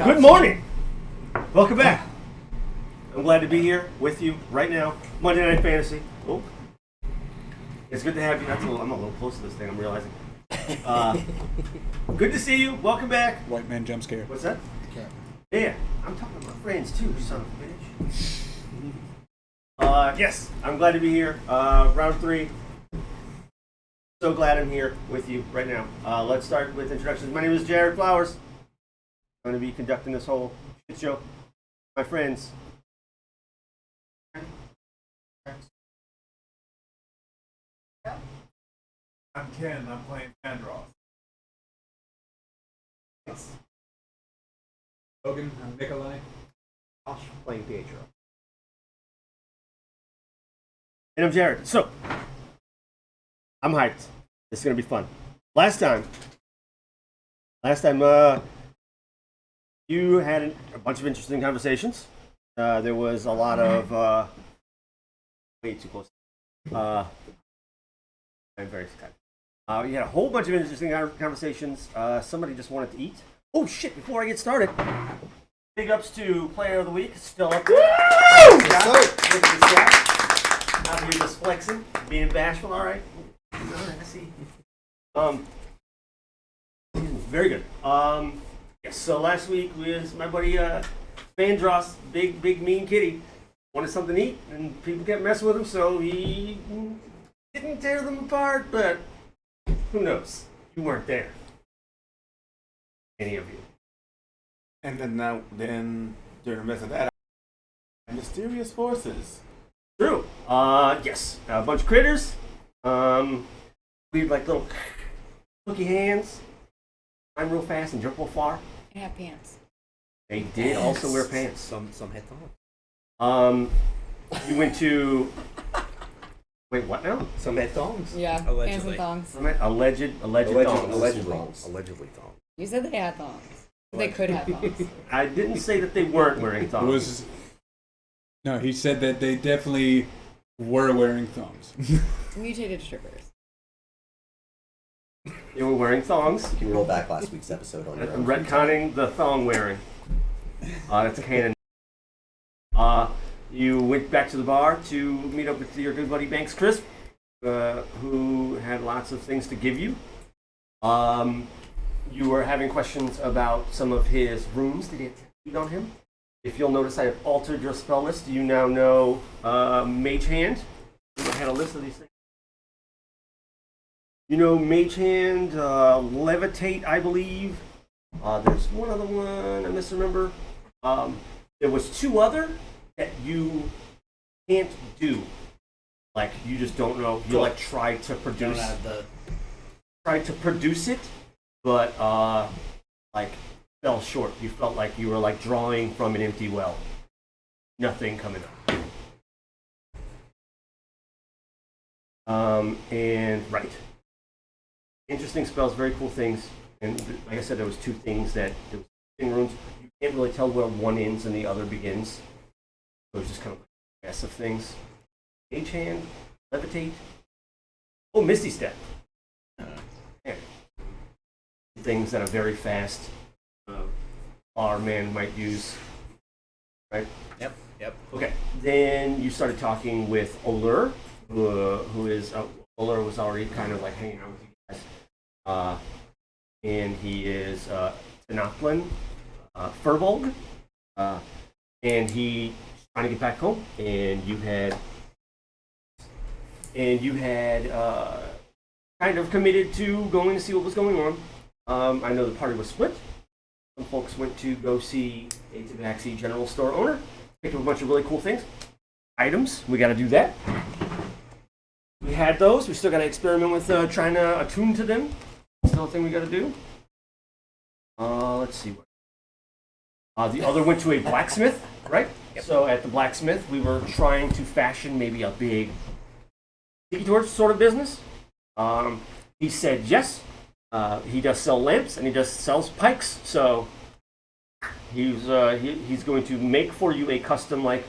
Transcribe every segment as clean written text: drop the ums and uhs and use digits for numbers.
Good morning. Welcome back. I'm glad to be here with you right now. Monday Night Fantasy. Oh, it's good to have you. I'm a little close to this thing. I'm realizing. Good to see you. Welcome back. White man jump scare. What's that? Yeah, I'm talking to my friends too, son of a bitch. Yes, I'm glad to be here. Round 3. So glad I'm here with you right now. Let's start with introductions. My name is Jared Flowers. I'm going to be conducting this whole shit show. My friends. I'm Ken. I'm playing Pandros. Logan, I'm Nikolai. Josh playing Pietro. And I'm Jared. So, I'm hyped. This is going to be fun. Last time, you had a bunch of interesting conversations. There was a lot of, way too close. I'm very excited. You had a whole bunch of interesting conversations. Somebody just wanted to eat. Oh shit, before I get started, big ups to Player of the Week, still up there. Woo! Out here just flexing, being bashful, alright. Alright, I see. Very good. Yes, so last week was my buddy Vandross, big mean kitty, wanted something to eat, and people kept messing with him, so he didn't tear them apart, but who knows? You weren't there. Any of you. And then during the rest of that, mysterious forces. True. Yes. A bunch of critters. Weird, like little cookie hands. Climb real fast and jump real far. And have pants. They did also wear pants. Some had thongs. You went to. Wait, what now? Some had thongs. Yeah, pants and Allegedly. thongs. Alleged thongs. Allegedly thongs. You said they had thongs. They could have thongs. I didn't say that they weren't wearing thongs. No, he said that they definitely were wearing thongs. Mutated strippers. They were wearing thongs. You can roll back last week's episode on your I'm own. retconning the thong wearing. That's canon. You went back to the bar to meet up with your good buddy Banks Crisp, who had lots of things to give you. You were having questions about some of his rooms. Did he have on him? If you'll notice, I have altered your spell list. You now know Mage Hand. I had a list of these things. You know Mage Hand, Levitate, I believe. There's one other one I misremember. There was 2 other that you can't do. Like, you just don't know. You like try to produce. Tried to produce it, but like fell short. You felt like you were like drawing from an empty well. Nothing coming up. And right. Interesting spells, very cool things. And like I said, there was 2 things that there was rooms. You can't really tell where one ends and the other begins. So it was just kind of like a mess of things. Mage Hand, Levitate. Oh, Misty Step. Yeah. Things that a very fast bar man might use. Right? Yep. Okay. Then you started talking with Olur, who is Olur was already kind of like hanging out with you guys. And he is Tanaplin Furbolg. And he's trying to get back home. And you had kind of committed to going to see what was going on. I know the party was split. Some folks went to go see a Tabaxi general store owner. Picked up a bunch of really cool things. Items, we got to do that. We had those. We still got to experiment with trying to attune to them. Still a thing we got to do. Let's see. The other went to a blacksmith, right? Yep. So at the blacksmith, we were trying to fashion maybe a big tiki torch sort of business. He said yes. He does sell lamps and he just sells pikes. So he's going to make for you a custom like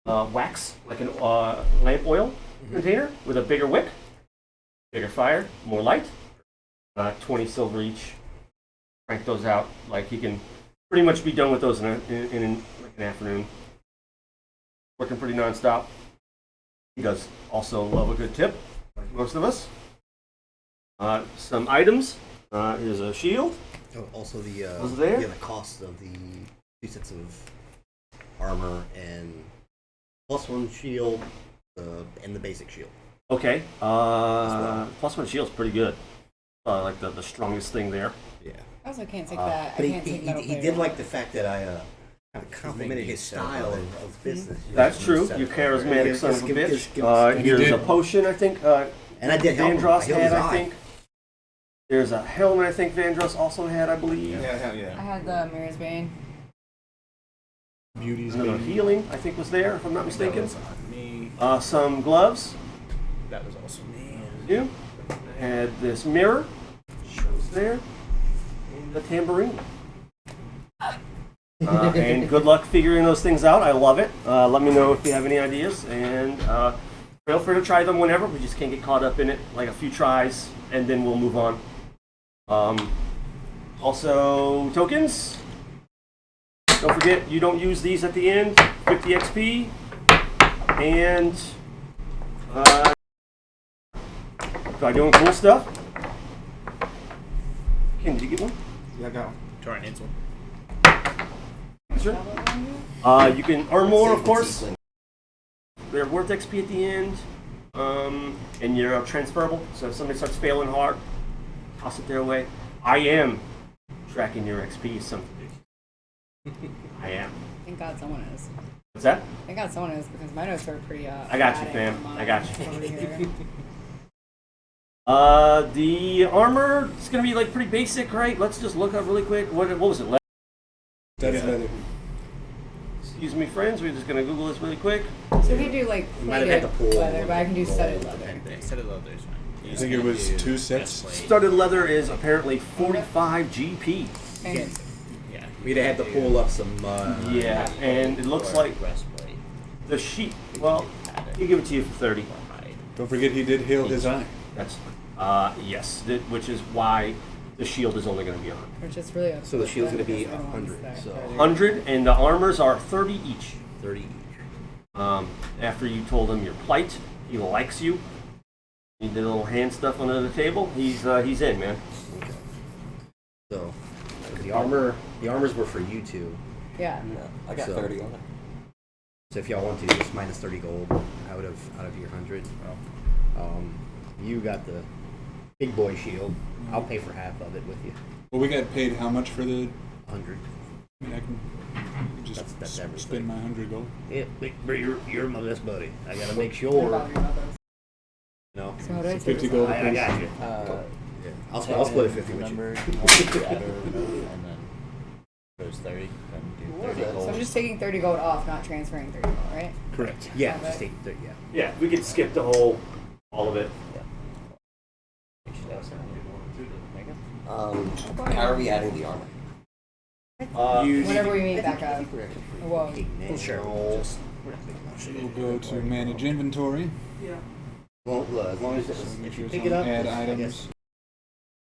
wax, like an lamp oil container with a bigger wick, bigger fire, more light. 20 silver each. Crank those out. Like he can pretty much be done with those in like an afternoon. Working pretty nonstop. He does also love a good tip, like most of us. Some items. Here's a shield. Oh, also the Was it there? yeah, the cost of the 2 sets of armor and +1 shield and the basic shield. Okay. well. +1 shield's pretty good. Like the strongest thing there. Yeah. I also can't take that. But I can't take metal he plate did off. like the fact that I kind of complimented his style of business. That's true. You're charismatic son of a bitch. You Here's did. a potion, I think. And I did help him. Vandross I healed had, his I eye. think. There's a helmet I think Vandross also had, I believe. Yeah, I yeah. had the Mirror's Bane. Beauty's Another Bane. healing, I think, was there, if I'm not mistaken. That was on me. Some gloves. That was also me. You had this mirror. Was there. And the tambourine. And good luck figuring those things out. I love it. Let me know if you have any ideas. And feel free to try them whenever. We just can't get caught up in it. Like a few tries, and then we'll move on. Also, tokens. Don't forget, you don't use these at the end. 50 XP. And by doing cool stuff. Ken, did you get one? Yeah, I got one. Try and answer. Sure. You can earn more, of course. They're worth XP at the end. And you're transferable. So if somebody starts failing hard, toss it their way. I am tracking your XP, something. I am. Thank God someone is. What's that? Thank God someone is because my notes are pretty. I got you, bad fam. on I got you. over here. The armor is gonna be like pretty basic, right? Let's just look up really quick. What was it? That is leather. Excuse me, friends. We're just gonna Google this really quick. So we can do like You might have had plated to pull leather, but I can do gold, studded leather. depending. Instead of leather is fine. I think it was 2 sets. Studded leather is apparently 45 GP. And Yeah. We'd have had to pull up some. Yeah, and it looks like breastplate. the sheet. Well, he give it to you for 30. Don't forget he did heal his eye. That's yes, which is why the shield is only going to be 100. which is really a So the shield's gonna be because they're the ones 100, that so- are- 100, and the armors are 30 each. 30 each. After you told him your plight, he likes you. You did a little hand stuff under the table. He's in, man. Okay. So the armors were for you two. Yeah. I got 30 on it. So if y'all want to, just minus 30 gold out of your 100. You got the big boy shield. I'll pay for half of it with you. Well, we got paid how much for the? 100. I mean, I can just That's everything. spend my 100 gold. Yeah, but you're my best buddy. I gotta make What sure. about your others? You know. So how do I So take 50 this gold. off? I got you. Yeah. I'll split it 50 with you. And then goes 30. Then do 30 So gold. I'm just taking 30 gold off, not transferring 30 gold, right? Correct. Yeah, Okay. just take yeah. Yeah, we could skip all of it. How are we adding the armor? Whenever we meet back up. Whoa. Sure. We'll go to manage inventory. Well, as long as Make if sure you it's pick on it up, add I items.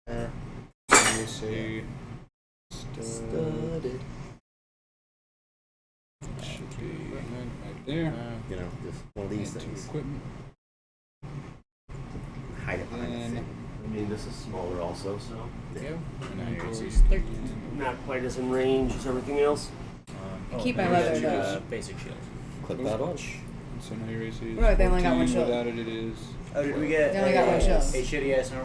guess. We'll say Studded. should be right there. You know, just one of these Add to things. equipment. Hide it behind the Then- thing. I mean, this is smaller also, so And now you're Inventory. using not quite as in range as everything else. Keep my leather, though. Basic shield. Click that on. So now your AC is Right, they only got one 14. shield. Without it, it is. Oh, did we get They only got one shield. a shitty ass armor?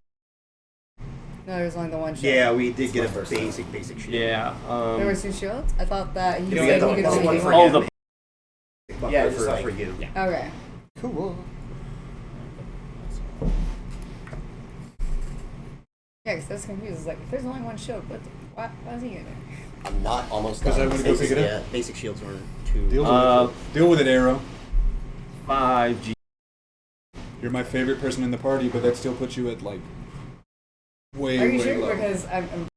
No, there's only the one shield. Yeah, we did get my a first basic shield. Yeah. There were 2 shields? I thought that he You said got he could the only one do for one. Oh, the Buckler Yeah, just for, like- for you. yeah. Okay. Cool. Yeah, because that's confused. It's like, if there's only one shield, why is he in there? I'm not almost Because I done. want to go pick it up. Yeah, basic shields are two. Deal with it, Arrow. 5 G. You're my favorite person in the party, but that still puts you at like way, Are you way sure? low. Because I'm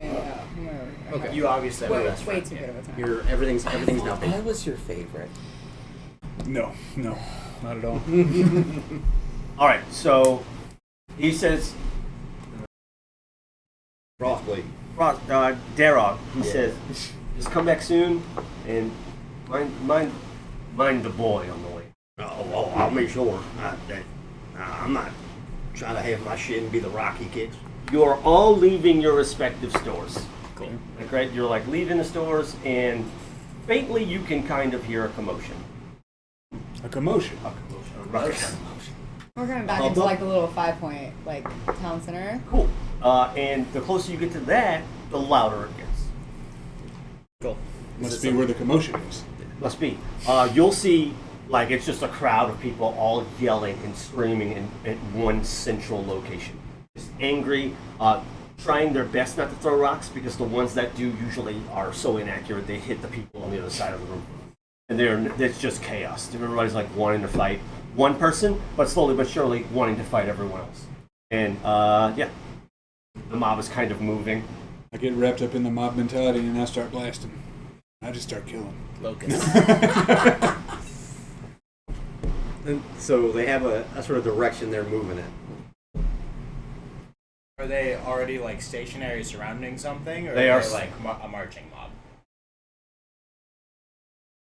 yeah, whatever. Okay. You obviously have a Way, best way friend. too good of a time. Your everything's now I basic. was your favorite. No, not at all. All right, so he says Frostblade. Darog, he says, just come back soon and mind the boy on the way. Oh, well, I'll make sure. I'm not trying to have my shit and be the Rocky kids. You're all leaving your respective stores. Cool. Like, right? You're like leaving the stores, and faintly you can kind of hear a commotion. A commotion. We're going back into like the little 5-point like town center. Cool. And the closer you get to that, the louder it gets. Cool. Must be where the commotion is. Must be. You'll see, like, it's just a crowd of people all yelling and screaming in one central location. Just angry, trying their best not to throw rocks because the ones that do usually are so inaccurate they hit the people on the other side of the room. And it's just chaos. Everybody's like wanting to fight one person, but slowly but surely wanting to fight everyone else. And yeah, the mob is kind of moving. I get wrapped up in the mob mentality and I start blasting. I just start killing. Locust. And so they have a sort of direction they're moving in. Are they already like stationary surrounding something, or They are are they like a marching mob?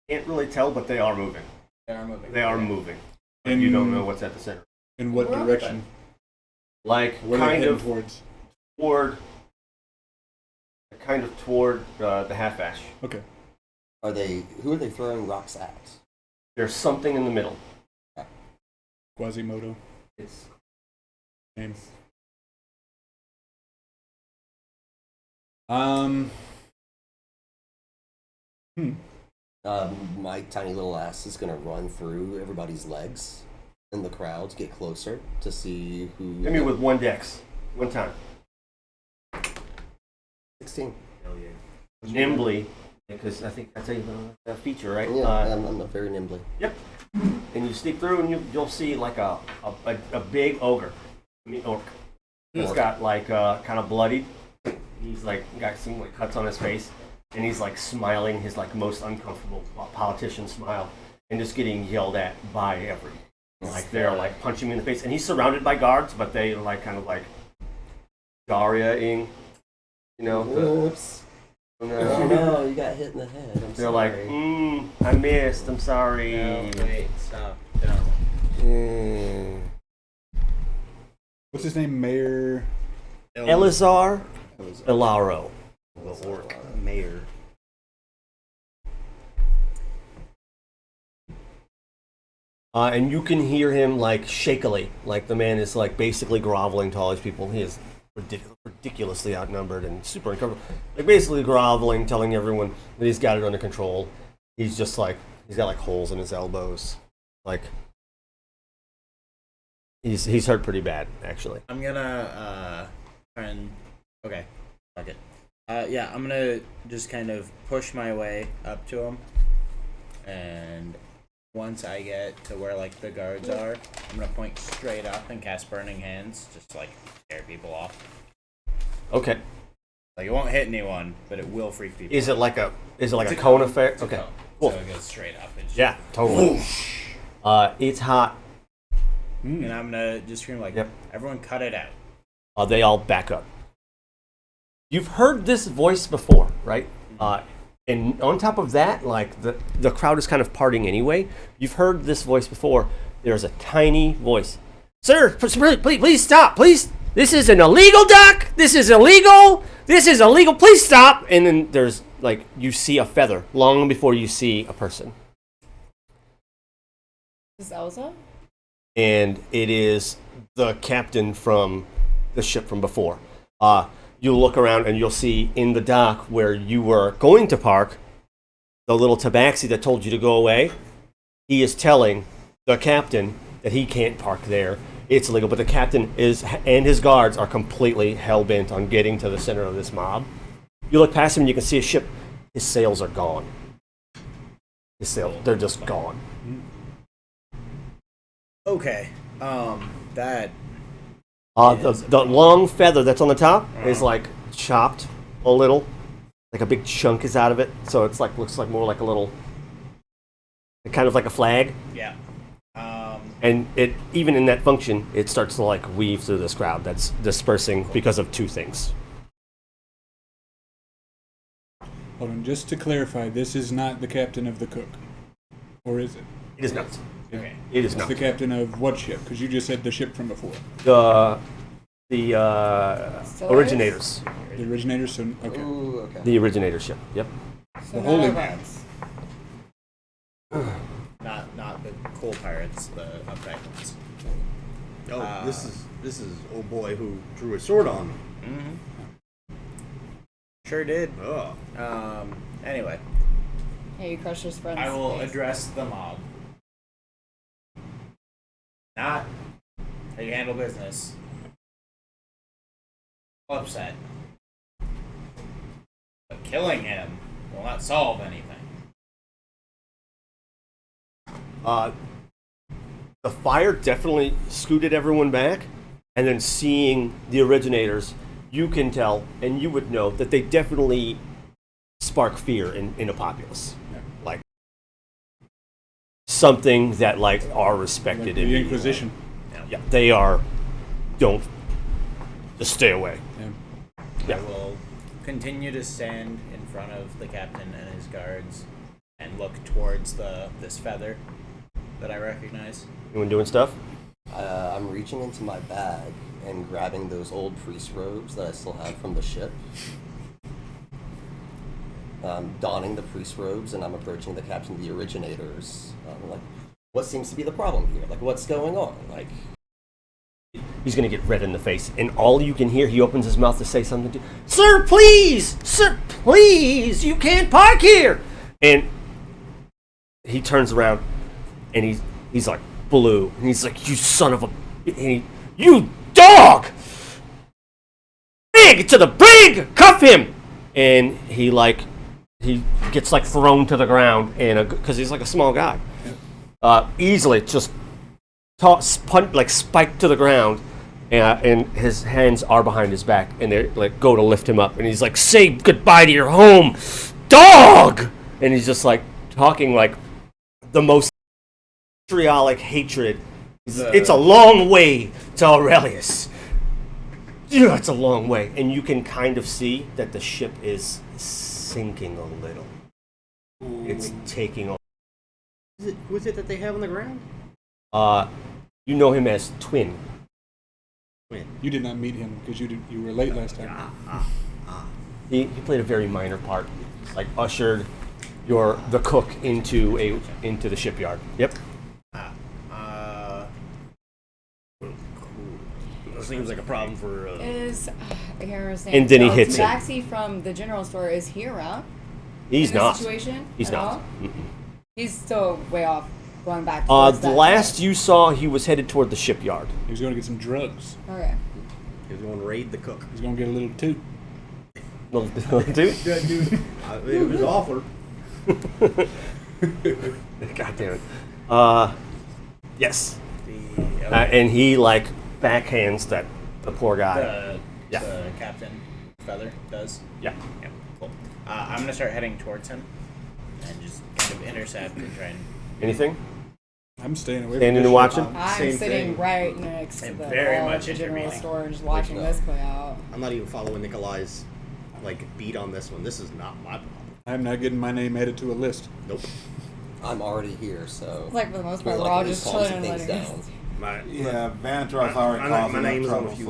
Can't really tell, but they are moving. They are moving. They are moving. And And you don't know what's at the center. In what Where are direction? Like Where are they kind heading of towards? toward the half ash. Okay. Who are they throwing rocks at? There's something in the middle. Quasimodo. It's Name. My tiny little ass is gonna run through everybody's legs in the crowd to get closer to see who. hit me with one dex, one time. 16. Nimbly, because I think that's a feature, right? Yeah, I'm very nimbly. Yep. And you sneak through, and you'll see like a big ogre. I mean, orc. He's got like kind of bloodied. He's like got some like cuts on his face, and he's like smiling his like most uncomfortable politician smile, and just getting yelled at by everyone. Like they're like punching him in the face, and he's surrounded by guards, but they are like kind of like Daria-ing, you know. Oops. Oh no, you got hit in the head. I'm They're sorry. like, I missed. I'm sorry. No, wait, stop. Don't. Mm. What's his name? Mayor. Elazar Elaro. The orc mayor. And you can hear him like shakily, like the man is like basically groveling to all these people. He is ridiculously outnumbered and super uncomfortable. Like basically groveling, telling everyone that he's got it under control. He's just like he's got like holes in his elbows, like he's hurt pretty bad actually. I'm gonna try and okay, fuck it. Yeah, I'm gonna just kind of push my way up to him, and once I get to where like the guards are, I'm gonna point straight up and cast Burning Hands, just to, like scare people off. Okay. Like it won't hit anyone, but it will freak people. Is it like a It's a cone affair? It's a Okay. cone. Cool. So it goes straight up. And just, Yeah, totally. It's hot. And I'm gonna just scream like, Yep. everyone cut it out. They all back up. You've heard this voice before, right? And on top of that, like the crowd is kind of partying anyway. You've heard this voice before. There's a tiny voice. Sir, please stop, please. This is an illegal dock. This is illegal. This is illegal. Please stop. And then there's like you see a feather long before you see a person. Is this Elsa? And it is the captain from the ship from before. You'll look around and you'll see in the dock where you were going to park, the little tabaxi that told you to go away, he is telling the captain that he can't park there. It's illegal, but the captain is and his guards are completely hell-bent on getting to the center of this mob. You look past him and you can see a ship. His sails are gone. His sails, they're just gone. Okay. That The long feather that's on the top is like chopped a little, like a big chunk is out of it. So it's like looks like more like a little, kind of like a flag. yeah. And it even in that function, it starts to like weave through this crowd that's dispersing because of two things. Hold on, just to clarify, this is not the captain of the Cook, or is it? It is not. Okay. It is It's not. the captain of what ship? Because you just said the ship from before. The Still originators. The originator. So okay. Ooh, okay. The originator ship. Yep. So The not Holy our Man. rights. Not the coal pirates, the upright ones. Oh, this is old boy who drew a sword on me. Mm-hmm. Sure did. Oh. Anyway, Hey, you crushed his friend's I will face. address the mob. Not how you handle business. Upset. But killing him will not solve anything. The fire definitely scooted everyone back, and then seeing the originators, you can tell, and you would know that they definitely spark fear in a populace, like something that like are respected Like in the Inquisition. Yeah, they are. Don't just stay away. Yeah. Yeah. I will continue to stand in front of the captain and his guards and look towards this feather that I recognize. Anyone doing stuff? I'm reaching into my bag and grabbing those old priest robes that I still have from the ship. Donning the priest robes, and I'm approaching the captain of the originators. Like, what seems to be the problem here? Like, what's going on? Like, He's gonna get red in the face, and all you can hear, he opens his mouth to say something to, Sir, please! Sir, please! You can't park here! And he turns around, and he's like, blue, and he's like, you son of a... you dog! Brig to the brig! Cuff him! And he gets like thrown to the ground, and because he's like a small guy. Easily just spiked to the ground, and his hands are behind his back, and they like go to lift him up, and he's like, "Say goodbye to your home, dog!" And he's just like talking like the most vitriolic hatred. It's a long way to Aurelius. Yeah, it's a long way, and you can kind of see that the ship is sinking a little. It's taking off. Who is it that they have on the ground? You know him as Twin. You did not meet him because you were late last time. He played a very minor part, like ushered the cook into the shipyard. Yep. Seems like a problem for. Is here was And then he hits him. Taxi from the general store, is he around? He's in this not. Situation? He's at not. all? Mm-mm. He's still way off, going back. towards The that last side. you saw, he was headed toward the shipyard. He was going to get some drugs. Okay. He was going to raid the cook. He's going to get a little toot. Dude. Dude, it was offer. God damn it. Yes. And he like backhands the poor guy. Yeah. The captain feather does. Yeah. Yeah. Cool. I'm gonna start heading towards him and just kind of intercept and try and. Anything? I'm staying away. Standing from and this shit. watching? I'm Same sitting thing. right next to I'm the very wall much of the general intervening. store and just watching no. this play out. I'm not even following Nikolai's beat on this one. This is not my problem. I'm not getting my name added to a list. Nope. I'm already here, so. It's like for the most we're part, we're lucky all to just calm chilling some and things letting down. this. Yeah, Vantro's already my causing name is on a trouble, few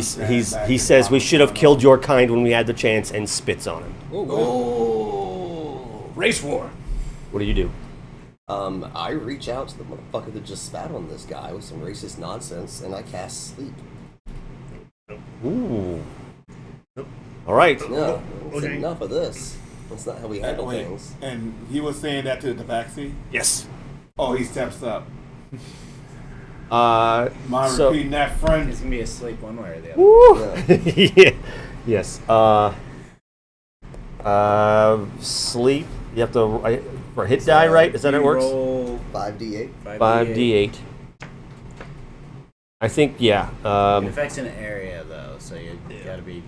so lists. He says we should have killed your kind when we had the chance, and spits on him. Oh. Race war. What do you do? I reach out to the motherfucker that just spat on this guy with some racist nonsense, and I cast sleep. Ooh. All right. No, it's Okay. enough of this. That's not how we handle Wait, things. and he was saying that to the backseat? Yes. Oh, he steps up. So. Repeating that friend. He's gonna be asleep one way or the other. Woo! Yeah. Yes. Sleep. You have to for hit die, right? Is that how it works? Roll 5d8. 5d8. I think yeah. It affects an area though, so you gotta be.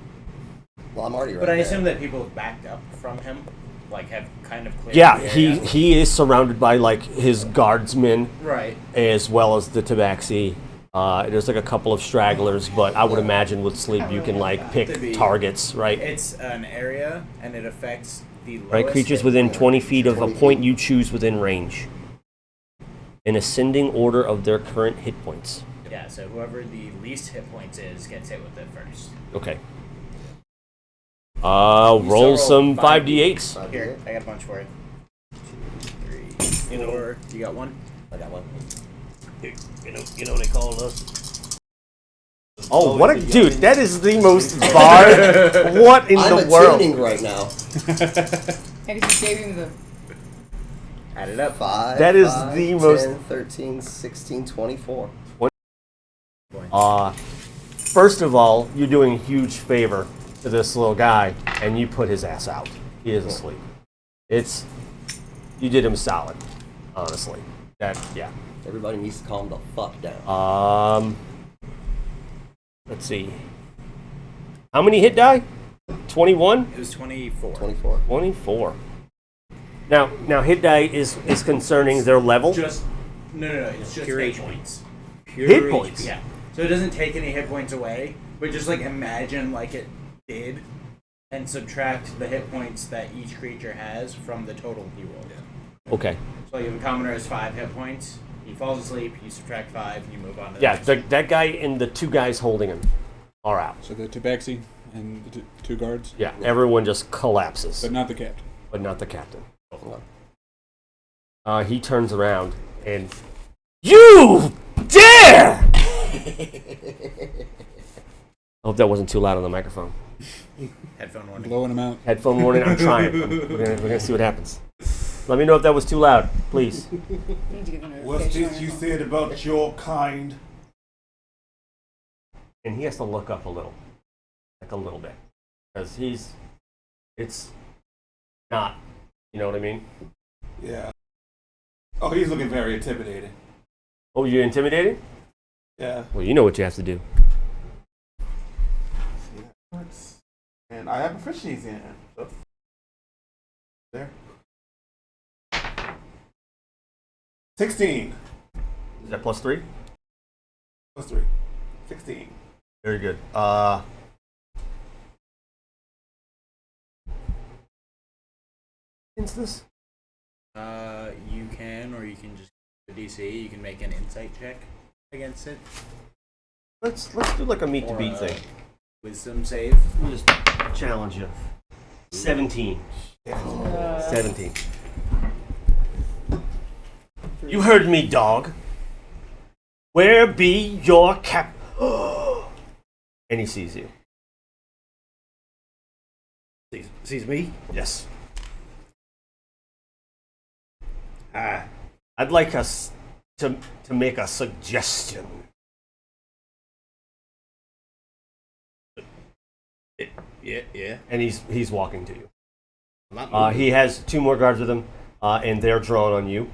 Well, I'm already right But I there. assume that people have backed up from him, like have kind of cleared. Yeah, the he area. he is surrounded by like his guardsmen Right. as well as the tabaxi. There's like a couple of stragglers, but I would imagine with sleep you can like pick To be- targets, right? It's an area, and it affects the lowest Right, creatures hit within point- 20 feet of a 20 point feet. you choose within range. In ascending order of their current hit points. Yeah, so whoever the least hit points is gets hit with it first. Okay. You Roll still roll some 5d8s. 5d8s. Here, I got a bunch for you. 2, 3, 4. You got one? I got one. You know they called us. Oh, what a dude! That is the most bard. What in I'm the world? attuning right now. I just gave him the. Add it up. 5, That is 5, the 10, most- 13, 16, 24. First of all, you're doing a huge favor to this little guy, and you put his ass out. He is asleep. You did him solid, honestly. Yeah. Everybody needs to calm the fuck down. Let's see. How many hit die? 21? It was 24. 24. 24. Now hit die is concerning their level. No, it's just Pure hit HP. points. Hit points. Yeah. So it doesn't take any hit points away, but just like imagine like it did, and subtract the hit points that each creature has from the total he rolled. Okay. So like if a commoner has 5 hit points, he falls asleep, you subtract 5, and you move on to the Yeah, next. that guy and the two guys holding him are out. So the tabaxi and the two guards, Yeah, everyone just collapses, but not the captain. but not the captain. Hold He turns around and, you dare! I hope that wasn't too loud on the microphone. Headphone warning. Blowing them out. Headphone warning. I'm trying. We're gonna see what happens. Let me know if that was too loud, please. You need to give him a What's notification this on you your phone. said about your kind? And he has to look up a little, like a little bit, because it's not. You know what I mean? Yeah. Oh, he's looking very intimidating. Oh, you're intimidated? Yeah. Well, you know what you have to do. See, that works. And I have proficiencies in it. So. There. 16. Is that +3? Plus 3. 16. Very good. What's this? You can, or you can just the DC. You can make an insight check against it, Let's do like a meet to or beat a thing. wisdom save. Let me just challenge you. 17. 17. You heard me, dog. Where be your cap? And he sees you. Sees me? Yes. I'd like us to make a suggestion. Yeah. And he's walking to you. I'm not He has 2 more guards with him, and they're drawn on you.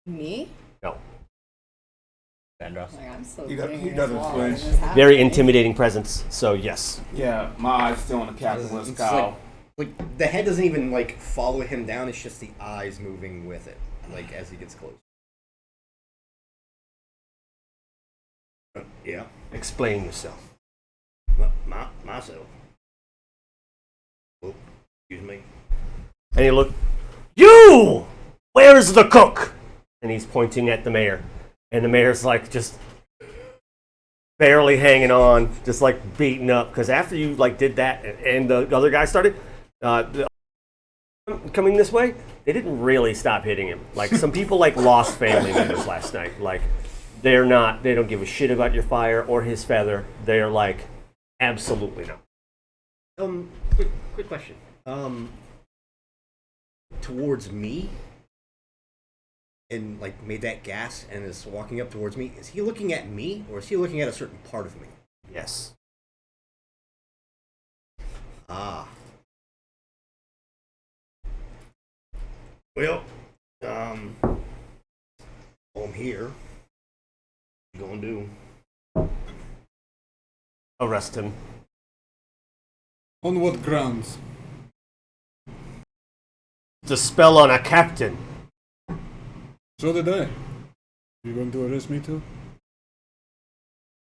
Me? No. Vandross. Like, I'm still He putting doesn't this wall flinch. and this house. Very intimidating presence. So yes. Yeah, my eyes still on the captain with a It's scowl. like the head doesn't even like follow him down. It's just the eyes moving with it, like as he gets close. Yeah, Explain yourself. myself. Oh, excuse me. And he looked. You. Where's the cook? And he's pointing at the mayor, and the mayor's like just barely hanging on, just like beaten up. Because after you like did that, and the other guy started coming this way, they didn't really stop hitting him. Like some people like lost family members last night. Like they don't give a shit about your fire or his feather. They're like absolutely not. Quick question. Towards me, and like made that gas and is walking up towards me. Is he looking at me, or is he looking at a certain part of me? Yes. Ah. Well, I'm here. What you gonna do? Arrest him. On what grounds? The spell on a captain. So did I. You going to arrest me too?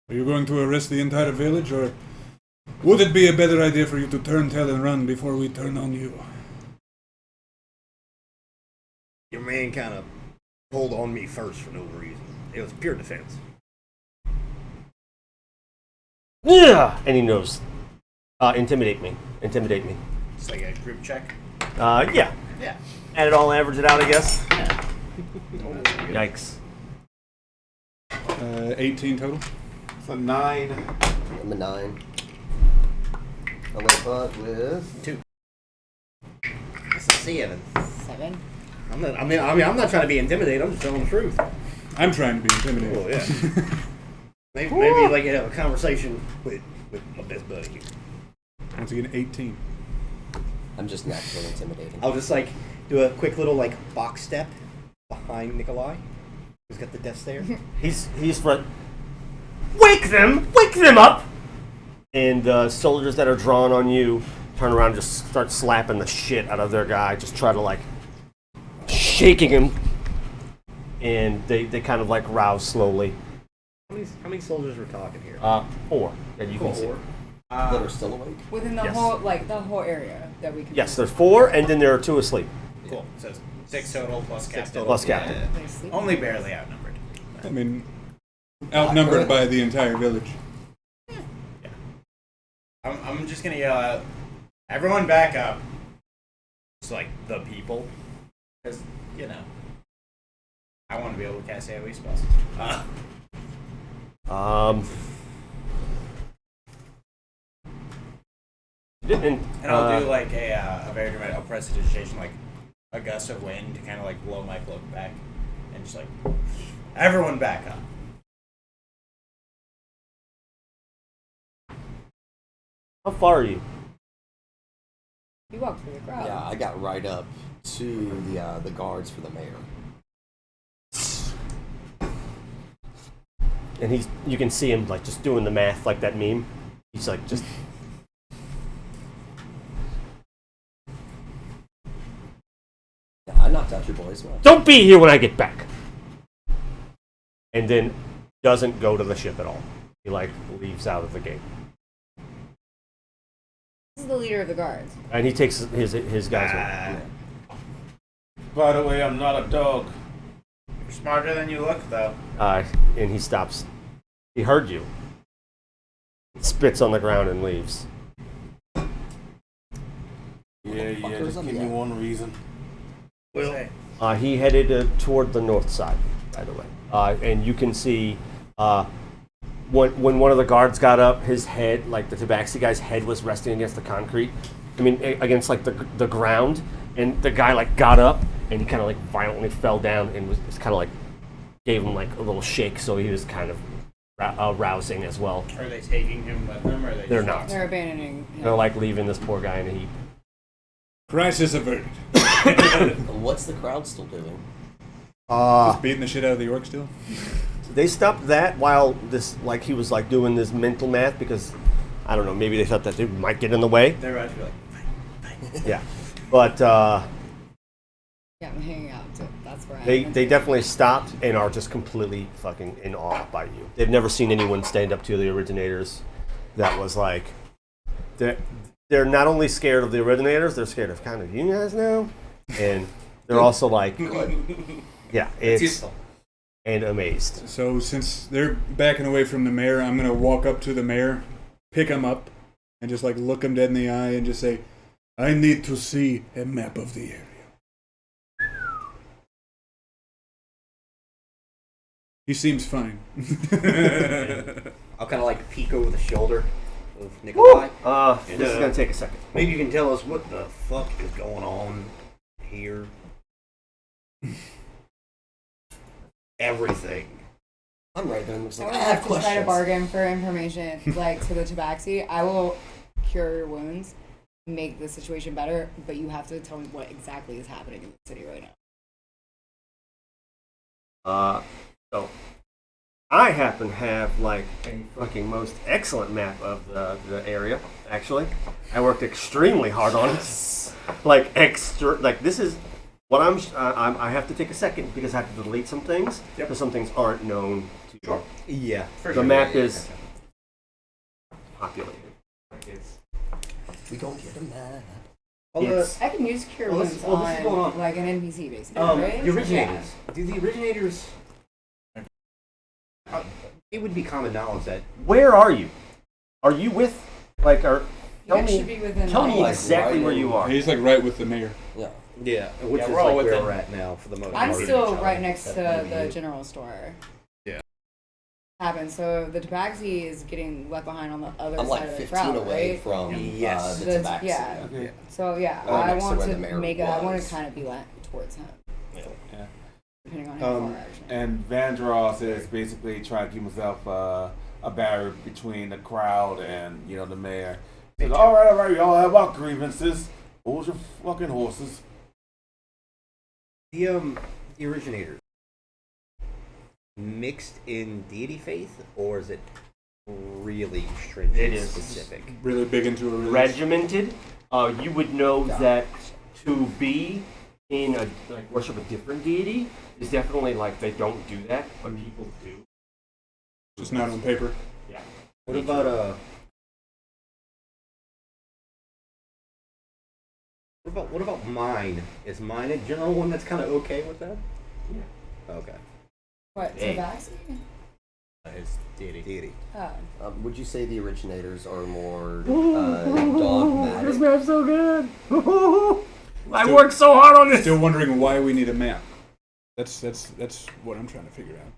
Are you going to arrest the entire village, or Would it be a better idea for you to turn tail and run before we turn on you? Your man kind of pulled on me first for no reason. It was pure defense. Yeah, and he knows. Intimidate me. Intimidate me. It's like a group check. Yeah. Yeah. Add it all, average it out, I guess. Yeah. Yikes. 18 total. So 9. I'm a 9. I went butt with 2. That's a 7. 7. I'm not trying to be intimidated. I'm just telling the truth. I'm trying to be intimidated. Well, yeah. maybe like you have a conversation with my best buddy here. Once again, 18. I'm just naturally intimidating. I'll just like do a quick little like box step behind Nikolai, who's got the desk there. He's front. Wake them up! And soldiers that are drawn on you turn around and just start slapping the shit out of their guy. Just try to like shaking him. And they kind of like rouse slowly. How many soldiers we're talking here? 4 that you can see. That are still awake. Within the Yes. whole area that we can. Yes, there's 4, and then there are 2 asleep. Cool. So 6 total plus captain. total. Plus captain. They sleep. Only barely outnumbered. I mean, outnumbered by the entire village. I'm just gonna yell out, everyone back up. It's like the people, because you know, I want to be able to cast AoE spells. And And I'll do like a very dramatic, a prestidigitation, like a gust of wind to kind of like blow my cloak back, and just like everyone back up. how far are you? You walk through the crowd. Yeah, I got right up to the guards for the mayor. And you can see him like just doing the math like that meme. He's like just. Yeah, I knocked out your boys. Well, Don't be here when I get back. And then doesn't go to the ship at all. He like leaves out of the gate. This is the leader of the guards. And he takes his guys with By the way, I'm not a dog. You're smarter than you look, though. him. And he stops. He heard you. Spits on the ground and leaves. Yeah, Motherfuckers, just I'm give me dead. one reason. Say. He headed toward the north side, by the way. And you can see when one of the guards got up, his head, like the Tabaxi guy's head, was resting against the concrete. I mean, against like the ground. And the guy like got up and he kind of like violently fell down and was kind of like gave him like a little shake. So he was kind of rousing as well. Are they taking him with them, or are they? They're just not. They're abandoning him. They're like leaving this poor guy in a heap. Crisis averted. What's the crowd still doing? Just beating the shit out of the orc still. They stopped that while this, like, he was like doing this mental math because, I don't know, maybe they thought that they might get in the way. They're about to be like, Yeah, but Yeah, I'm hanging out. So that's where they definitely stopped and are just completely fucking in awe by you. They've never seen anyone stand up to the originators. That was like, they're not only scared of the originators, they're scared of kind of you guys now, and they're also like, yeah, it's useful. and amazed. So since they're backing away from the mayor, I'm gonna walk up to the mayor, pick him up, and just like look him dead in the eye and just say, "I need to see a map of the area." He seems fine. I'll kind of like peek over the shoulder of Nikolai. This is gonna take a second. Maybe you can tell us what the fuck is going on here. Everything. I'm right there and looks I like, would I have have to try to questions. bargain for information, like to the Tabaxi. I will cure your wounds, make the situation better, but you have to tell me what exactly is happening in the city right now. So I happen to have like a fucking most excellent map of the area. Actually, I worked extremely hard on it. Like this is what I have to take a second because I have to delete some things because some things aren't known to you. Yeah. The map is populated. We gonna get a map. It's I can use cure Well, wounds this is going on on. like an NPC basically, right? The originators. Do the originators? It would be common knowledge that where are you? Are you with like Yeah. tell You me should be within tell me like, exactly where you are. He's like right with the mayor. Yeah. which Yeah, is we're all like where within- we're at now for the most I'm part. still right next to That the maybe general store. Yeah. Happened. So the tabaxi is getting left behind on the other I'm side like of the 15 crowd, away right? from Yes. the The- tabaxi. yeah. Okay. So yeah, Right I next to want where to the mayor make it. I want was. to kind of be like towards him, Yeah. depending on how Um, far actually. And Vandross is basically trying to keep himself a barrier between the crowd and, you know, the mayor. He's like, all right, y'all have our grievances. Hold your fucking horses. the originators mixed in deity faith, or is it really stringent It is. specific? Really big into a religion. Regimented. You would know that to be in a like worship a different deity is definitely like they don't do that, but people do. Just not on paper. Yeah. What about what about mine? Is mine a general one that's kind of okay with that? Yeah. Okay. What Hey. tabaxi? It's deity. Deity. Oh. Would you say the originators are more dogmatic? This map's so good. I Still- worked so hard on this. Still wondering why we need a map. That's what I'm trying to figure out.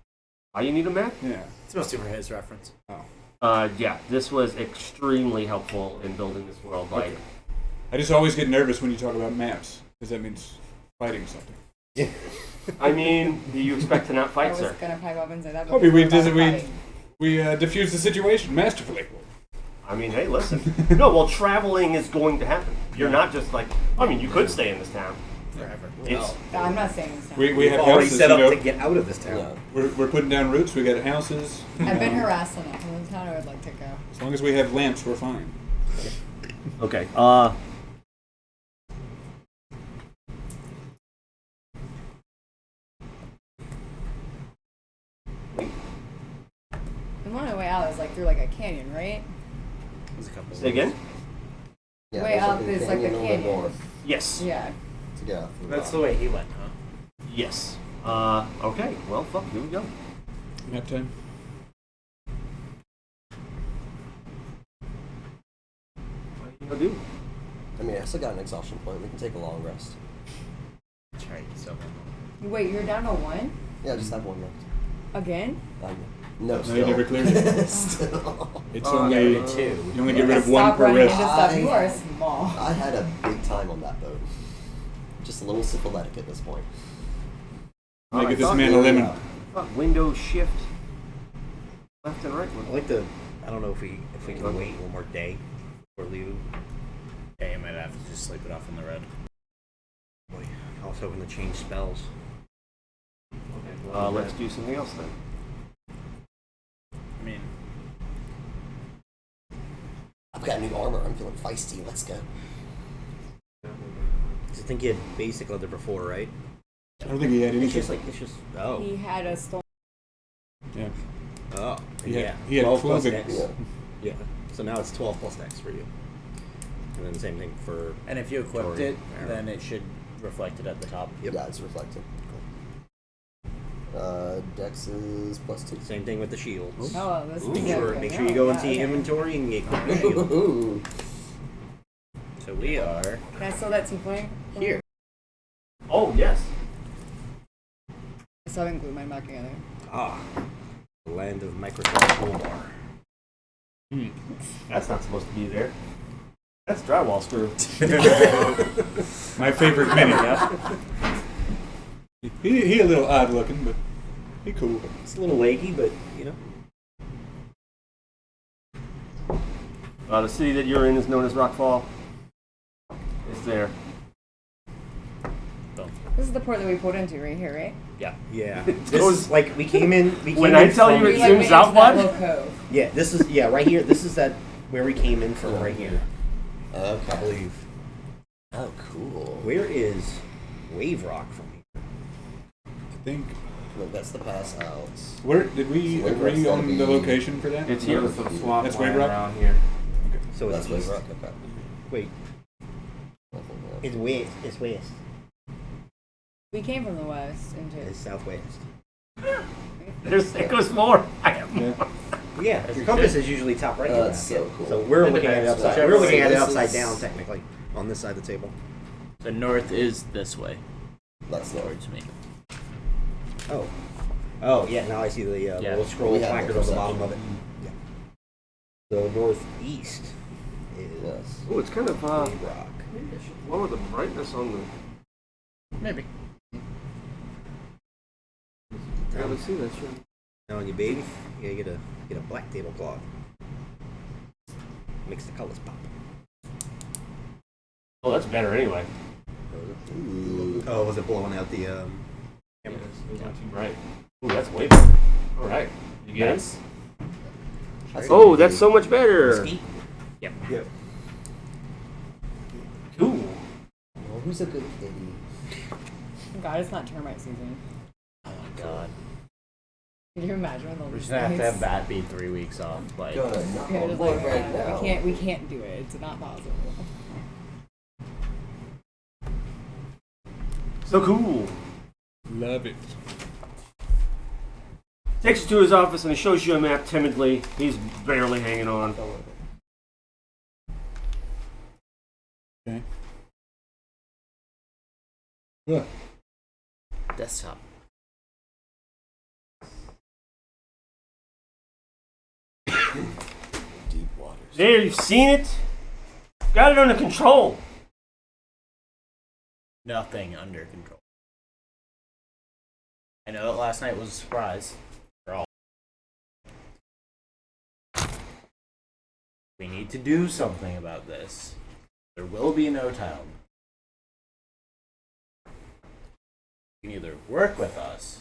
Why you need a map? Yeah. It's mostly for his reference. Yeah, this was extremely helpful in building this world. Like, I just always get nervous when you talk about maps because that means fighting something. I mean, do you expect to not I fight, was sir? gonna pipe up and say that. I mean, we before about did- fighting. We diffused the situation masterfully. I mean, hey, listen. No, well, traveling is going to happen. You're not just like. I mean, you could stay in this town. Forever. It's No, I'm not saying this. Now. We We've have already houses, set you up know. to get out of this town. Yeah. We're putting down roots. We got houses. I've been harassed enough in this town. I would like to go. As long as we have lamps, we're fine. okay. The only way out is like through like a canyon, right? There's a couple. Say again. Yeah, Way there's up a is like a canyon on the canyon. north Yes. Yeah. to get out through That's the the way he went, huh? Yes. Okay. Well, fuck. Here we go. Map time. What are you gonna do? I mean, I still got an exhaustion point. We can take a long rest. That's right. So Wait, you're down to one Yeah, just have one left. again? No, No, still. you never cleared it. Still. It's Oh, only yeah, two. you only get rid of one Stop per running rest. into stuff. You I- are small. I had a big time on that boat. Just a little syphilitic at this point. Make Alright, this fuck man a you. lemon. Fuck. Windows shift. Left and right. I'd like to. I don't know if we can wait one more day before leaving. yeah, you might have to just sleep it off in the red. Boy, I was hoping to change spells. Let's do something else then. I mean, I've got new armor. I'm feeling feisty. Let's go. I think you had basic leather before, right? I don't think he had It's just anything. like it's just oh He had a stone. Yeah. oh He had- yeah. he had 12 plus clothing. dex. Yeah. Yeah. So now it's 12 plus dex for you. And then the same thing for and if you equipped Tori, it, Aaron. then it should reflect it at the top. Yep. Yeah, it's reflected. Dex is +2. same thing with the shields. Oh, this is Make good. sure Okay. make sure you Oh, go yeah, into your okay. inventory and get your shield. Ooh. So we are Can I steal that tiefling? Here. Oh yes. I still haven't glued mine back together. Ah. The land of Microsoft War. That's not supposed to be there. That's drywall screw. My favorite mini. Yeah. He a little odd looking, but he cool. It's a little leggy, but you know. The city that you're in is known as Rockfall. It's there. This is the port that we pulled into right here, right? Yeah. Yeah. It This goes- is like we came in. We came When in I tell from- you We, it like, zooms went out, into that bud? little cove. Yeah. This is right here. This is that where we came in from right here. I Okay. believe. Oh, cool. Where is Wave Rock from here? I think. Look, that's the pass out. Where did we So Wave Rock's agree gotta on be- the location for that? It's here. There's some swamp That's land Wave Rock? around here. So That's it's Wave east. Rock. Okay. Wait, it's west. It's west. We came from the west into. It's southwest. It goes more. I have more. Yeah, your compass is usually top right. That's so cool. So we're looking at it upside. Whichever We're looking at it this upside is- down, technically, on this side of the table. The north is this way That's north. towards me. Oh. Oh, yeah. Now I see the Yeah. little scroll We have placard the on the bottom perception. of it. Yeah. So northeast is Yes. Oh, it's kind of Big Rock. lower the brightness on the. Maybe. Barely see that shit. Now on your baby, you gotta get a black tablecloth. Makes the colors pop. Oh, that's better anyway. Ooh. Oh, was it blowing out the Yeah, camera? it's not too bright. Ooh, that's way better. All right, you get it? That's Oh, what that's we so much better. Ski? Yep. Yep. Cool. do. Well, who's a good kitty? God, it's not termite season. Oh my god. Can you imagine when We're those just gonna have to have that be 3 weeks off. Like, Good. Yeah, No, just look like, right now. we can't do it. It's not possible. So cool. Love it. Takes you to his office and he shows you a map timidly. He's barely hanging on. Okay. What? desktop. Deep waters. There, you've seen it. Got it under control. Nothing under control. I know that last night was a surprise for all. We need to do something about this. There will be no town. You can either work with us,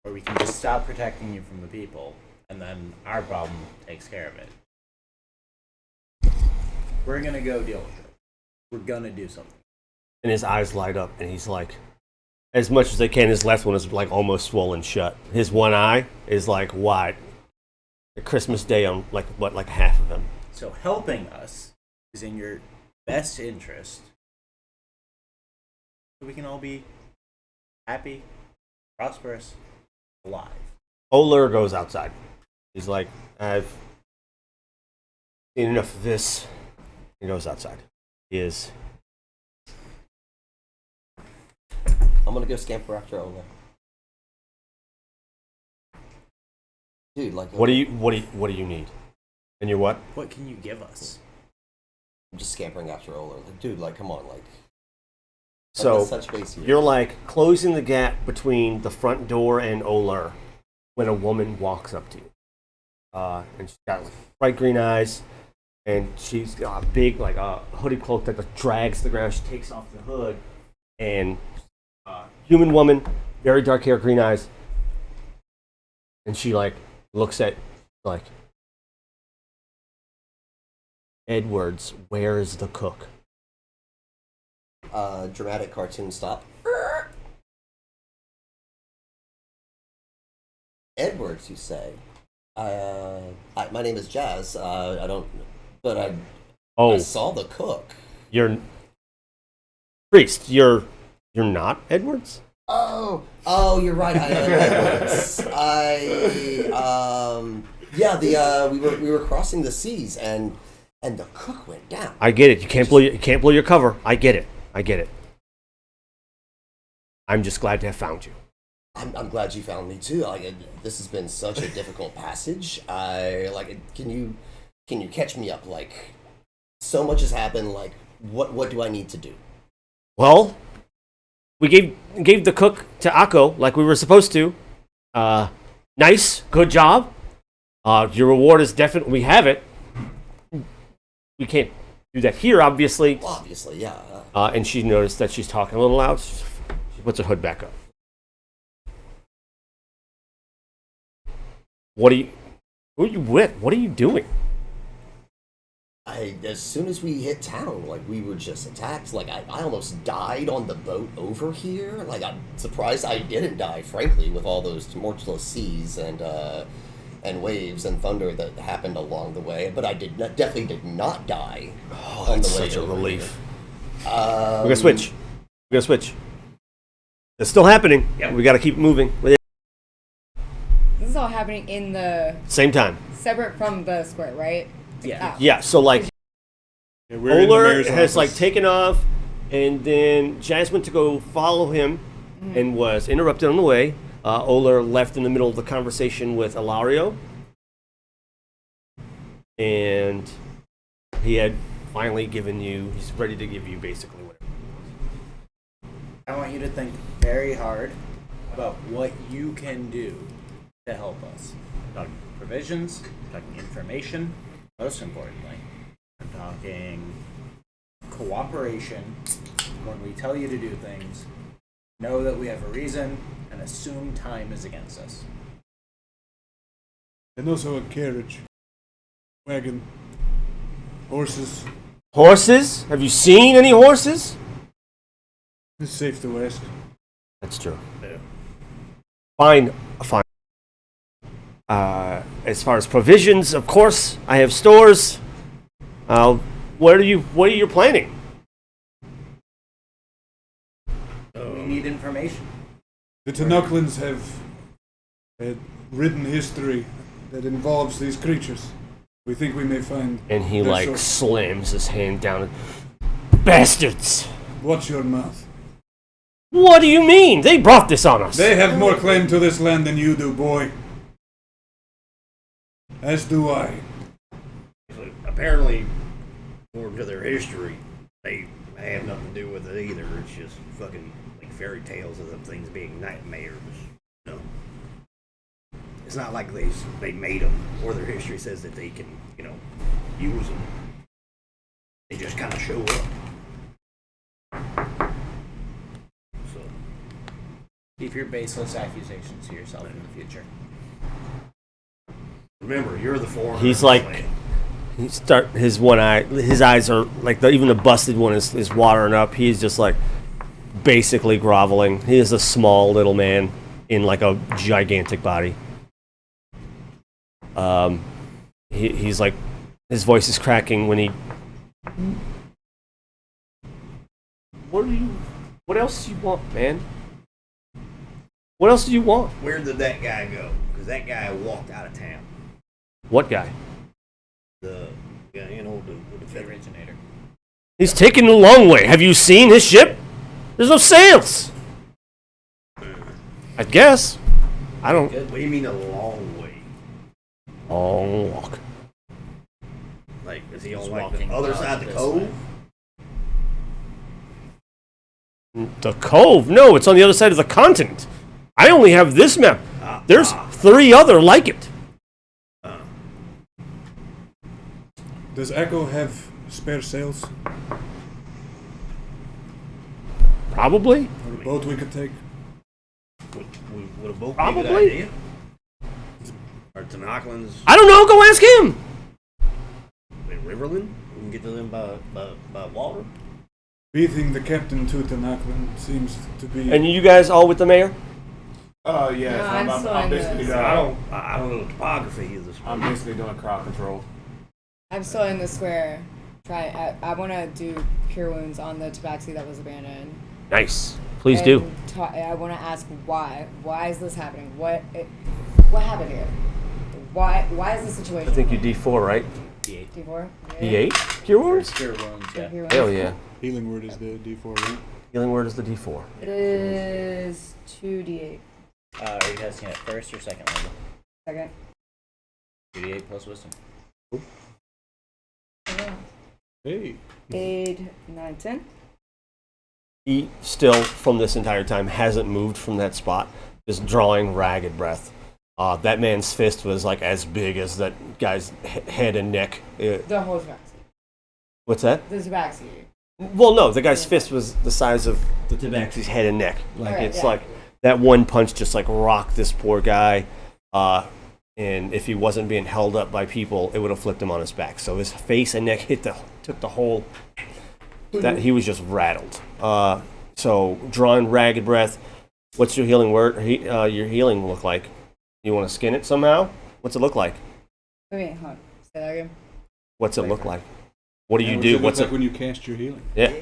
or we can just stop protecting you from the people, and then our problem takes care of it. We're gonna go deal with it. We're gonna do something. And his eyes light up, and he's like, as much as they can, his left one is like almost swollen shut. His one eye is like wide. The Christmas Day on like half of him. So helping us is in your best interest. So we can all be happy, prosperous, alive. Oler goes outside. He's like, I've seen enough of this. He goes outside. He is. I'm gonna go scamper after Ola. Dude, like What do you need? And you're what? What can you give us? I'm just scampering after Ola. Like, dude, like, come on, like. So let's touch base here. you're like closing the gap between the front door and Oler when a woman walks up to you. And she's got like bright green eyes, and she's got a big like hooded cloak that like, drags the ground. She takes off the hood, and human woman, very dark hair, green eyes, and she like looks at like Edwards. Where's the cook? Dramatic cartoon stop. Edwards, you say? My name is Jazz. I don't, but I Oh, saw the cook. you're priest. You're not Edwards. Oh, you're right. I am Edwards. We were crossing the seas and the cook went down. I get it. You can't blow your cover. I get it. I'm just glad to have found you. I'm glad you found me too. This has been such a difficult passage. Can you catch me up? Like, so much has happened. Like, what do I need to do? Well, we gave the cook to Akko like we were supposed to. Nice, good job. Your reward is definitely we have it. We can't do that here, obviously. Well, obviously, yeah. And she noticed that she's talking a little loud. She puts her hood back up. Who are you with? What are you doing? As soon as we hit town, like, we were just attacked. Like, I almost died on the boat over here. Like, I'm surprised I didn't die, frankly, with all those tumultuous seas and and waves and thunder that happened along the way, but I definitely did not die. Oh, on that's the way such a over relief. here. We're gonna switch. We're gonna switch. It's still happening. Yep. We gotta keep moving with it. This is all happening in the Same time. separate from the square, right? Yeah. Oh. Yeah. So like, Yeah, we're in the Oler mayor's has like office. taken off, and then Jazz went to go follow him, and was interrupted on the way. Oler left in the middle of the conversation with Ilario, and he had finally given you. He's ready to give you basically whatever. I want you to think very hard about what you can do to help us. I'm talking provisions, I'm talking information, most importantly, I'm talking cooperation. When we tell you to do things, know that we have a reason and assume time is against us. And also a carriage, wagon, horses. Horses? Have you seen any horses? It's safe to ask. That's true. Fine, fine. As far as provisions, of course, I have stores. What are you planning? We need information. The Tenochtitans have a written history that involves these creatures. We think we may find. And he their like source. slams his hand down. Bastards! Watch your mouth. What do you mean? They brought this on us. They have more claim to this land than you do, boy. As do I. Apparently, according to their history, they have nothing to do with it either. It's just fucking like fairy tales of them things being nightmares. No. It's not like they made them, or their history says that they can, use them. They just kind of show up. So, Keep your baseless accusations to yourself in the future. remember, you're the foreigner. He's in this like- land. His eyes are like even the busted one is watering up. He's just like basically groveling. He is a small little man in like a gigantic body. He's like, his voice is cracking when he. What else do you want, man? What else do you want? Where did that guy go? Because that guy walked out of town. What guy? The guy, with the The federal. originator. He's taking the long way. Have you seen his ship? There's no sails. I guess. I don't. What do you mean a long way? Long walk. Like, is he on He's like the walking other up side of the this cove? way. The cove? No, it's on the other side of the continent. I only have this map. There's 3 other like it. Does Echo have spare sails Probably. or a boat we could take? Would a boat be a Probably. good idea? Or Tenochtitans I don't know. Go ask him. in Riverland? We can get to them by water. Beating the captain to Tenochtitlan seems to be. And you guys all with the mayor? Yeah. No, so I'm I'm, still I'm in basically this. I don't know the topography of this. I'm basically doing crowd control. I'm still in the square. I want to do cure wounds on the tabaxi that was abandoned. Nice. Please do. And I want to ask why. Why is this happening? What happened here? Why is this situation? I think you D4, right? D4? D8? Cure wounds? Cure wounds, yeah. Cure wounds? Hell yeah. Healing word is the D4, right? Healing word is the D4. It is 2d8. Are you testing it first or second level? Second. 2d8 plus wisdom. Hey. 8, 9, 10. He still, from this entire time, hasn't moved from that spot, just drawing ragged breath. That man's fist was like as big as that guy's head and neck. The whole tabaxi. What's that? The tabaxi. Well, no, the guy's fist was the size of the tabaxi's head and neck. Like Alright, it's yeah. like that one punch just like rocked this poor guy. And if he wasn't being held up by people, it would have flipped him on his back. So his face and neck took the whole. That he was just rattled. So drawing ragged breath. What's your healing word? Your healing look like? You want to skin it somehow? What's it look like? Wait, hold on. Say that again. What's it look like? What do you What do? does it look What's like it? when you cast your healing? Yeah.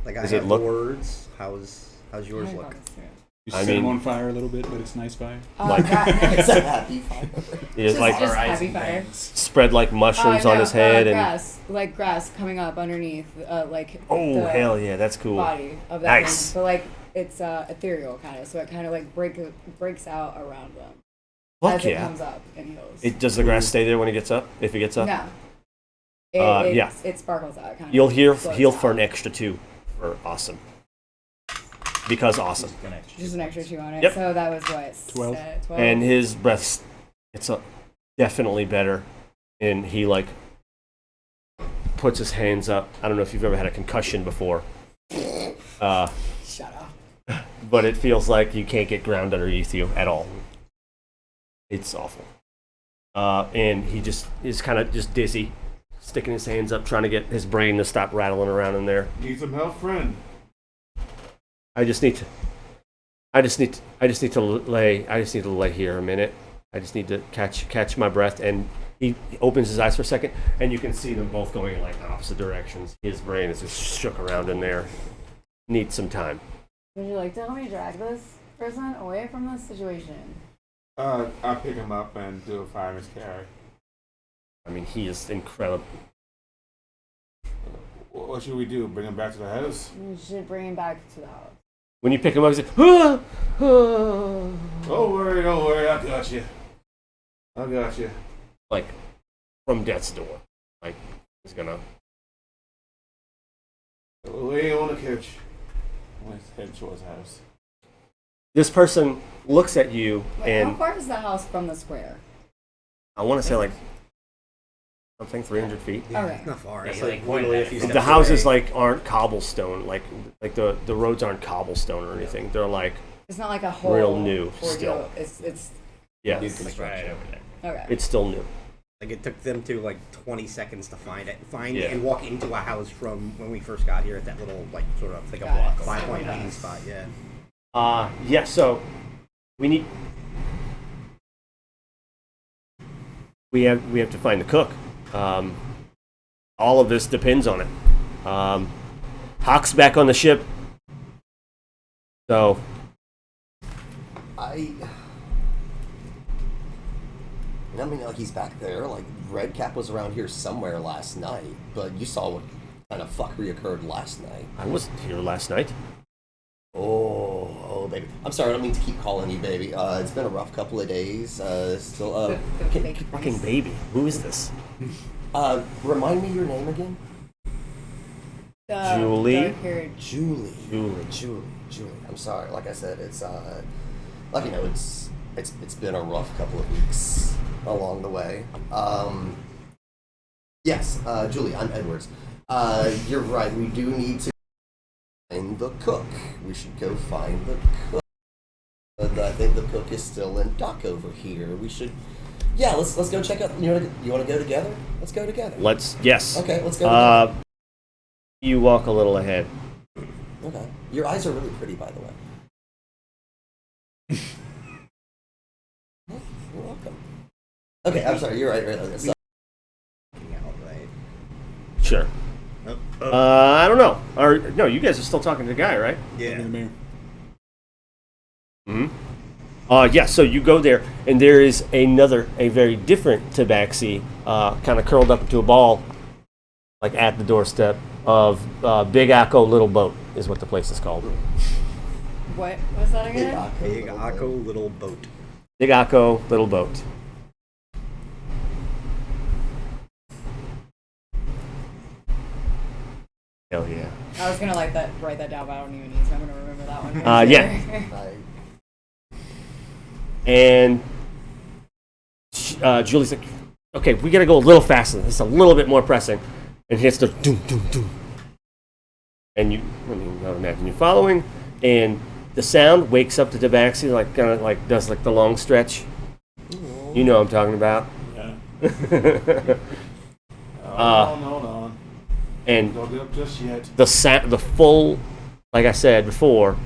Like I Does it have look- words. How's yours How do I look? call this through? You I set them mean- on fire a little bit, but it's nice fire. Like- It's a happy fire. It's Just, like just happy fire. spread like mushrooms on No, his head and. grass, like grass coming up underneath, like Oh the hell yeah, that's cool. body of that Nice. thing. But like it's ethereal kind of, so it kind of like breaks out around them Fuck as it yeah. comes up and heals. Does the grass stay there when it gets up? If it gets up, No. Yeah. It sparkles out kind of. you'll heal floats for out. an extra 2 for awesome. Because awesome. Just an extra 2 on it. Yep. So that was what? 12. 12. And his breath's definitely better, and he like puts his hands up. I don't know if you've ever had a concussion before, Shut up. but it feels like you can't get ground underneath you at all. It's awful. And he just is kind of just dizzy, sticking his hands up, trying to get his brain to stop rattling around in there. Need some help, friend? I just need to lay here a minute. I just need to catch my breath. And he opens his eyes for a second, and you can see them both going in like opposite directions. His brain is just shook around in there. Needs some time. Would you like to help me drag this person away from this situation? I pick him up and do a fireman's carry. I mean, he is incredible. What should we do? Bring him back to the house? You should bring him back to the house. When you pick him up, he's like, ah, ah. Don't worry, I got you. Like from death's door. Like he's gonna. Lay on the couch. Let's head towards the house. This person looks at you, Wait, how and far is the house from the square? I want to say like something 300 feet. Okay. Not far. Yeah, It's you're like like literally a one few step The steps houses away. like aren't cobblestone, like the roads aren't cobblestone or anything. They're like It's not like a whole Real new ordeal. still. It's yeah, New Like construction. right over there. okay. it's still new. Like it took them to like 20 seconds to find it Yeah. and walk into a house from when we first got here at that little like sort of like a Got block it. 5-point So meeting spot. Yeah. Yeah. So we have to find the cook. All of this depends on it. Hawk's back on the ship, so I mean, like he's back there. Like Redcap was around here somewhere last night, but you saw what kind of fuckery occurred last night. I wasn't here last night. Oh, baby. I'm sorry. I don't mean to keep calling you baby. It's been a rough couple of days. Still. The fake Fucking baby. Who is this? Remind me your name again. Julie? dark-haired- Julie. I'm sorry. Like I said, it's like you know, it's been a rough couple of weeks along the way. Yes, Julie. I'm Edwards. You're right. We do need to find the cook. We should go find the cook. I think the cook is still in dock over here. We should. Yeah, let's go check out. You want to go together? Let's go together. Yes. Okay, let's go together. You walk a little ahead. Okay. Your eyes are really pretty, by the way. You're welcome. Okay, I'm sorry. You're right. So, Right. Sure. I don't know. Or no, you guys are still talking to the guy, right? In the mirror. Hmm. Yeah. So you go there, and there is a very different tabaxi, kind of curled up into a ball, like at the doorstep of Big Akko Little Boat is what the place is called. What was that Big again? Akko, Big little Akko boat. little boat. Big Akko Little Boat. Hell yeah. I was gonna write that down, but I don't even need to. I'm gonna remember that one. Yeah. I- And Julie's like, okay, we gotta go a little faster. It's a little bit more pressing. And he hits the doom, doom, doom. And I would imagine you're following. And the sound wakes up the tabaxi, like kind of like does like the long stretch. You know what I'm talking about. Yeah. Hold on. And Don't get up just yet. the full, like I said before,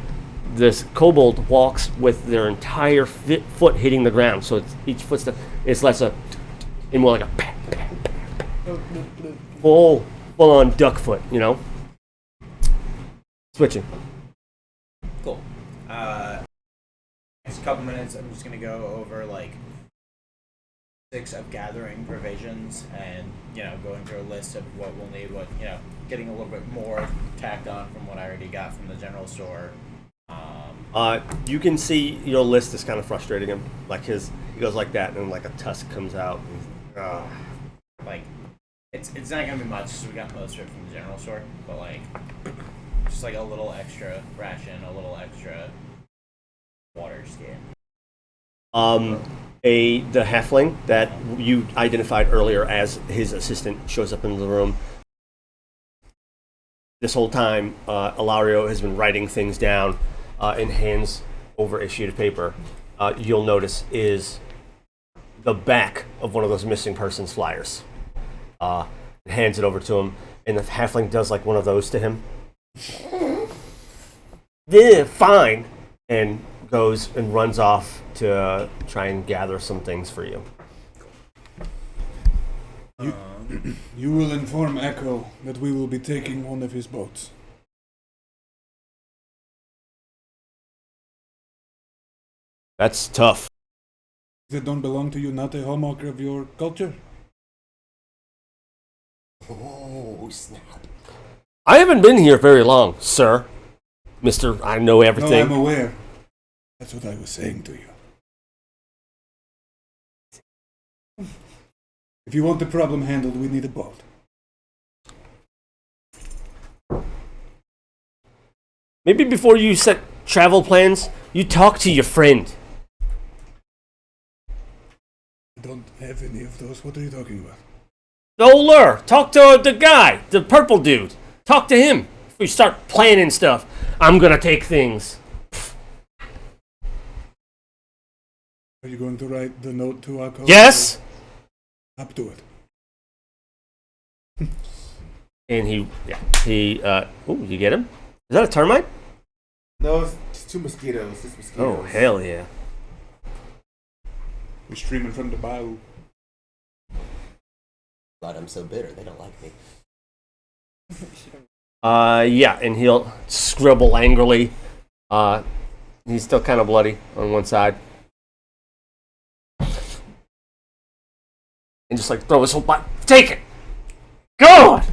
this kobold walks with their entire foot hitting the ground. So each footstep is less a, and more like a pat, pat, pat, pat. Full on duck foot, you know? Switching. Cool. Next couple minutes, I'm just gonna go over like 6 of gathering provisions and going through a list of what we'll need. What getting a little bit more tacked on from what I already got from the general store. You can see your list is kind of frustrating him. Like he goes like that, and like a tusk comes out. Like it's not gonna be much because we got most of it from the general store, but like just like a little extra ration, a little extra water skin. The halfling that you identified earlier as his assistant shows up into the room. This whole time, Ilario has been writing things down and hands over a sheet of paper. You'll notice is the back of one of those missing persons flyers. Hands it over to him, and the halfling does like one of those to him. Yeah, fine, and goes and runs off to try and gather some things for you. You will inform Echo that we will be taking one of his boats. That's tough. That don't belong to you, not a hallmark of your culture? Oh, snap. I haven't been here very long, sir. Mister, I know everything. No, I'm aware. That's what I was saying to you. If you want the problem handled, we need a boat. Maybe before you set travel plans, you talk to your friend. I don't have any of those. What are you talking about? Dolor, talk to the guy, the purple dude. Talk to him before you start planning stuff. I'm gonna take things. Are you going to write the note to Echo? Yes? Up to it. And you get him? Is that a termite? No, it's just 2 mosquitoes. It's mosquitoes. Oh, hell yeah. We're streaming from the bow. God, I'm so bitter. They don't like me. Yeah, and he'll scribble angrily. He's still kind of bloody on one side. And just like throw his whole body. Take it! God!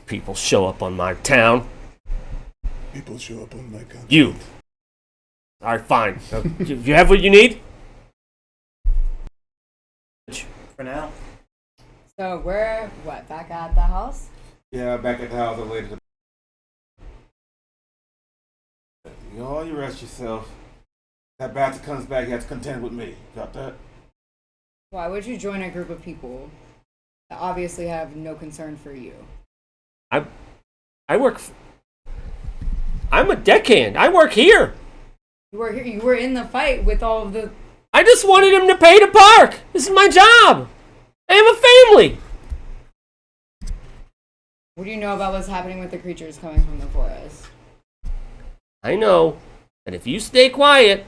People show up on my town. People show up on my country. You. Alright, fine. You have what you need? For now. So we're back at the house? Yeah, back at the house. I'm waiting. You rest yourself. That bastard comes back. He has to contend with me. Got that? Why would you join a group of people that obviously have no concern for you? I work. I'm a deckhand. I work here. You were here. You were in the fight with all of the. I just wanted him to pay to park. This is my job. I have a family. What do you know about what's happening with the creatures coming from the forest? I know that if you stay quiet,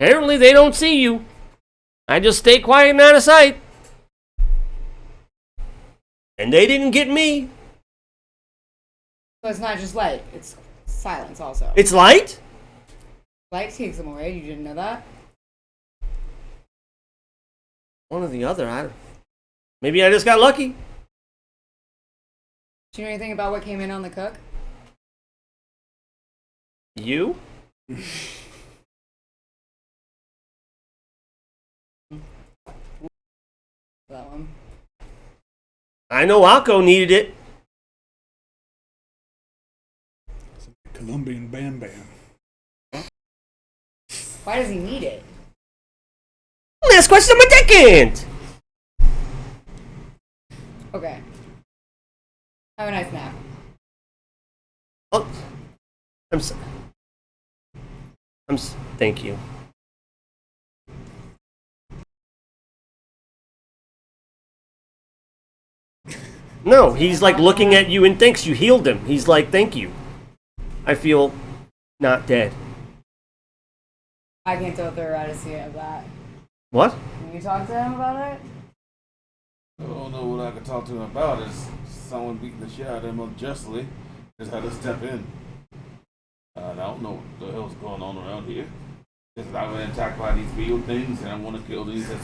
apparently they don't see you. I just stay quiet and out of sight. And they didn't get me. So it's not just light, it's silence also. It's light? Light takes them away, you didn't know that? One or the other. Maybe I just got lucky. Do you know anything about what came in on the cook? You? That one. I know Akko needed it. Colombian Bam Bam. Why does he need it? Last question on my deckhand. Okay. Have a nice nap. Oh, thank you. No, he's like looking at you and thinks you healed him. He's like, thank you. I feel not dead. I can't deal with the erraticity of that. What? Can you talk to him about it? I don't know what I could talk to him about. Is someone beating the shit out of him unjustly? Just had to step in. And I don't know what the hell's going on around here. Because I'm going to attack by these field things, and I want to kill these as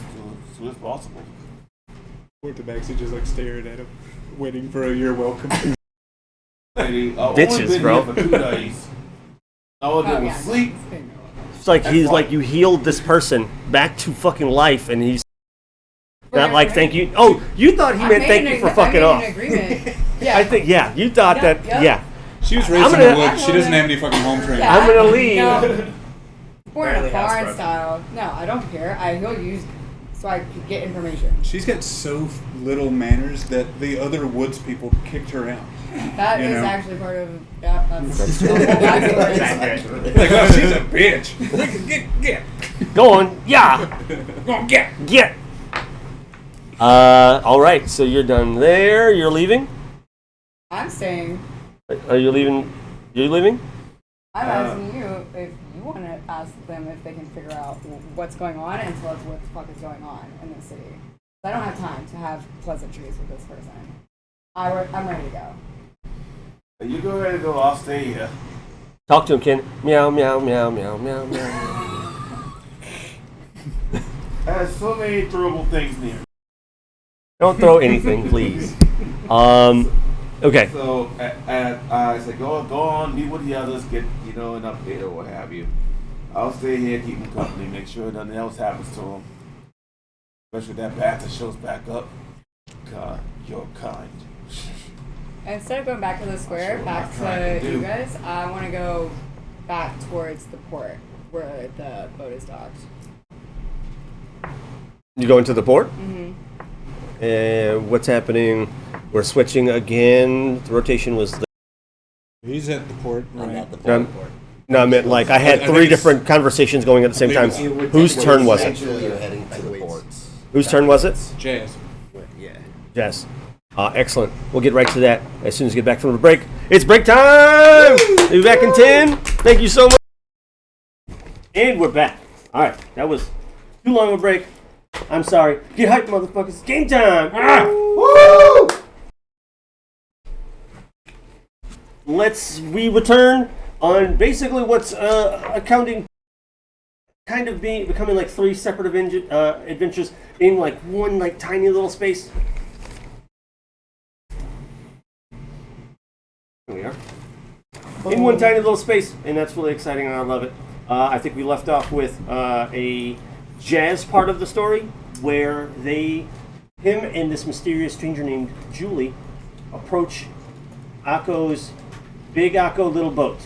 soon as possible. Poor Tabaxi just like staring at him, waiting for a you're welcome. Lady, I've Bitches, only been bro. here for 2 days. All I did was sleep. It's like That's he's why- like you healed this person back to fucking life, and he's For not their like thank you. Oh, you thought he I meant made thank an you for ag- fucking I off. made an agreement. Yeah. I think you thought Yep, that yep. yeah. She was raised in gonna- the woods. She doesn't have any fucking home training. Yeah. I'm gonna leave. No. Born in a Barely house barn broken. style. No, I don't care. He'll use so I can get information. She's got so little manners that the other woods people kicked her out. That You is know. actually part of that's That's backstory. Like, oh, she's a bitch. Get. Go on, yeah. Go get. Get. All right. So you're done there. You're leaving. I'm saying Are you leaving? You're leaving. I'm asking you if you want to ask them if they can figure out what's going on and tell us what the fuck is going on in this city. I don't have time to have pleasantries with this person. I'm ready to go. You go ahead and go. I'll stay here. Talk to him, Ken. Meow, meow, meow, meow, meow, meow. I have so many throwable things near. Don't throw anything, please. Okay. So I said, go on, meet with the others, get an update or what have you. I'll stay here, keep them company, make sure nothing else happens to them. Especially that bat that shows back up. God, you're kind. Instead of going back to the square, Sure, back I'm trying to to you do. guys, I want to go back towards the port where the boat is docked. You going to the port? Mm-hmm. What's happening? We're switching again. The rotation was. He's at the port, I'm right? at the Um, port. No, I meant like I had I think three it's- different conversations going at the same I time. think You would Whose think turn was it? eventually you're heading to the port. Whose turn was it? Jazz. Yeah. Jess. Excellent. We'll get right to that as soon as we get back from the break. It's break time! We'll be back in 10. Thank you so much. And we're back. All right. That was too long of a break. I'm sorry. Get hyped, motherfuckers. Game time! Woo! We return on basically what's accounting kind of becoming like three separate adventures in like one like tiny little space. Here we are. In one tiny little space, and that's really exciting, and I love it. I think we left off with a jazz part of the story where him and this mysterious stranger named Julie approach Akko's Big Akko Little Boat,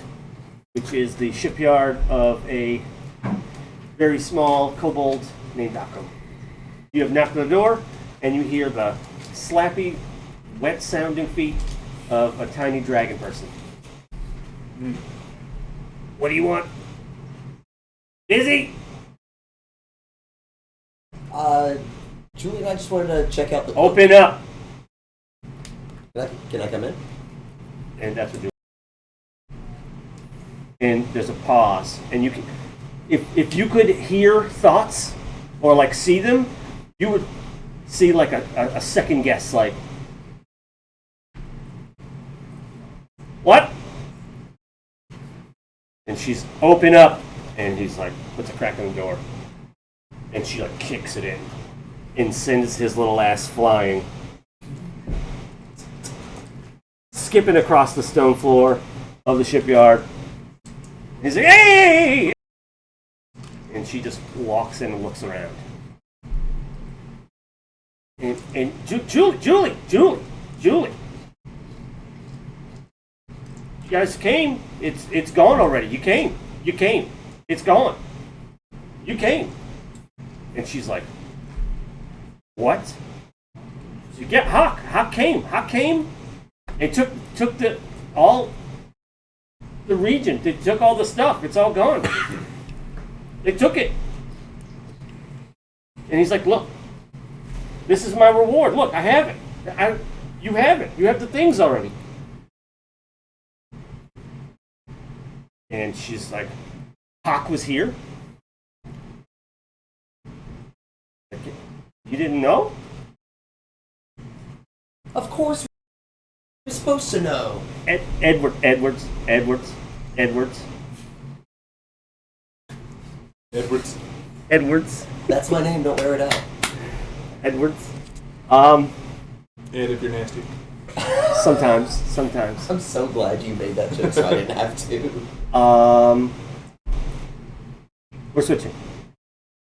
which is the shipyard of a very small kobold named Akko. You have knocked on the door, and you hear the slappy, wet-sounding feet of a tiny dragon person. What do you want? Busy? Julie and I just wanted to check out the. Open up! Can I come in? And that's what you. And there's a pause, and you can, if you could hear thoughts or like see them, you would see like a second guess, like, what? And she's open up, and he's like puts a crack in the door, and she like kicks it in, and sends his little ass flying, skipping across the stone floor of the shipyard. He's like, hey! And she just walks in and looks around. And Julie! You guys came. It's gone already. You came. It's gone. You came. And she's like, what? So yeah, Hawk came and took the region. They took all the stuff. It's all gone. They took it. And he's like, look, this is my reward. Look, I have it. You have it. You have the things already. And she's like, Hawk was here? You didn't know? Of course, we're supposed to know. Edwards. Edwards. Edwards. That's my name. Don't wear it out. Edwards. Ed, if you're nasty. Sometimes. I'm so glad you made that joke, so I didn't have to. We're switching.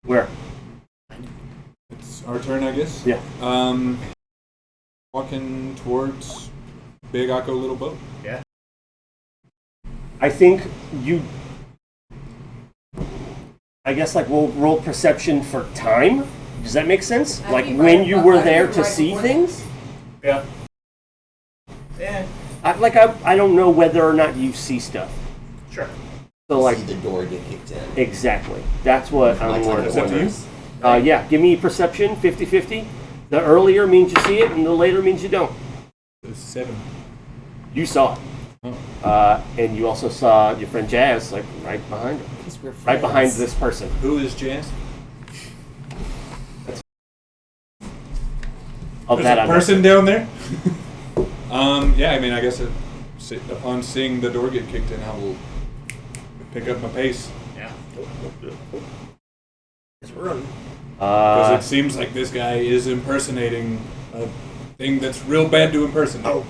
Where? It's our turn, I guess. Yeah. Walking towards Big Akko Little Boat. Yeah. I think you. I guess like we'll roll perception for time. Does that make sense? I'd Like be when right you above- were I'd be there to right see before things? Yeah. Yeah. I don't know whether or not you see stuff. Sure. So like See the door get kicked in. exactly. That's what My I'm time wondering. is up to you? Yeah, give me perception 50-50. The earlier means you see it, and the later means you don't. It's 7. You saw it. Oh. And you also saw your friend Jazz, like right behind her. Because we're Right behind friends. this person. Who is Jazz? Of There's that a I'm not person sure. down there? Yeah, I mean, I guess upon seeing the door get kicked in, I will pick up my pace. Yeah. It's running. Because it seems like this guy is impersonating a thing that's real bad to impersonate. Oh.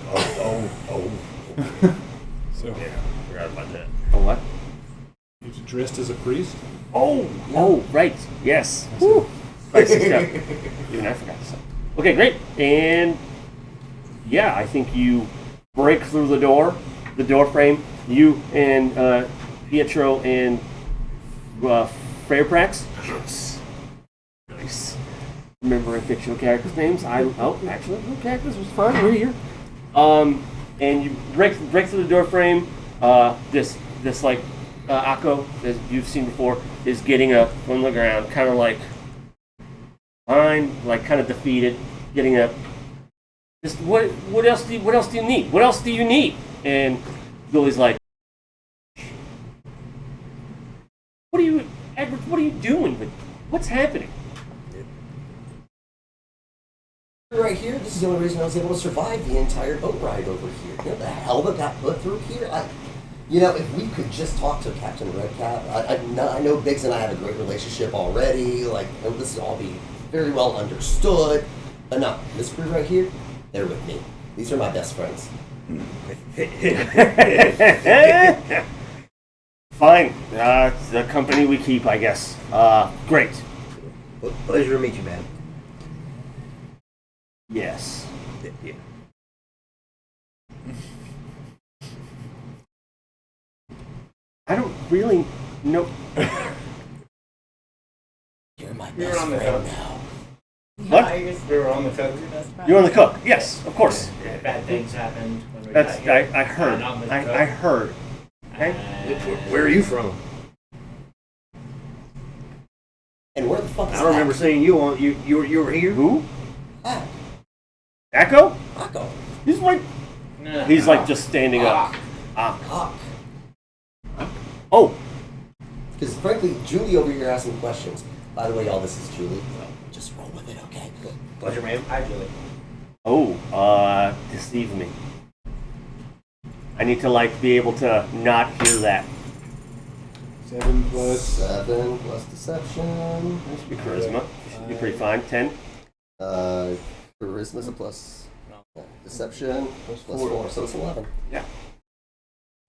So, Yeah. Forgot about that. Oh, what? he's dressed as a priest? Oh, right. Yes. Woo. Spicy stuff. Even I forgot something. Okay, great. And yeah, I think you break through the door frame. You and Pietro and Fairprax. Yes. Nice. Remembering fictional characters' names. Actually, no characters was fine. We're here. And you break through the door frame. This like Akko, as you've seen before, is getting up from the ground, kind of like fine, like kind of defeated, getting up. Just what else do you need? What else do you need? And Billy's like, Edward? What are you doing? What's happening? Right here, this is the only reason I was able to survive the entire boat ride over here. You know the hell that got put through here? If we could just talk to Captain Redcap. I know Biggs and I have a great relationship already. Like, this will all be very well understood. But no, this crew right here, they're with me. These are my best friends. Fine. It's the company we keep, I guess. Great. Well, pleasure to meet you, man. Yes. Yeah. I don't really know. You're my You're best on the friend hook. now. What? We were on the cook. You're on the cook. Yes, of course. Bad things happened when we That's got here. I heard. I'm the cook. I heard. Okay. Where are you from? And where the fuck is I don't remember Hack? seeing you on. You were here. Who? Hack. Echo? Akko. He's like just standing up. Hawk. Oh, Because frankly, Julie over here asking questions. By the way, y'all, this is Julie. Just roll with it, okay? Pleasure, man. Hi, Julie. deceive me. I need to be able to not hear that. 7 plus. 7 plus deception. That should be charisma. Should be pretty fine. 10. Charisma's a plus. Deception plus 4, so it's 11. Yeah.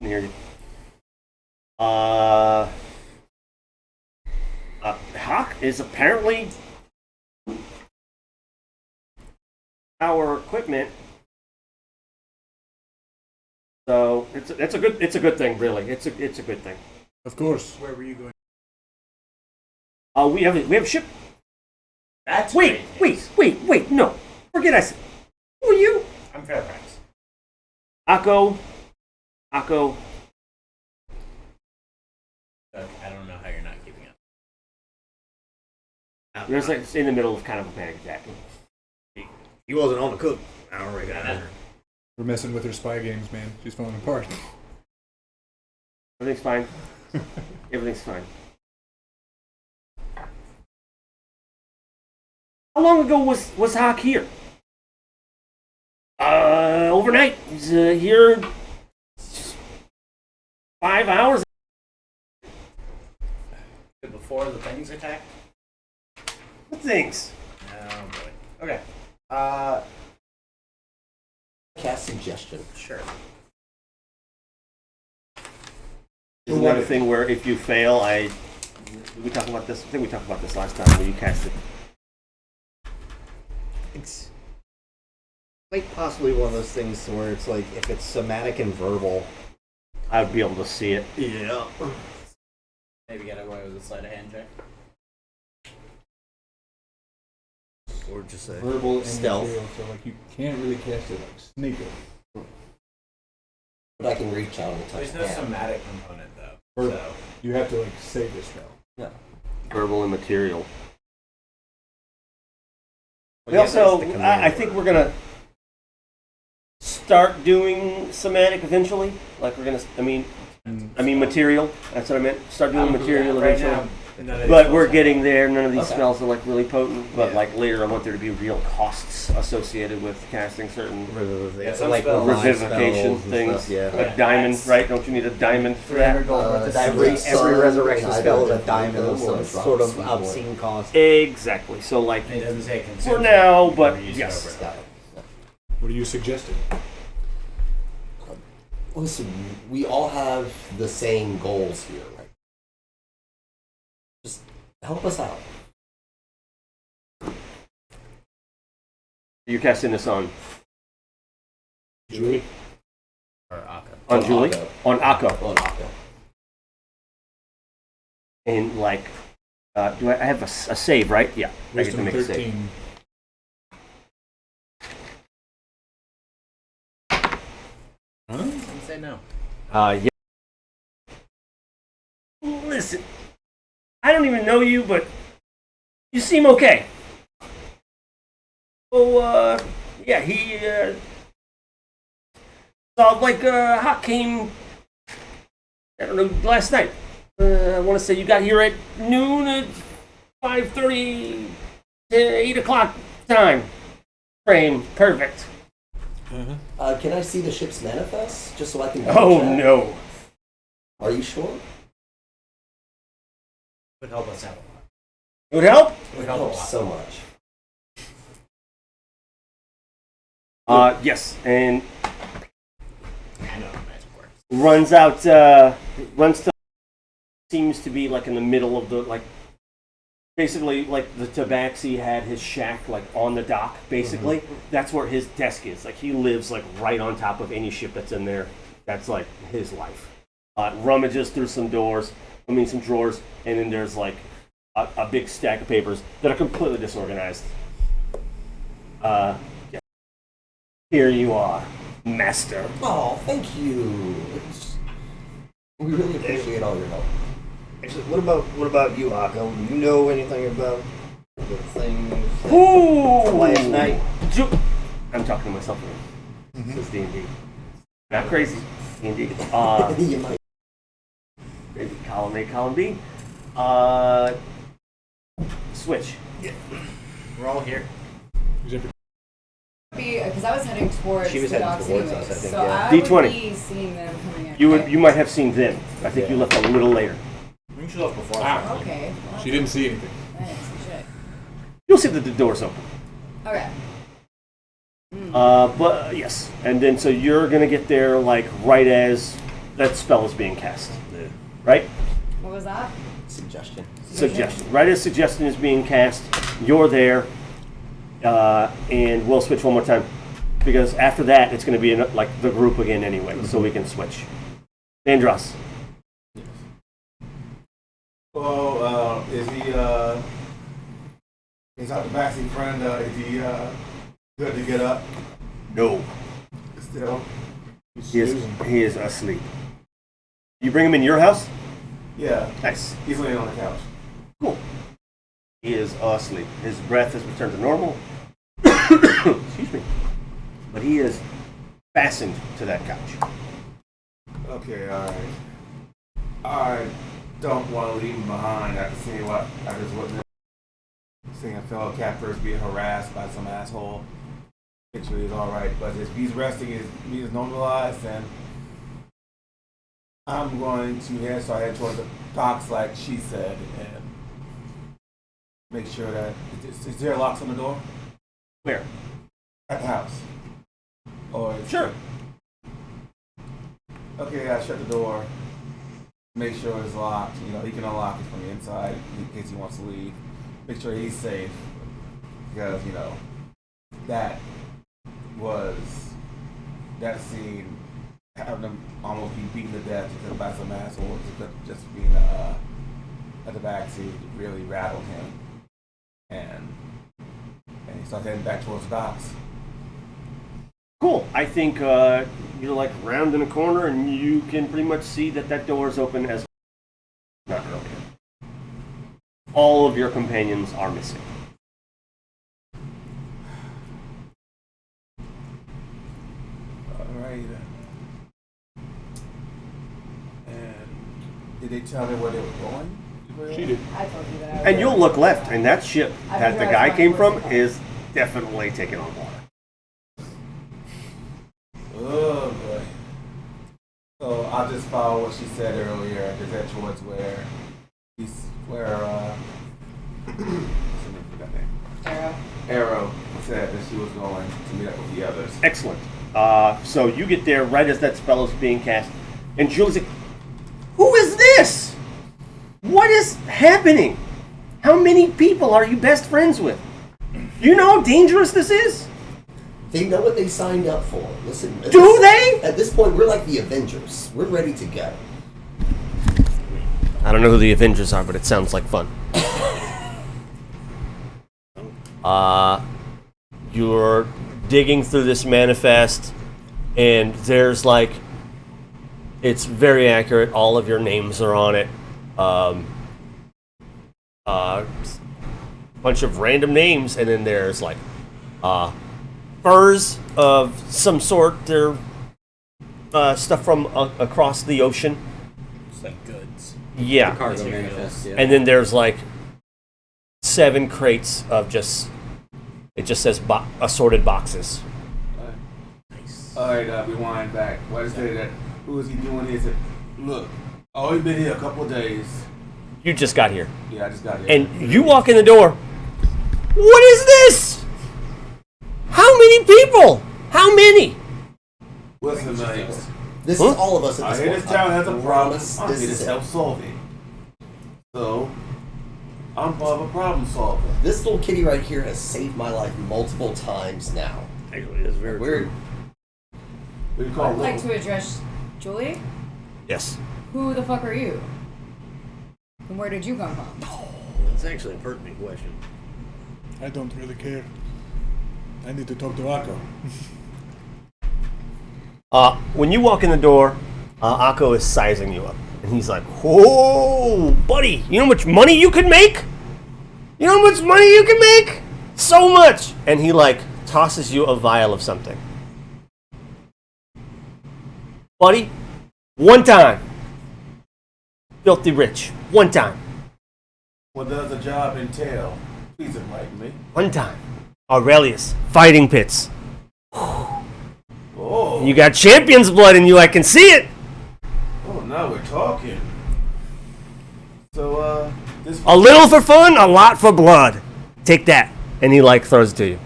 Can hear you. Hawk is apparently our equipment. So it's a good thing, really. It's a good thing. Of course. Where were you going? We have a ship. That's Wait, no. Forget I said. Who are you? I'm Fairfax. Akko. Look, I don't know how you're not keeping up. You're just in the middle of kind of a panic attack. He wasn't on the cook. I don't recognize her. We're messing with her spy games, man. She's falling apart. Everything's fine. Everything's fine. How long ago was Hawk here? Overnight. He's here 5 hours. Before the things attacked? What things? Oh boy. Okay. Cast suggestion. Sure. There's another thing where if you fail, did we talk about this? I think we talked about this last time when you cast it. It's like possibly one of those things where it's like if it's somatic and verbal. I would be able to see it. Yeah. Maybe get away with a sleight of hand check. Or just a Verbal and Stealth. material, so like you can't really cast it like sneaker. But I can reach out and touch There's no the hand. somatic component though. Verbal. So You have to like say the spell. Yeah. Verbal and material. Well, We yeah, also, that's the I command think word. we're gonna start doing somatic eventually. Like we're gonna, I mean material. That's what I meant. Start doing material right eventually. now, none of But these we're spells getting there. None of these Okay. spells are like really potent. But Yeah. like later, I want there to be real costs associated with casting certain Yeah, some like spells- line revivification spells and things. stuff, yeah. A diamond, That's- right? Don't you need a diamond for that? 300 gold worth of Every diamonds. resurrection I spell is don't a diamond know, of some or sort of drop obscene cost. Exactly. So like It doesn't say consume. for now, it. but You use it yes. over. Got it. What are you suggesting? Listen, we all have the same goals here, right? Just help us out. You're casting this on Julie? Or Akka. on On Julie, Akko. on Akko, On Akko. and like, do I have a save? Right? Yeah, I get to Wisdom make a save. 13. Didn't say no. Yeah. Listen, I don't even know you, but you seem okay. So, yeah, he, saw like, Hawk came, I don't know, last night. I want to say you got here at noon at 5:30 to 8 o'clock time frame. Perfect. Can I see the ship's manifest? Just so I can Oh, check? no. Are you sure? Would help us out a lot. It would help? Would help a lot. so much. Yes, and I know how magic works. runs out, runs to, seems to be like in the middle of the, like, basically like the Tabaxi had his shack like on the dock, basically. That's where his desk is. Like he lives like right on top of any ship that's in there. That's like his life. Rummages through some drawers, and then there's like a big stack of papers that are completely disorganized. Yeah. Here you are, master. Oh, thank you. We really appreciate all your help. Actually, what about you, Akko? Do you know anything about the things Ooh! from last night? I'm talking to myself here. This is D&D. Not crazy. D&D. You might. Maybe column A, column B. Switch. We're all here. Because I was heading towards She was the heading docks towards anyways, us, I think, so yeah. I D20. would be seeing them coming in. You might have seen them. I think you Yeah. left a little later. I think she left before. Ah. Okay. Well, She didn't see anything. I didn't see shit. You'll see that the door's open. Okay. But yes, and then so you're gonna get there like right as that spell is being cast, right? What was that? Suggestion. Suggestion. Right as suggestion is being cast, you're there, and we'll switch one more time because after that it's gonna be in, like the group again anyway, so we can switch. Andros. Well, is he, is our backseat friend, is he, good to get up No. still? He is asleep. You bring him in your house? Yeah, Nice. he's laying on the couch. Cool. He is asleep. His breath has returned to normal. Excuse me. But he is fastened to that couch. Okay, alright. I don't want to leave him behind after seeing what I just witnessed. Seeing a fellow captors being harassed by some asshole. Picture he's alright, but if he's resting, he's normalized, then I'm going to start head towards the docks like she said and make sure that is there locks on the door? Where? At the house. Or Sure. Okay, I shut the door. Make sure it's locked. You know, he can unlock it from the inside in case he wants to leave. Make sure he's safe. Because, you know, that scene, having him almost be beaten to death because by some asshole just being at the backseat really rattled him. And he started heading back towards the docks. Cool. I think you're like round in a corner, and you can pretty much see that door is open as not earlier. All of your companions are missing. Alright then. And did they tell me where they were going? She did. I told you that. I And you'll look left, and that ship I that the figured guy I was came going from towards the is definitely taking on water. Oh boy. So I'll just follow what she said earlier, because head towards where what's her name? Forgot her name. Arrow. Arrow said that she was going to meet up with the others. Excellent. So you get there right as that spell is being cast, and Julie's like, "Who is this? What is happening? How many people are you best friends with? You know how dangerous this is? They know what they signed up for. Listen. Do they? At this point, we're like the Avengers. We're ready to go. I don't know who the Avengers are, but it sounds like fun. You're digging through this manifest, and there's like, it's very accurate. All of your names are on it. Bunch of random names, and then there's like, furs of some sort. They're stuff from across the ocean. It's like goods. Yeah. Cargo manifest. Yeah. And then there's like 7 crates of it just says assorted boxes. Alright, rewind back. What is it that, who is he doing this? Look, oh, he's been here a couple of days. You just got here. Yeah, I just got here. And you walk in the door. What is this? How many people? How many? What's the names? This Huh? is all of us at I this hear point. this town has a I problem. promise I'm this here is to it. help solve it. So, I'm part of a problem solver. This little kitty right here has saved my life multiple times now. Actually, that's very We're true. What do you call I'd like little? to address Julie. Yes. Who the fuck are you? And where did you come from? That's actually a pertinent question. I don't really care. I need to talk to Akko. When you walk in the door, Akko is sizing you up. And he's like, "Whoa, buddy, you know how much money you could make? You know how much money you can make? So much!" And he like tosses you a vial of something. Buddy, one time. Filthy rich. One time. What does the job entail? Please enlighten me. One time. Aurelius. Fighting pits. Oh, You got champion's blood in you, I can see it. oh, now we're talking. So, this. A little for fun, a lot for blood. Take that. And he like throws it to you.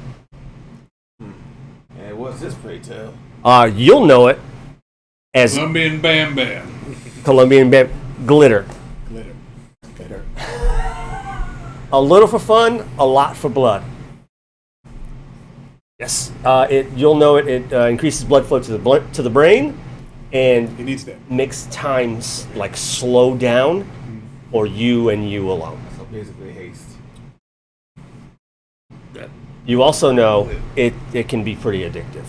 And what's this, pray tell? You'll know it as Colombian Bam Bam. Colombian glitter. Glitter. Better. A little for fun, a lot for blood. Yes. You'll know it. It increases blood flow to the brain, and He needs that. makes times like slow down, or you and you alone. So basically, haste. You also know it can be pretty addictive.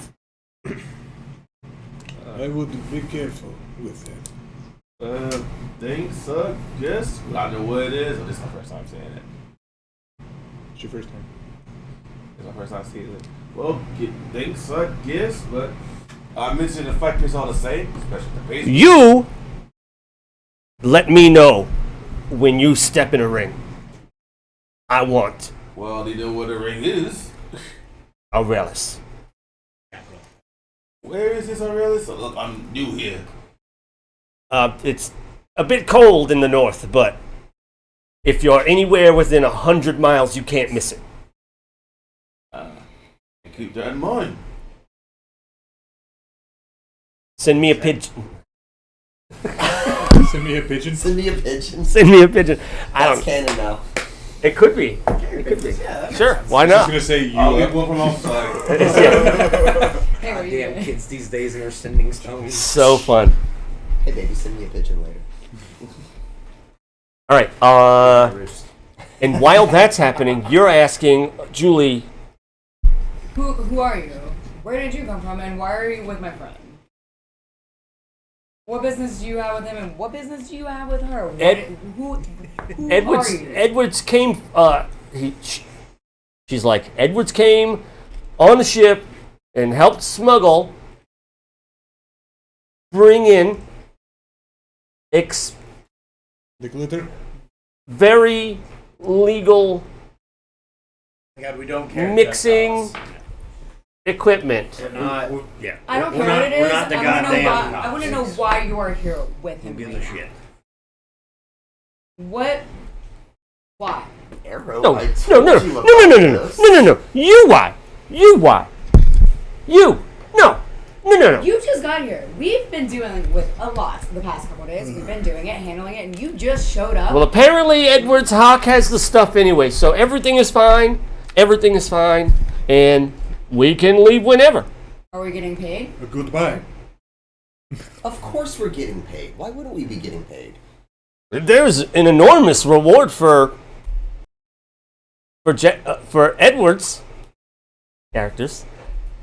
I would be careful with that. Think so, guess. I know what it is, but this is my first time saying it. It's your first time. It's my first time seeing it. Well, think so, guess, but I mentioned the fight pits all the same, especially the base. You let me know when you step in a ring. I want Well, they know what a ring is. Aurelis. Where is this Aurelis? So look, I'm new here. It's a bit cold in the north, but if you're anywhere within 100 miles, you can't miss it. Keep that in mind. Send me a pigeon. Send me a pigeon. Send me a pigeon. Send me a pigeon. I That's don't. canon now. It could be. It could be. Sure. Why I was not? gonna say you. I'll get one from outside. Hey, what are you Damn doing? kids these days and they're sending stones. So fun. Hey, baby, send me a pigeon later. All right. And while that's happening, you're asking Julie. Who are you? Where did you come from, and why are you with my friend? What business do you have with him, and what business do you have with her? Who Edwards. are you? Edwards came. She's like, Edwards came on the ship and helped smuggle, bring in The glitter. very legal God, we don't care. mixing equipment. We're not. Yeah. I don't we're care not, what it we're is. not the I want to know goddamn. why. I want to know why you are here with him. Who gives right a now. shit? What? Why? Arrow, No, I no, told no, no, you no, about no, no, no, this. no, no, no. You why? You why? You. No. No, no, no. You just got here. We've been dealing with a lot the past couple days. We've been doing it, handling it, and you just showed up. Well, apparently Edwards Hawk has the stuff anyway, so everything is fine. Everything is fine, and we can leave whenever. Are we getting paid? A goodbye. Of course we're getting paid. Why wouldn't we be getting paid? There's an enormous reward for Edwards characters.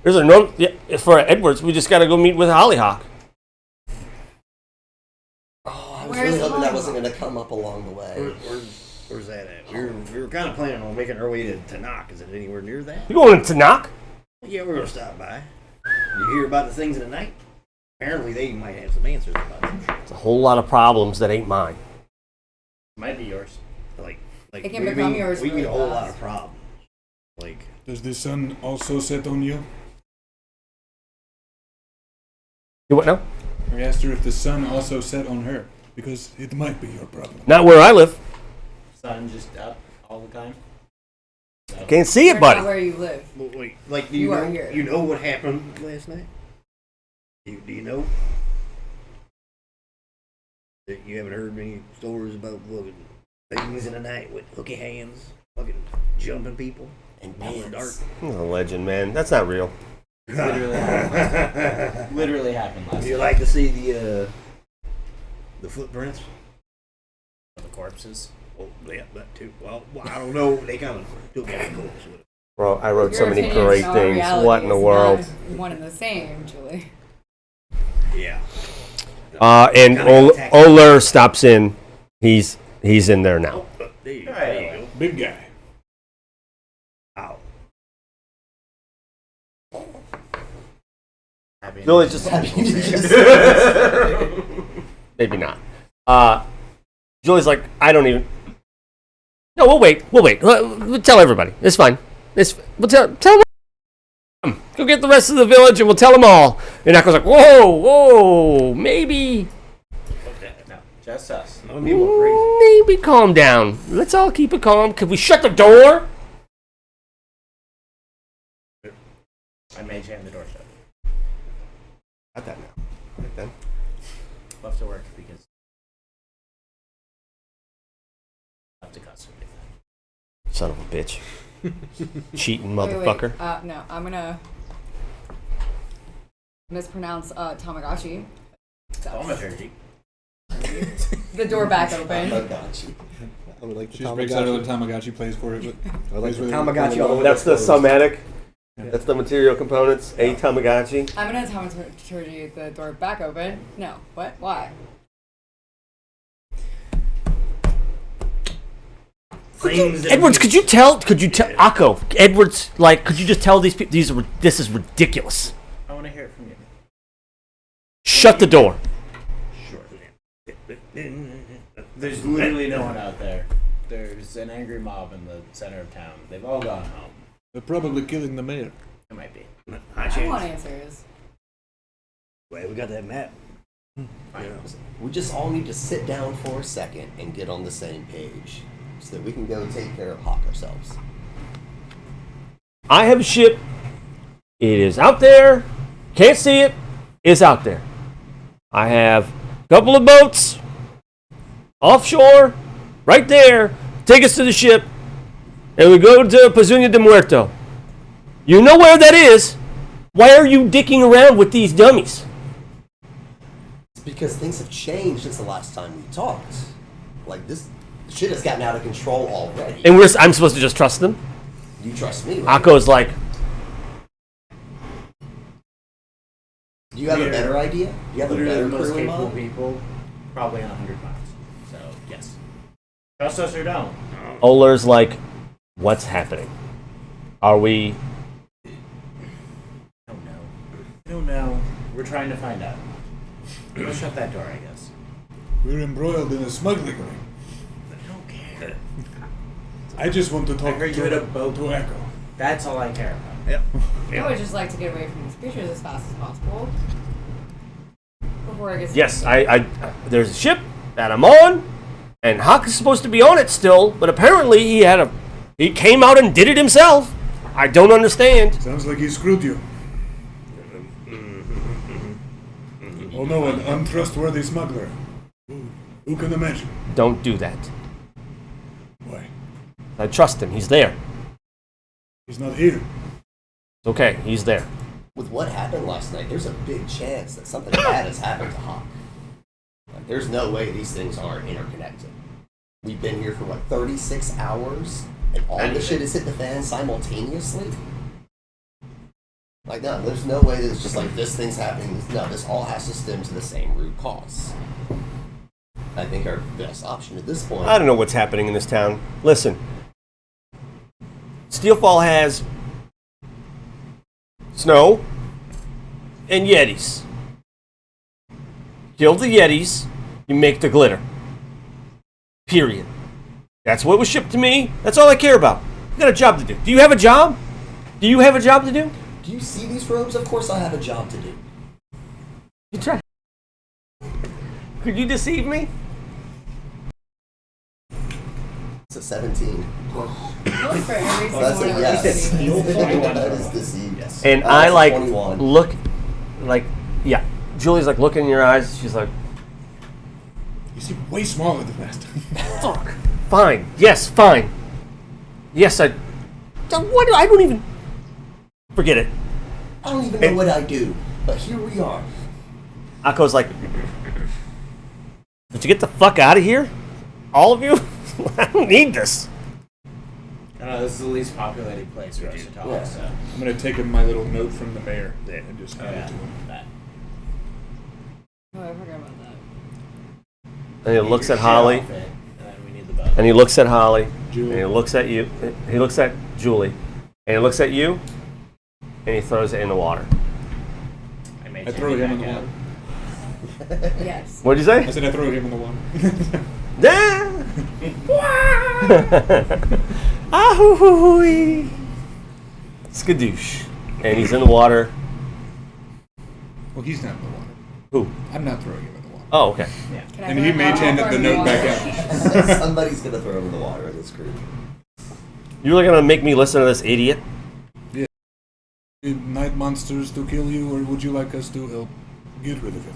There's an enormous for Edwards. We just got to go meet with Hollyhock. Oh, I was Where's really hoping that Hollywood? wasn't going to come up along the way. Where's that at? We were kind of planning on making our way to Tanakh. Is it anywhere near that? You going to Tanakh? Yeah, we're gonna stop by. You hear about the things of the night? Apparently, they might have some answers about it. It's a whole lot of problems that ain't mine. Might be yours. Like It can become yours We really get a whole fast. lot of problems. Like, Does the sun also set on you? You what now? I asked her if the sun also set on her, because it might be your problem. Not where I live. Sun just up all the time. Can't see it, Or buddy. not where you live. wait, like, do You you are know? here. You know what happened last night? Do you know? You haven't heard many stories about fucking things in the night with hooky hands, fucking jumping people And in the dark. pants. He's a legend, man. That's not real. Literally happened. Literally happened last Do you night. like to see the footprints? The corpses. Oh, yeah, that too. Well, I don't know. They kind of took out close with it. Bro, I wrote so Your many opinion great and our things. reality What in the is world? not one and the same, Julie. Yeah. And Oler stops in. He's in there now. There you Right. go. Big guy. Ow. Happy Billy just maybe not. Julie's like, I don't even. No, we'll wait. We'll tell everybody. It's fine. We'll tell them. Go get the rest of the village, and we'll tell them all. And Echo's like, whoa, maybe No, just us. Some people are crazy. maybe calm down. Let's all keep it calm. Could we shut the door? I made you have the door shut. Got that now. Right then. Left to work because I have to cut something. Son of a bitch. Cheating Wait, motherfucker. no, I'm gonna mispronounce Tamagotchi. Thaumaturgy. The door back open. Oh, got you. I would like She just breaks out of the Tamagotchi, plays for it, but I like plays with it. Tamagotchi all the way That's the closed. somatic. That's the material components. A Tamagotchi. I'm gonna Tamagotchi the door back open. No, what? Why? Things that Edwards, could you tell Akko, Edwards, like, could you just tell these people this is ridiculous? I want to hear it from you. Shut the door. Sure. There's literally no one out there. There's an angry mob in the center of town. They've all gone home. They're probably killing the mayor. It might be. High I want chance. answers. Wait, we got that map. Fine. We just all need to sit down for a second and get on the same page so that we can go take care of Hawk ourselves. I have a ship. It is out there. Can't see it. It's out there. I have a couple of boats offshore, right there. Take us to the ship, and we go to Pezuña de Muerto. You know where that is. Why are you dicking around with these dummies? It's because things have changed since the last time we talked. Like, this shit has gotten out of control already. And I'm supposed to just trust them? You trust me, right? Akko's like, Do you have a better idea? Do you have a Literally better the most crew in capable mind? people, probably on 100 miles. So, yes. Trust us or don't. Oler's like, what's happening? Are we... I don't know. I don't know. We're trying to find out. Let's shut that door, I guess. We're embroiled in a smuggling ring. I don't care. I just want to talk I heard you had a to, boat. to Echo. That's all I care about. I would just like to get away from these creatures as fast as possible. Before I get Yes, there's a ship that I'm on, and Hawk is supposed to be on it still, but apparently he came out and did it himself. I don't understand. Sounds like he screwed you. Oh no, an untrustworthy smuggler. Who can imagine? Don't do that. Why? I trust him. He's there. He's not here. It's okay. He's there. With what happened last night, there's a big chance that something bad has happened to Hawk. Like, there's no way these things aren't interconnected. We've been here for, 36 hours? And all this shit has hit the fan simultaneously? Like, no, there's no way that it's just like, this thing's happening. No, this all has to stem to the same root cause. I think our best option at this point... I don't know what's happening in this town. Listen. Steelfall has snow and Yetis. Kill the Yetis, you make the glitter. Period. That's what was shipped to me. That's all I care about. I got a job to do. Do you have a job? Do you have a job to do? Do you see these robes? Of course I have a job to do. You try. Could you deceive me? It's a 17. look for every single That's one a of yes. these cities. That is deceived. Yes. And That's I a like 21. look like yeah. Julie's like looking in your eyes. She's like, You seem way smaller than last time. fuck. Fine. Yes, fine. Yes, I. What? I don't even. Forget it. I don't even know what I do, but here we are. Akko's like, did you get the fuck out of here? All of you? I don't need this. I don't know, this is the least populated place for us to talk, Yeah. so. I'm gonna take him my little note from the mayor and just hand it to him. That. Oh, I forgot about that. And he looks at Holly, And then we need the boat. and he looks at Holly, Julie. and he looks at you. He looks at Julie, and he looks at you, and he throws it in the water. I may I take throw it him in back the out. water. Yes. What'd you I say? said I throw him in the water. Ah! Ah-hoo-hoo-hoo-wee. Skadoosh. And he's in the water. Well, he's not in the water. Who? I'm not throwing him in the water. Oh, okay. Can I And throw he it mage out? handed I'll the throw it in note back water. out. Somebody's gonna throw him in the water in this group. You're really gonna make me listen to this idiot? Night monsters to kill you, or would you like us to help get rid of him?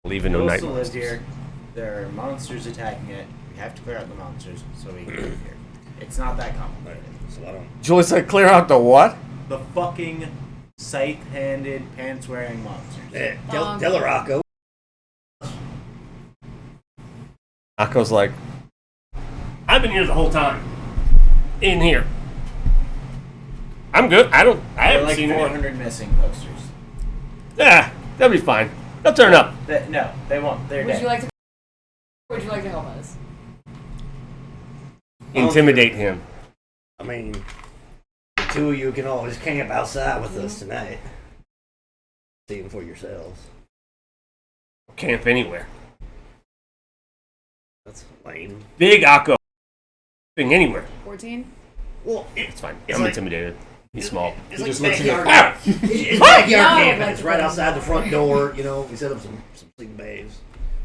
Leaving We no night also live monsters. here. There are monsters attacking it. We have to clear out the monsters so we can live here. It's not that complicated. So I don't. Julie said, "Clear out the what?" The fucking scythe-handed, pants-wearing monsters. Delarocco. Akko's like, "I've been here the whole time. In here. I'm good. I There are haven't like seen it. 400 missing posters. Yeah, that'll be fine. They'll turn up." No, they won't. They're Would dead. you like to? Would you like to help us? Intimidate him. I mean, the two of you can always camp outside with us tonight. See him for yourselves. Camp anywhere. That's lame. Big Akko. Thing anywhere. 14? Well, It's fine. It's I'm like- intimidated. He's small. He It's like just looks at backyard. you. Ah! It's backyard No, camping. like It's right the- outside the front door. You know, we set up some sleeping bags.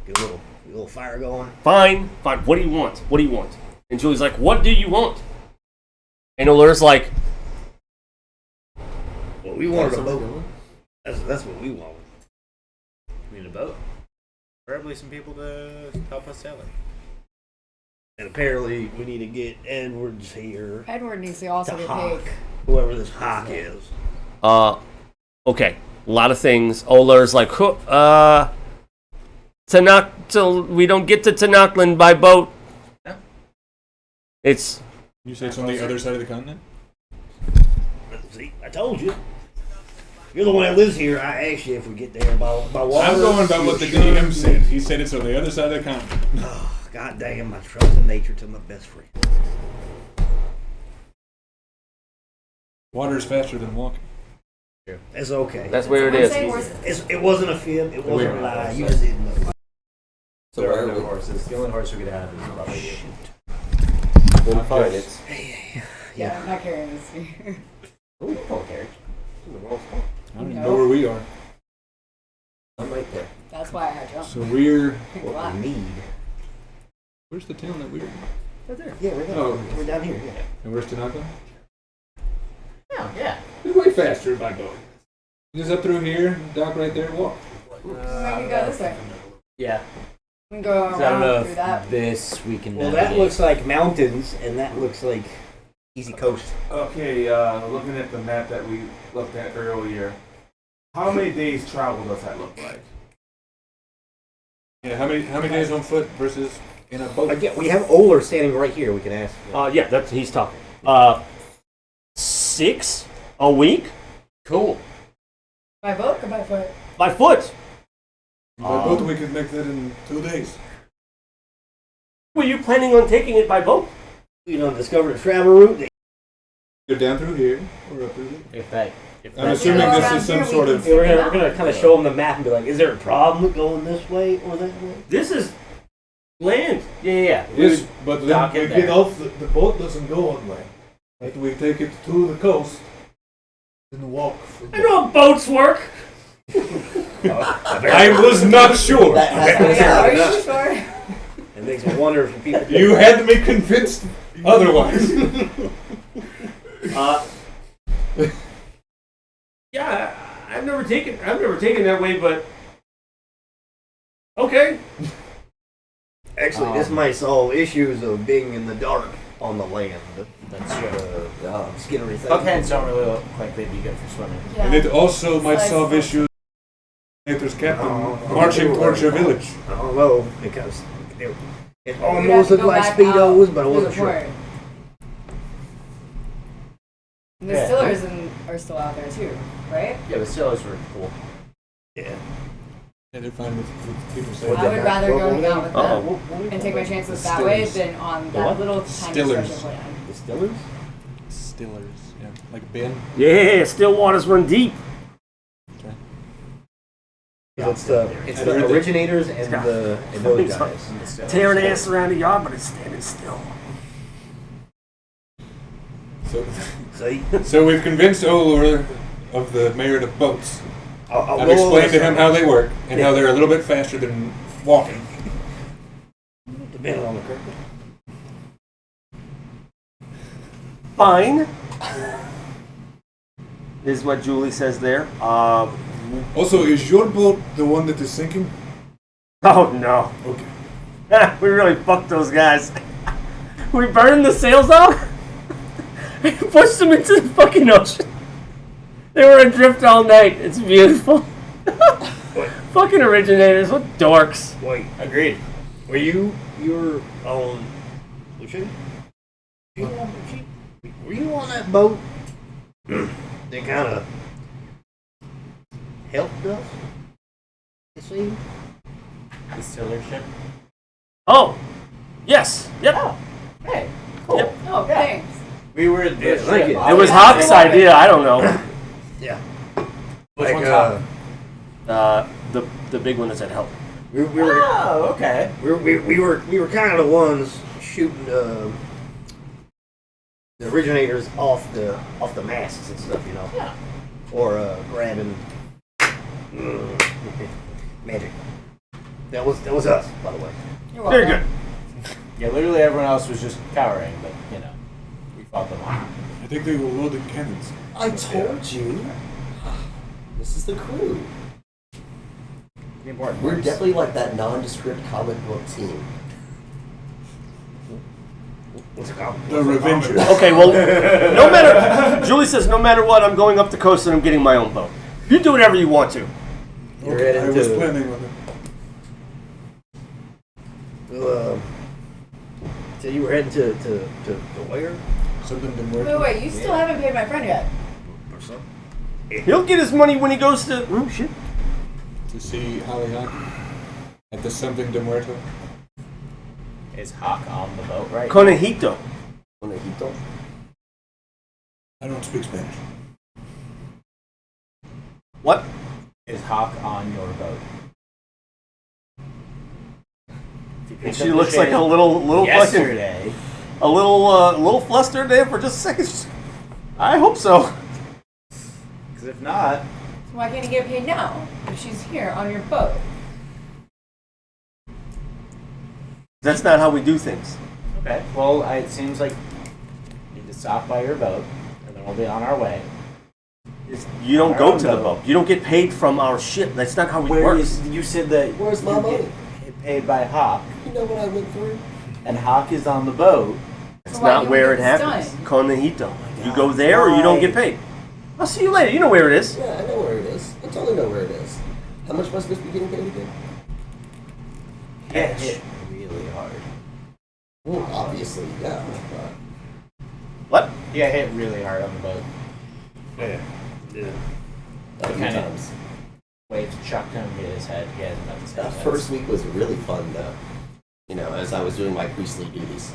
Get a little fire going. Fine. What do you want? What do you want? And Julie's like, what do you want? And Oler's like, Well, we wanted a boat. That's what we wanted. We need a boat. Preferably some people to help us sail it. And apparently, we need to get Edwards here. Edward needs to also To get Hawk. paid. Whoever this Hawk is. okay. A lot of things. Oler's like, till we don't get to Tenochtitlan by boat. Yeah. It's You say it's on the other side of the continent? See, I told you. You're the one that lives here. I asked you if we get there by water. I'm going by what the DM said. He said it's on the other side of the continent. Oh, God damn, I trust in nature to my best friend. Water is faster than walking. It's okay. that's where it I'm is. saying we're- It wasn't a fib. It wasn't a lie. You just didn't know. So There where are are no we? horses. The only horse we could have is probably you. Then fine. It's Yeah, I'm not carrying this here. I don't even know where we are. I'm right there. That's why I had jump. So we're. What we need. Where's the town that we're in? Yeah, we're down, Oh. we're down here. Yeah. And where's Tanaka? Oh, yeah. It's way faster by boat. Just up through here, dock right there, walk. Maybe go this way. Yeah. We can go So I don't know around through that. if this we can. Well, that navigate. looks like mountains, and that looks like easy coast. Okay, looking at the map that we looked at earlier, how many days travel does that look like? Yeah, how many days on foot versus in a boat? Again, we have Oler standing right here. We can ask. yeah, that's he's talking. 6 a week. Cool. By boat or by foot? By foot. By boat, we could make that in 2 days. Were you planning on taking it by boat? You know, discover the travel route. Go down through here or up through there. If that. I'm assuming this is some sort of. We're gonna kind of show them the map and be like, is there a problem with going this way or that way? This is land. Yeah. Yes, but dock then it we get there. off, the boat doesn't go one way. But we take it to the coast and walk. From I know how boats work. I was not sure. That has been Are you established. sure? It makes me wonder if people. You had me convinced otherwise. Yeah, I've never taken that way, but okay. Actually, this might solve issues of being in the dark on the land. That's true. Skittery thing. Buckheads don't really look like they'd be good for swimming. Yeah. And it also might Size solve boat. issues. There's captain Oh, marching towards your village. I don't know because it We'd have almost to looked go like back speedos, out but I through wasn't the sure. port. The Yeah. Stillers are still out there too, right? Yeah, the sailors were cool. Yeah. Yeah, they're fine with people I saying would rather go hang out with Uh-oh. them and take my chances that way Stillers. than on The that what? little tiny Stillers. stretch of land. The Stillers? Stillers. Yeah, like Ben. Yeah, still waters run deep. It's the I heard that- originators and those guys. Tearing ass around the yard, but it's standing still. So, See? so we've convinced Olur of the merit of boats. I'll I've go explained over to him how they work and how they're a little bit faster than walking. Depending on the current. Fine. Is what Julie says there. Also, is your boat the one that is sinking? Oh no. Okay. We really fucked those guys. We burned the sails off and pushed them into the fucking ocean. They were adrift all night. It's beautiful. Fucking originators, what dorks. Wait, agreed. Were you on Lucian? Were you on that boat that kind of helped us? You see? The sailor ship. Oh, yes. Yep. Hey, cool. Yep. Oh, thanks. We were the Yeah, thank ship. you. It was Hawk's idea. I don't know. Yeah. Which Like, one's Hawk? The big one that said help. We were Oh, okay. we were kind of the ones shooting the originators off the masks and stuff, you know, Yeah. or grabbing magic. That was us, by the way. You're Very welcome. good. Yeah, literally everyone else was just cowering, but you know, we fought them off. I think they were loaded cannons. I told you. This is the crew. The important We're parts. definitely like that nondescript comic book team. What's it called? The Revengers. Okay, well, no matter. Julie says, no matter what, I'm going up the coast and I'm getting my own boat. You do whatever you want to. You're Okay, heading I was to- planning on it. Well, so you were heading to where? Something didn't Wait, work. wait, you still haven't paid my friend yet. Or something? He'll get his money when he goes to. Oh shit. To see Holly Hawk at the Something de Muerto. Is Hawk on the boat right? Conejito. Conejito. I don't speak Spanish. What? Is Hawk on your boat? And she looks like a little fucking, yesterday. a little flustered there for just a second. I hope so. Because if not, So why can't you get paid now if she's here on your boat? That's not how we do things. okay. Well, it seems like you need to stop by your boat, and then we'll be on our way. You don't Our go own to the boat. boat. You don't get paid from our ship. That's not how it Where works. is you said that Where's my you money? get paid by Hawk, You know what I went through? and Hawk is on the boat. That's So why not you where it get this happens. done? Conejito. You go there or you don't get paid. I'll see you later. You know where it is. Yeah, I know where it is. I totally know where it is. How much am I supposed to be getting paid again? Get hit really hard. Well, obviously, yeah. But What? You got hit really hard on the boat. Yeah. a few Kinda. times. Waves chucked him, hit his head. He hasn't done the same That since. first week was really fun, though. You know, as I was doing my priestly duties.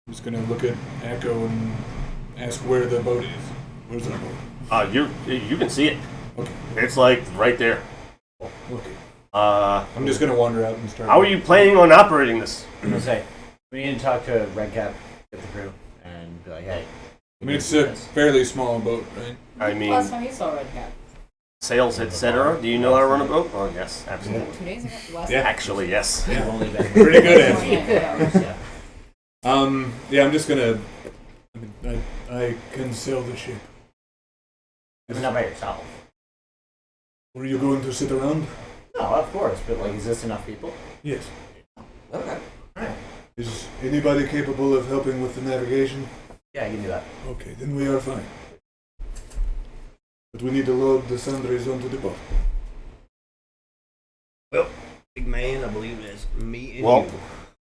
I'm just gonna look at Echo and ask where the boat is. Where's the boat? You can see it. Okay. It's like right there. Okay. I'm I'm just gonna wander out and start. How are you planning on operating this? I'm gonna say we need to talk to Redcap, get the crew, and be like, hey. I mean, it's a fairly small boat, right? I mean, Last time you saw Red Cap. sales, etc. Do you know how to run a boat? Oh, yes, absolutely. 2 days ago? Last Yeah. Actually, yes. We've only been Pretty good at it. Yeah. Yeah, I'm just gonna. I mean, I can sail the ship. I mean, not by yourself. Were you going to sit around? No, of course, but like, is this enough people? Yes. Okay. Is anybody capable of helping with the navigation? Yeah, I can do that. Okay, then we are fine. But we need to load the sundries onto the boat. Big man, I believe it's me and Well, you.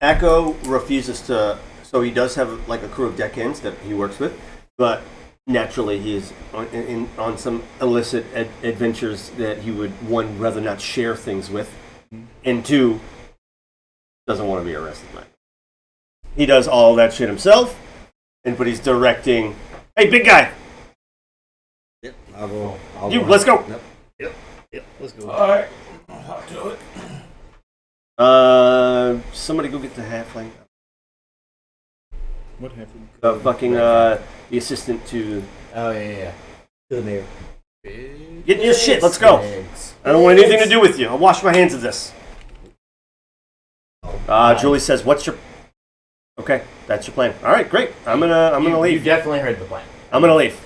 Echo refuses to. So he does have like a crew of deckhands that he works with, but naturally he is on some illicit adventures that he would, one, rather not share things with, and two, doesn't want to be arrested by it. He does all that shit himself, but he's directing. Hey, big guy, Yep, I'll go. let's go. Yep, let's go. Alright, I'll do it. Somebody go get the halfling. What happened? The assistant to Oh, yeah. To the mayor. get your shit. Let's go. I don't want anything to do with you. I'll wash my hands of this. Julie says, "What's your?" Okay, that's your plan. All right, great. I'm gonna You leave. definitely heard the plan. I'm gonna leave.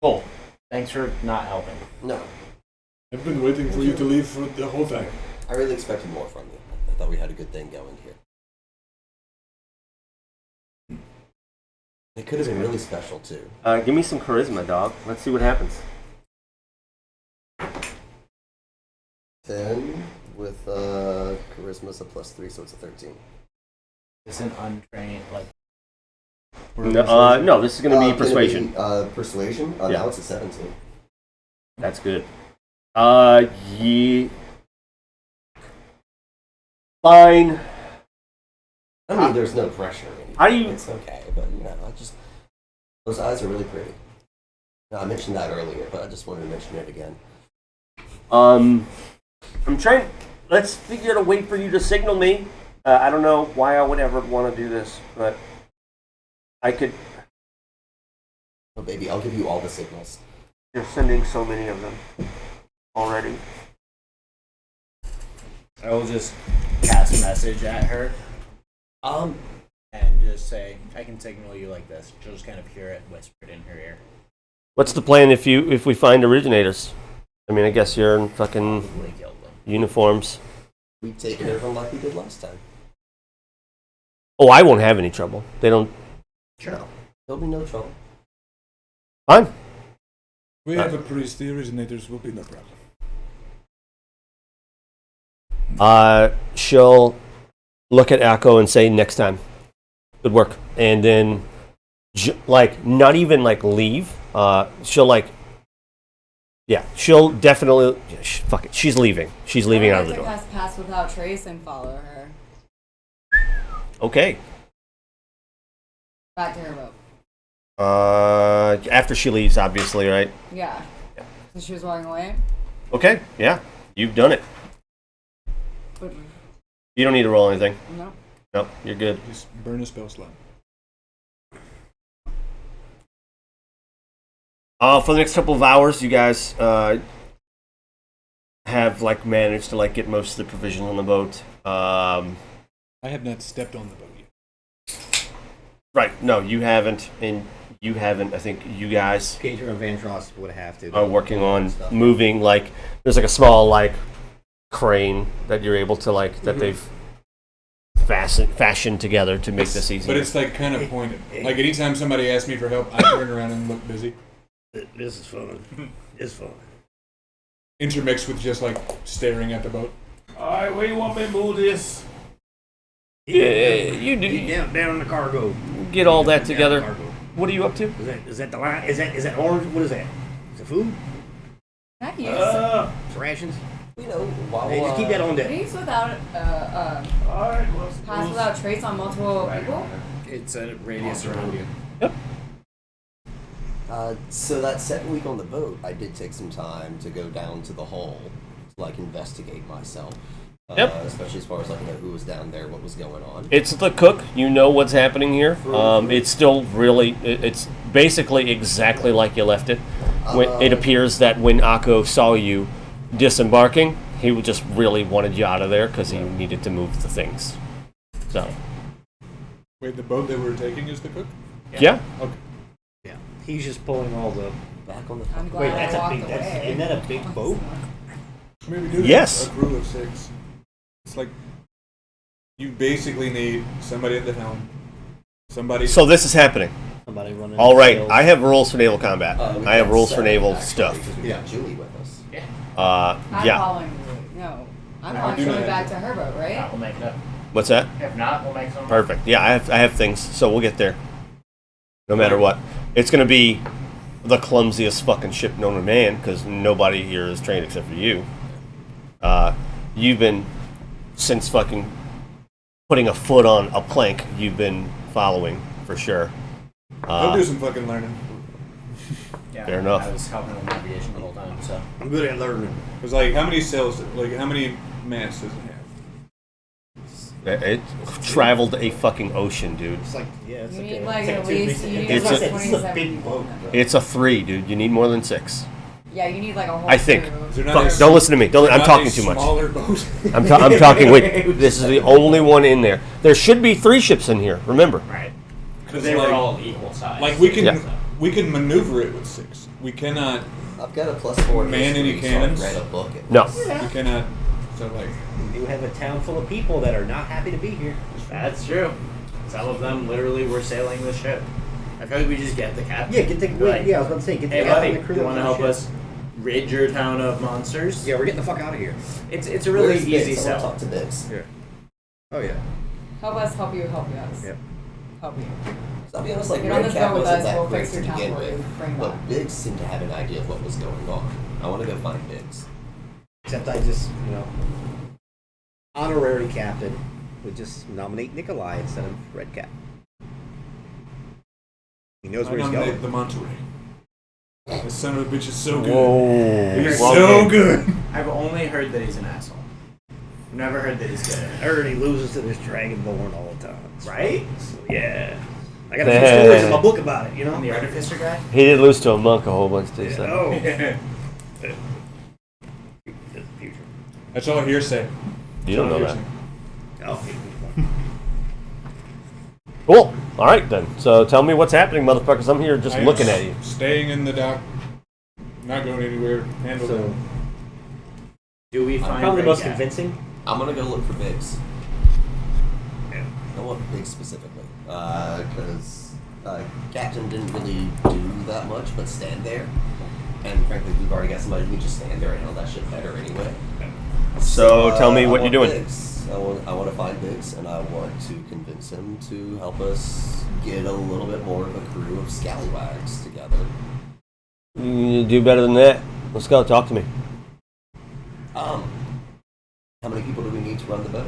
Cool. Thanks for not helping. No, I've been waiting for you to leave for the whole time. I really expected more from you. I thought we had a good thing going here. It could have been really special, too. Give me some charisma, dog. Let's see what happens. 10 with charisma's a +3, so it's a 13. It's an untrained, like, No, this is gonna be persuasion. Persuasion? Yeah. Now it's a 17. That's good. Fine. I mean, there's no pressure or anything. How do you- It's okay, but, you know, I just... Those eyes are really pretty. Now, I mentioned that earlier, but I just wanted to mention it again. I'm trying. Let's figure out a way for you to signal me. I don't know why I would ever want to do this, but I could. Oh, baby, I'll give you all the signals. You're sending so many of them already. I will just cast a message at her and just say, I can signal you like this. She'll just kind of hear it whispered in her ear. What's the plan if we find originators? I mean, I guess you're in fucking Probably kill them. uniforms. We take care of them like we did last time. Oh, I won't have any trouble. They don't. Sure. There'll be no trouble. Fine. We have a priest. The originators will be no problem. She'll look at Akko and say, next time. Good work. And then, not even, leave. She'll, she'll definitely, fuck it. She's leaving. She's leaving out of the door. Cast pass without trace and follow her. Okay. Back to her boat. After she leaves, obviously, right? Yeah. So she was walking away? Okay, yeah. You've done it. But, You don't need to roll anything. no. Nope, you're good. Just burn a spell slot. For the next couple of hours, you guys have managed to get most of the provisions on the boat. I have not stepped on the boat yet. Right? No, you haven't, and you haven't. I think you guys Peter and Vandross would have to. are working on moving. There's a small crane that you're able to that they've fashioned together to make this easier. But it's kind of pointed. Anytime somebody asks me for help, I turn around and look busy. This is fun. It's fun. Intermixed with just staring at the boat. Alright, where you want me to move this? Yeah, you do. Down in the cargo. Get all that Down together. the cargo. What are you up to? Is that the line? Is that orange? What is that? Is it food? Can I use It's rations? You know, while Hey, just keep that on Can deck. you use without Alright, pass without trace on multiple people? It's a radius around you. So that second week on the boat, I did take some time to go down to the hull to investigate myself. Yep. Especially as far as who was down there, what was going on. It's the cook. You know what's happening here. It's still really. It's basically exactly like you left it. It appears that when Akko saw you disembarking, he just really wanted you out of there because he needed to move the things. So. Wait, the boat that we're taking is the cook? Yeah. Okay. Yeah. He's just pulling all the. Back on the I'm glad Wait, I that's a walked big. away. Isn't that a big boat? I mean, we do Yes. have a crew of 6. It's you basically need somebody at the helm. Somebody. So this is happening. Somebody running. All right. sails. I have rules for naval combat. We I have got rules for 7, naval actually, stuff. because we got Julie with us. I'm Yeah. following Julie. No. I'm No, following do Julie not. back to her boat, right? We'll make it up. What's that? If not, we'll make some. Perfect. Yeah, I have things, so we'll get there. No matter what, it's gonna be the clumsiest fucking ship known to man because nobody here is trained except for you. You've been since fucking putting a foot on a plank. You've been following for sure. I'll do some fucking learning. Yeah, Fair enough. I was helping with navigation the whole time, so. I'm good at learning. Because how many sails? How many masts does it have? It traveled a fucking ocean, dude. It's it's You like need a, like it's at a least you need It's like a- this is a 27 big people. boat. It's a 3, dude. You need more than 6. Yeah, you need like a whole I think. crew. Is there not Fuck, a- don't listen to me. Don't. I'm not talking a too much. Smaller boat. I'm talking. Wait, this is the only one in there. There should be 3 ships in here. Remember. Right. Because They were all equal size. we can Yeah. we can maneuver it with 6. We cannot. I've got a +4 in Man, any history, cannons? so I've read a book. No. We cannot. So We do have a town full of people that are not happy to be here. That's true. Some of them literally were sailing the ship. I feel like we just get the captain. Yeah, get the. Like, Yeah, I was about to say, get the Hey, captain buddy, and the crew. you on want to the help ship. us rid your town of monsters? Yeah, we're getting the fuck out of here. It's a really Where's easy Biggs? I want to sell. talk to Biggs. Oh yeah. Help us, help you, help us. Yep. Help you. So I'll be honest, Get on Red this Cap boat with wasn't us, that we'll great fix to your town begin for you. with, Bring but back. Biggs seemed to have an idea of what was going on. I want to go find Biggs. Except I just, honorary captain would just nominate Nikolai instead of Red Cap. He knows I where he's nominate going. the Monterey. This son of a bitch is so good. Whoa. He's Well, so good. I've only heard that he's an asshole. Never heard that he's good. I heard he loses to this Dragonborn all the time. Right? So, yeah. I got a few stories in my book about it, you know? And the artificer guy? He did lose to a monk a whole bunch too. Yeah. So. Oh. That's all hearsay. You don't know that. Oh. Cool. All right then. So tell me what's happening, motherfuckers. I'm here just I am looking at you. Staying in the dock. Not going anywhere. Handle So, that. Do we find probably the most yeah. convincing. I'm gonna go look for Biggs. Yeah. I want Biggs specifically, because Captain didn't really do that much but stand there. And frankly, we've already got somebody who can just stand there and handle that shit better anyway. So tell me what I you're want doing. Biggs. I want to find Biggs, and I want to convince him to help us get a little bit more of a crew of scallywags together. You do better than that. Let's go. Talk to me. How many people do we need to run the boat?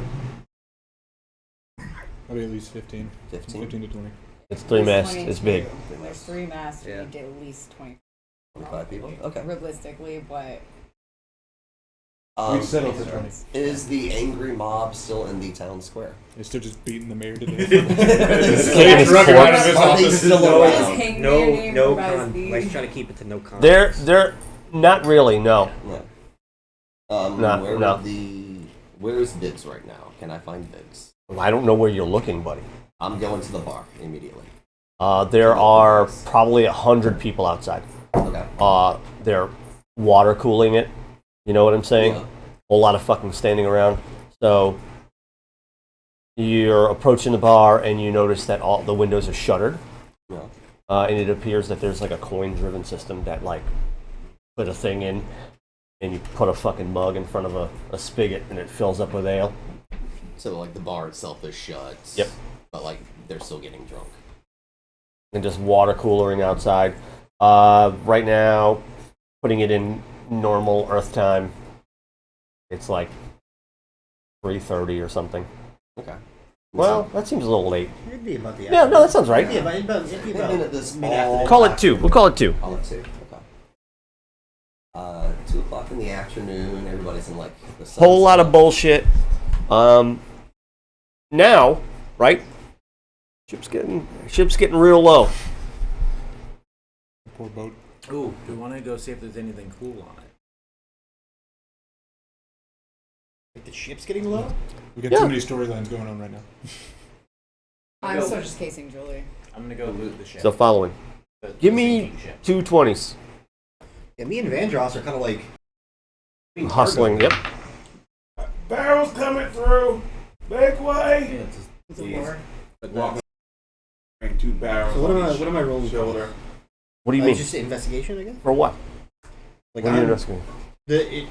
Probably at least 15. 15? 15 to 20. It's 3 masts. It's big. When there's 3 masts, Yeah. you need at least 20. 25 people? Okay. Realistically, but We'd settle for 20. Is the angry mob still in the town square? They're still just beating the mayor to death. Taking his Drug him out of corpse. his Are they office. still No, Just around? hang no, their name no by his con. feet. Let's try to keep it to no con. They're not really. No. Yeah. No. Where's Biggs right now? Can I find Biggs? I don't know where you're looking, buddy. I'm going to the bar immediately. There are probably 100 people outside. Okay. They're water cooling it. You know what I'm saying? Yeah. Whole lot of fucking standing around. So you're approaching the bar and you notice that all the windows are shuttered. Yeah. And it appears that there's like a coin-driven system that like put a thing in, and you put a fucking mug in front of a spigot, and it fills up with ale. So like the bar itself is shut. Yep. But like they're still getting drunk. And just water coolering outside. Right now, putting it in normal Earth time, it's like 3:30 or something. Okay. Well, that seems a little late. It'd be about the Yeah, no, that sounds right. Yeah, but it'd be Maybe at about this mid-afternoon. Call it 2. We'll call it 2. I'll let 2. Okay. 2 o'clock in the afternoon. Everybody's in like the sun. Whole lot of bullshit. Now, right? Ship's getting real low. Poor boat. Ooh, do we want to go see if there's anything cool on it? Like the ship's getting low? We got Yeah. too many storylines going on right now. I'm still just casing Julie. I'm gonna go loot the ship. So following. The Give me sinking ship. 2 20s. Yeah, me and Vandross are kind of like Hustling. Yep. Barrels coming through. Make way. Yeah, it's It's a Jeez. war. but Walk. Bring 2 barrels. So what on am I? each What am I rolling shoulder. What do you mean? Just investigation again. For what? Like What are you I'm- investigating?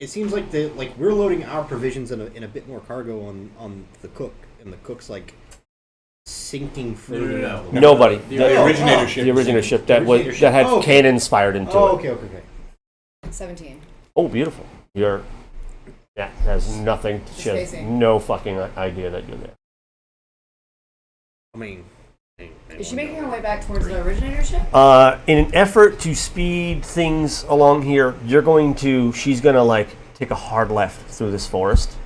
It seems like we're loading our provisions in a bit more cargo on the cook, and the cook's like sinking further. No. Nobody. The originator ship. The originator ship that Originator was ship. that had Oh, okay. cannons fired into Oh, it. okay, okay, okay. 17. Oh, beautiful. You're has nothing. She has spacing. no fucking idea that you're there. I mean, Is she making her way back towards the originator ship? In an effort to speed things along here, she's gonna like take a hard left through this forest.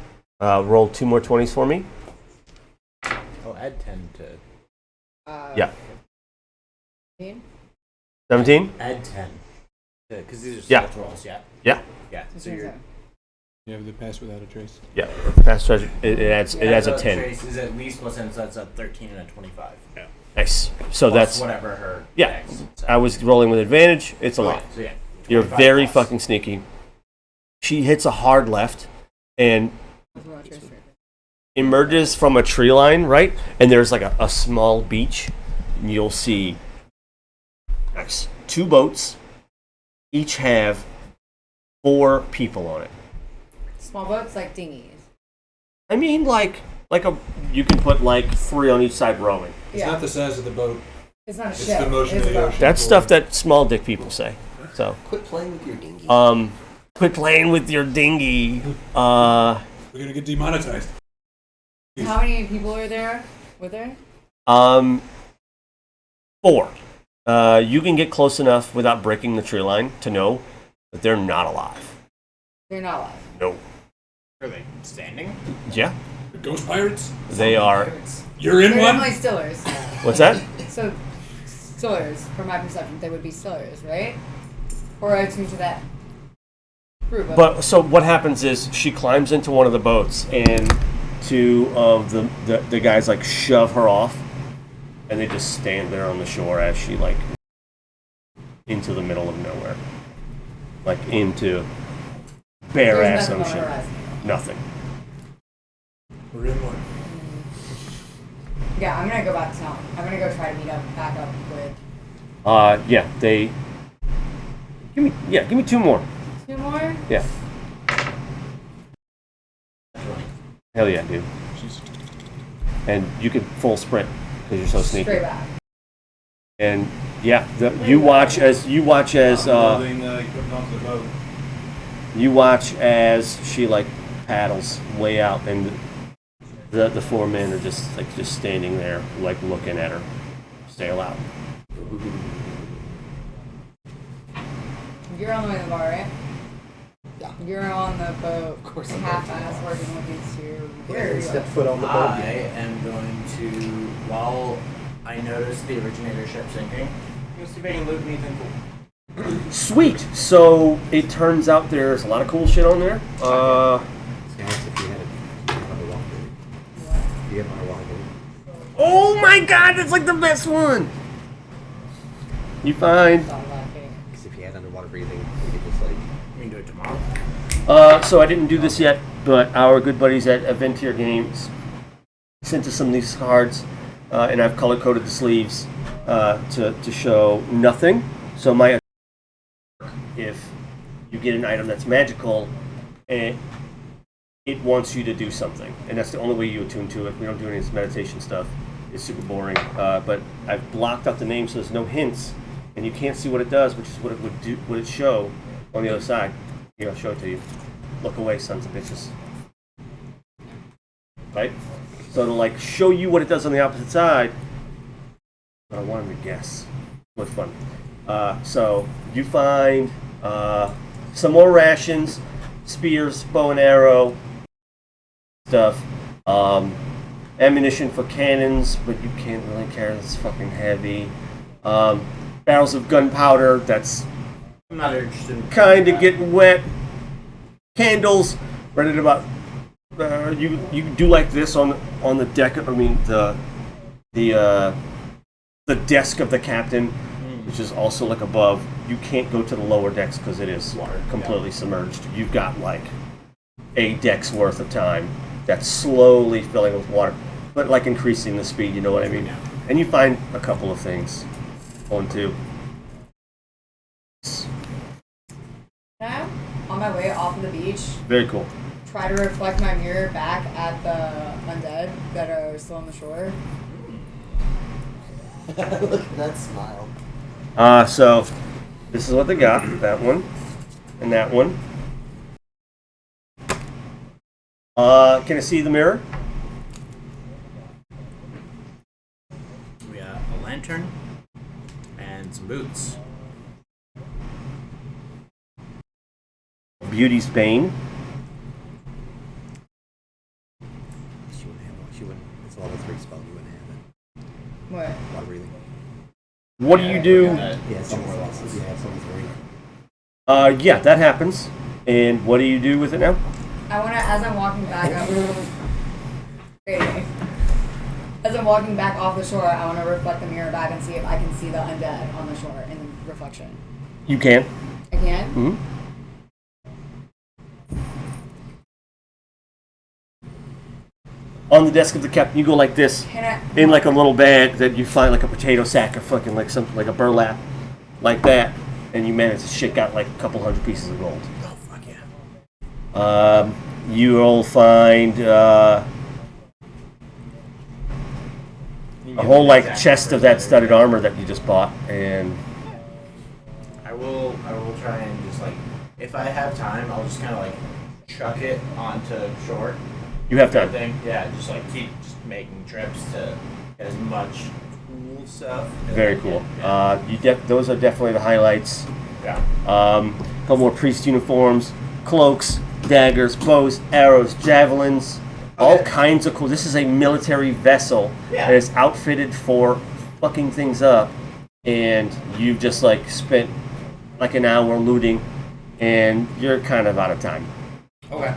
Roll 2 more 20s for me. Oh, add 10 to. Yeah. 15? 17? Add 10. Because these are Yeah. stealth rolls, yeah? Yeah. Yeah. So you're. You have the pass without a trace. Yeah. Pass treasure. It adds a 10. Trace is at least plus 10, so that's a 13 and a 25. Yeah. Nice. So Plus that's whatever her. yeah. dex, so. I was rolling with advantage. It's a lot. So yeah. You're 25 very plus. fucking sneaky. She hits a hard left and emerges from a tree line, right? And there's like a small beach. And you'll see 2 boats. Each have 4 people on it. Small boats like dinghies. I mean, you can put like 3 on each side rowing. It's Yeah. not the size of the boat. It's not a It's ship. the motion it's of the a boat. ocean. That's stuff that small dick people say. So, Quit playing with your dinghy. quit playing with your dinghy. We're gonna get demonetized. How many people are there with her? 4. You can get close enough without breaking the tree line to know that they're not alive. They're not alive. No. Are they standing? Yeah, The ghost pirates? they are. You're in They're one? definitely stillers. What's that? So, stillers, from my perception, they would be stillers, right? Or I tune to that group. But so what happens is she climbs into one of the boats, and two of the guys like shove her off, and they just stand there on the shore as she like into the middle of nowhere, like into bare There's ass nothing on the ocean. horizon. Nothing. We're in one. Yeah, I'm gonna go back to town. I'm gonna go try to meet up, back up with Yeah, they. Give me 2 more. 2 more. Yeah. Hell yeah, dude. And you can full sprint because you're so sneaky. Straight back. And yeah, you watch as Loading, putting onto the boat. you watch as she like paddles way out, and the 4 men are just standing there like looking at her sail out. You're on the way to the bar, right? Yeah. You're on the boat. Of course I'm half-ass working with these two. Where are you? Step foot on the boat. I am going to, while I notice the originator ship sinking, I'm going to see if I can loot anything cool. Sweet. So it turns out there's a lot of cool shit on there. Oh my god, that's like the best one. You find. Because if you had underwater breathing, you could just like. We can do it tomorrow. So I didn't do this yet, but our good buddies at Aventier Games sent us some of these cards, and I've color coded the sleeves to show nothing. So my if you get an item that's magical, it wants you to do something, and that's the only way you attune to it. We don't do any of this meditation stuff. It's super boring. But I've blocked out the name so there's no hints, and you can't see what it does, which is what it would do. Would it show on the other side? Here, I'll show it to you. Look away, sons of bitches. Right? So it'll like show you what it does on the opposite side, but I want him to guess. What's fun? So you find some more rations, spears, bow and arrow stuff, ammunition for cannons, but you can't really carry. It's fucking heavy. Barrels of gunpowder. That's I'm not interested in kind of getting wet. Candles, ready to about. You do like this on the deck. I mean the desk of the captain, which is also like above. You can't go to the lower decks because it is completely submerged. You've got like a deck's worth of time that's slowly filling with water, but like increasing the speed. You know what I mean? And you find a couple of things on too. Now, on my way off of the beach, Very cool. try to reflect my mirror back at the undead that are still on the shore. Look at that smile. So this is what they got. That one and that one. Can I see the mirror? We got a lantern and some boots. Beauty's Bane. She wouldn't have one. She wouldn't. It's a level 3 spell. You wouldn't have it. What? Water breathing. What do you do? Yeah, it's level 3. Yeah, it's level 3. Yeah, that happens. And what do you do with it now? I wanna, as I'm walking back up. Wait. As I'm walking back off the shore, I wanna reflect the mirror back and see if I can see the undead on the shore in the reflection. You can. I can? Mm-hmm. On the desk of the captain, you go like this, Can I? in like a little bag that you find like a potato sack or fucking like something like a burlap, like that, and you manage to shake out like a couple hundred pieces of gold. Oh, fuck yeah. You'll find a whole like chest of that studded armor that you just bought, and I will try and just like, if I have time, I'll just kind of like chuck it onto shore. you have time. Thing. Yeah, just like keep just making trips to get as much cool stuff. Very cool. Those are definitely the highlights. Yeah. A couple more priest uniforms, cloaks, daggers, bows, arrows, javelins, all kinds of cool. This is a military vessel that is outfitted for fucking things up, and you've just like spent like an hour looting, and you're kind of out of time. Okay.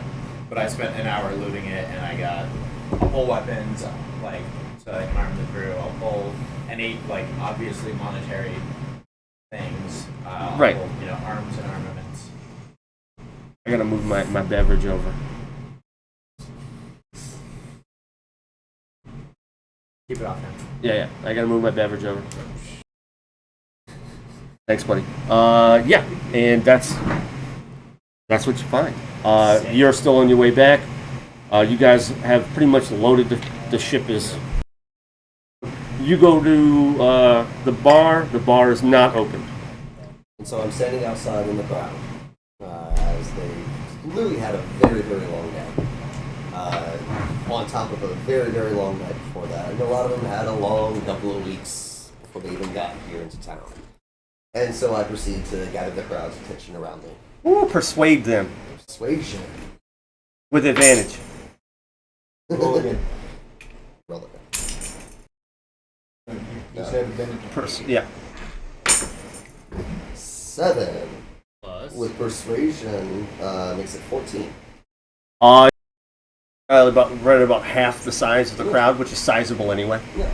But I spent an hour looting it, and I got a pull weapons, like, so I can arm the crew. I'll pull any, like, obviously monetary things. Right. I'll pull, arms and armaments. I gotta move my beverage over. Keep it off now. Yeah. I gotta move my beverage over. Thanks, buddy. Yeah, and that's what you find. You're still on your way back. You guys have pretty much loaded the ship. You go to the bar. The bar is not open. And so I'm standing outside in the crowd as they clearly had a very, very long day. On top of a very, very long night before that. And a lot of them had a long couple of weeks before they even got here into town. And so I proceed to gather the crowd's attention around me. Ooh, persuade them Persuasion. with advantage. Roll again. Roll it. Just have advantage. Yeah. 7 Plus. with persuasion makes it 14. Right about half the size of the crowd, which is sizable anyway. Yeah.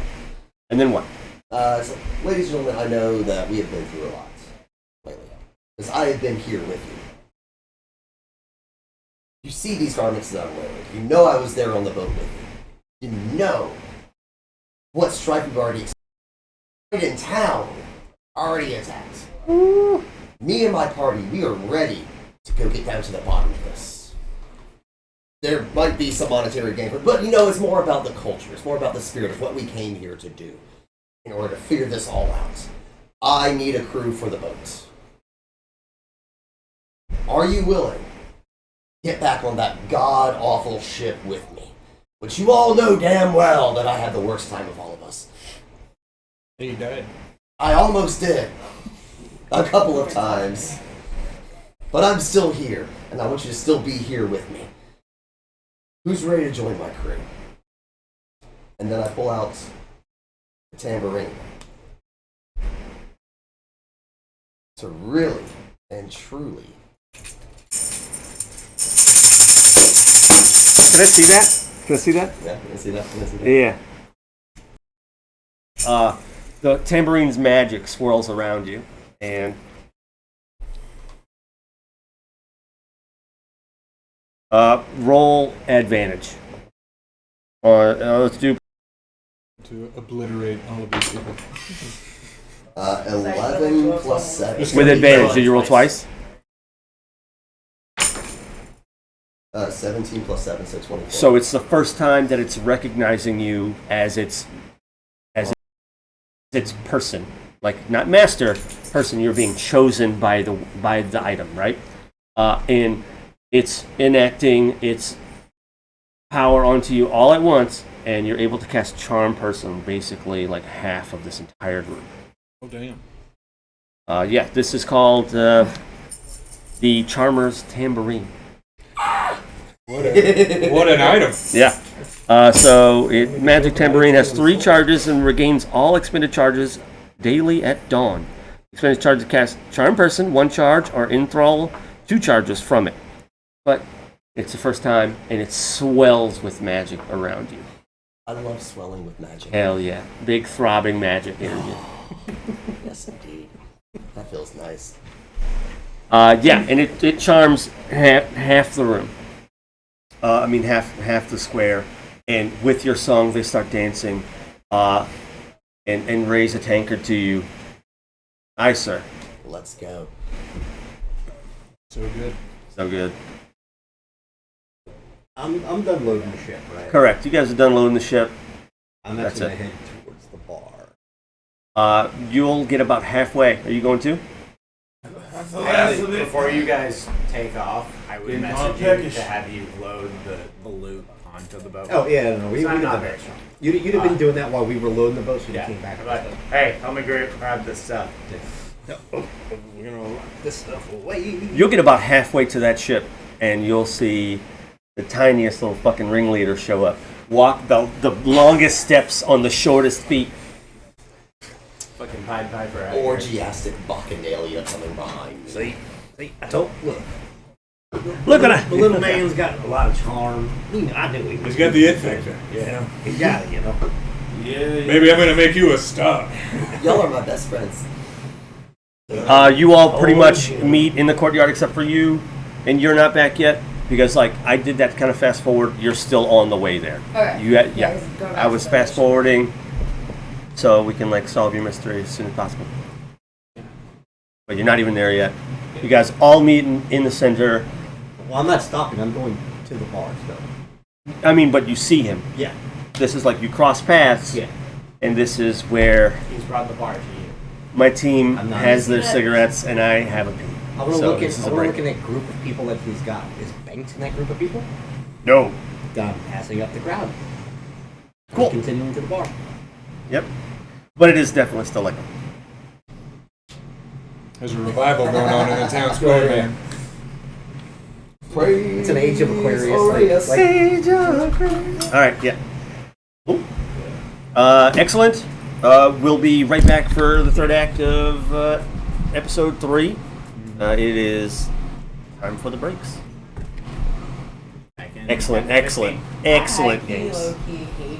And then what? So, ladies and gentlemen, I know that we have been through a lot lately. Because I have been here with you. You see these garments that I'm wearing. You know I was there on the boat with you. You know what strife we've already experienced. Right in town, already attacked. Me and my party, we are ready to go get down to the bottom of this. There might be some monetary gain, but it's more about the culture. It's more about the spirit of what we came here to do in order to figure this all out. I need a crew for the boat. Are you willing to get back on that god-awful ship with me? Which you all know damn well that I had the worst time of all of us. Hey, you died. I almost did. A couple of times. But I'm still here, and I want you to still be here with me. Who's ready to join my crew? And then I pull out the tambourine. To really and truly. Can I see that? Can I see that? Yeah, can I see that? Can I see that? Yeah. The tabourine's magic swirls around you, and roll advantage. Let's do To obliterate all of these people. 11 plus 7. with advantage. Did you roll twice? 17 plus 7, so 24. So it's the first time that it's recognizing you as its person, like not master person. You're being chosen by the item, right? And it's enacting its power onto you all at once, and you're able to cast Charm Person, basically like half of this entire group. Oh, damn. Yeah, this is called the Charmer's Tambourine. What an item. Yeah. So Magic Tambourine has 3 charges and regains all expended charges daily at dawn. Expended charge to cast Charm Person, 1 charge, or Enthrall, 2 charges from it. But it's the first time, and it swells with magic around you. I love swelling with magic. Hell yeah. Big throbbing magic energy. Yes, indeed. That feels nice. Yeah, and it charms half the room. Half the square. And with your song, they start dancing and raise a tankard to you. Aye, sir. Let's go. So good. So good. I'm done loading the ship, right? Correct. You guys are done loading the ship. I'm That's actually it. gonna head towards the bar. You'll get about halfway. Are you going to? That's the last of it. Before you guys take off, I would In message you package. to have you load the loot onto the boat. Oh yeah, no, we So I'm did not that. very strong. You'd have been doing that while we were loading the boat, so you came back. I'm like, hey, help me grab this stuff. We're gonna lock this stuff away. You'll get about halfway to that ship, and you'll see the tiniest little fucking ringleader show up. Walk the longest steps on the shortest feet. Fucking Pied Piper out Orgiastic bacchanalia coming behind me. See, I told. Look, Look at that. the little man's got a lot of charm. I knew he was. He's got the it factor. Yeah, he got it. Yeah. Maybe I'm gonna make you a star. Y'all are my best friends. You all pretty much meet in the courtyard except for you, and you're not back yet because like I did that kind of fast forward. You're still on the way there. Okay. You had, Yeah, just go back I to was the fast mission. forwarding, so we can like solve your mystery as soon as possible. But you're not even there yet. You guys all meet in the center. Well, I'm not stopping. I'm going to the bar still. I mean, but you see him. Yeah. This is like you cross paths. Yeah. And this is where He's brought the bar to you. my team I'm not- has their cigarettes and I have a pee. I want to So look this at. is I a want to break. look at that group of people that he's got. Is Banks in that group of people? No. I'm passing up the crowd. Cool. Continuing to the bar. Yep. But it is definitely still like There's a revival going on in the town square, man. Praise It's an age of Aquarius. Arius. All right, yeah. Cool. Excellent. We'll be right back for the third act of episode 3. It is time for the breaks. Excellent, excellent, excellent I games. low-key hate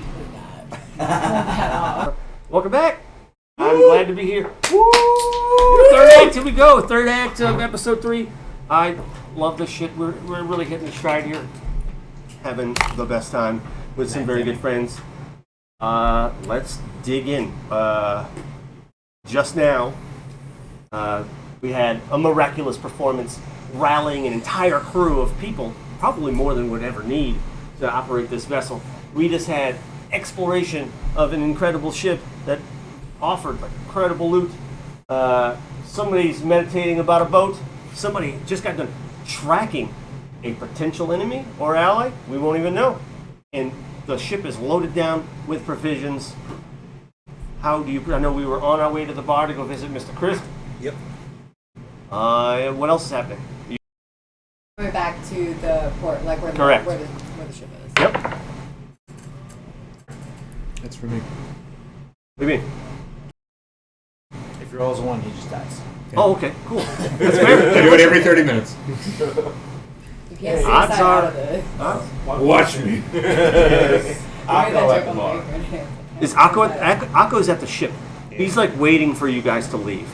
that. Welcome back. I'm glad to be here. Woo! Third act, here we go. Third act of episode 3. I love this shit. We're really hitting the stride here. Having the best time with some very good friends. Let's dig in. Just now, we had a miraculous performance rallying an entire crew of people, probably more than we'd ever need to operate this vessel. We just had exploration of an incredible ship that offered like incredible loot. Somebody's meditating about a boat. Somebody just got done tracking a potential enemy or ally. We won't even know. And the ship is loaded down with provisions. How do you? I know we were on our way to the bar to go visit Mr. Crisp. Yep. What else is happening? Going back to the port, like where the, Correct. where the ship is. Yep. That's for me. What do you mean? If he rolls a 1, he just dies. Oh, okay, cool. That's fair. I do it every 30 minutes. You can't see Odds side are- out of this. Watch me. You made I'll that go at joke the on bar. the way. Is Akko's at the ship. He's like waiting for you guys to leave.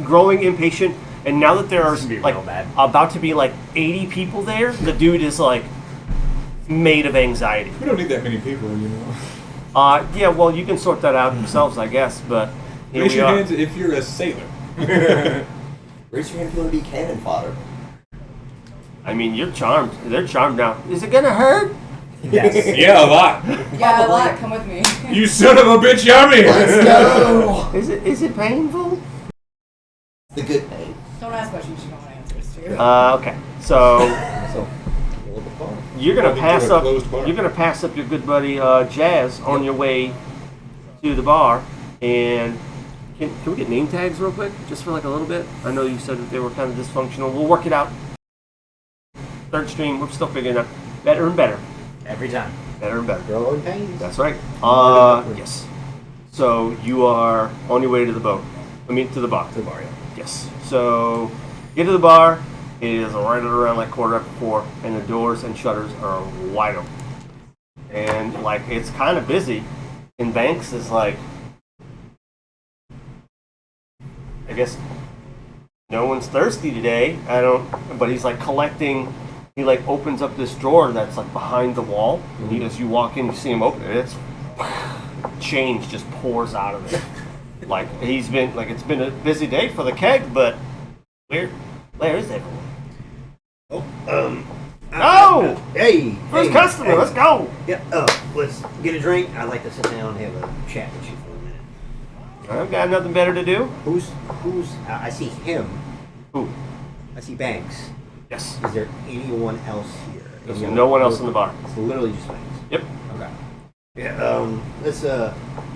Growing impatient, and now that there are This would be like real bad. about to be like 80 people there, the dude is like made of anxiety. We don't need that many people, you know. Yeah, well, you can sort that out yourselves, I guess. But here Raise we your are. hands if you're a sailor. Raise your hand if you want to be cannon fodder. I mean, you're charmed. They're charmed now. Is it gonna hurt? Yes. Yeah, a lot. Yeah, a lot. Come with me. You son of a bitch, Yummy! Let's go! Is it painful? The good pain. Don't ask questions you don't want answers to. Okay. So So, roll the bar. you're gonna Welcome pass to a up. closed bar. You're gonna pass up your good buddy Jazz on your way to the bar, and can we get name tags real quick, just for like a little bit? I know you said that they were kind of dysfunctional. We'll work it out. Third stream, we're still figuring it out. Better and better. Every time. Better and better. Growing pains. That's right. Yes. So you are on your way to the boat. I mean, to the bar. To the bar, yeah. Yes. So get to the bar. It is right at around like 4:15, and the doors and shutters are wide open. And like it's kind of busy. And Banks is like, I guess no one's thirsty today. But he's like collecting. He like opens up this drawer that's like behind the wall. And he, as you walk in, you see him open it. It's change just pours out of it. Like it's been a busy day for the keg, but where is everyone? Oh, Hey! first hey, customer, hey. let's go. Yeah, let's get a drink. I'd like to sit down and have a chat with you for a minute. I've got nothing better to do. Who's, I see him. Who? I see Banks. Yes. Is there anyone else here? There's no one else in the bar. It's literally just wings. Yep. Okay. Yeah. Let's. I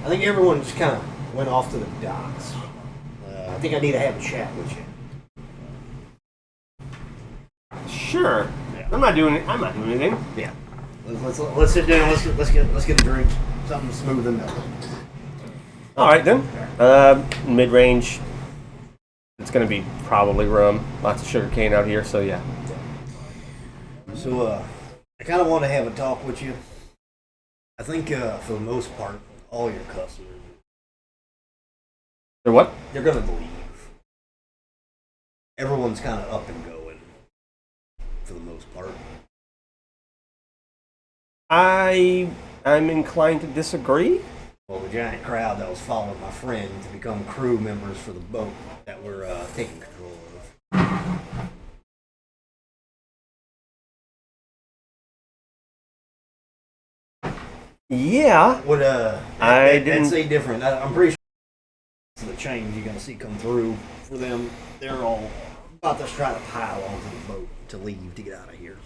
think everyone just kind of went off to the docks. I think I need to have a chat with you. Sure. Yeah. I'm not doing anything. Yeah. Let's sit down. Let's get a drink. Something smooth and mellow. All right then. Mid range. It's gonna be probably rum. Lots of sugar cane out here, so yeah. So I kind of want to have a talk with you. I think for the most part, all your customers, They're what? they're gonna leave. Everyone's kind of up and going for the most part. I'm inclined to disagree. Well, the giant crowd that was following my friend to become crew members for the boat that we're taking control of. Yeah. Would I that'd didn't- say different. I'm pretty sure the change you're gonna see come through for them. They're all about to try to pile onto the boat to leave to get out of here.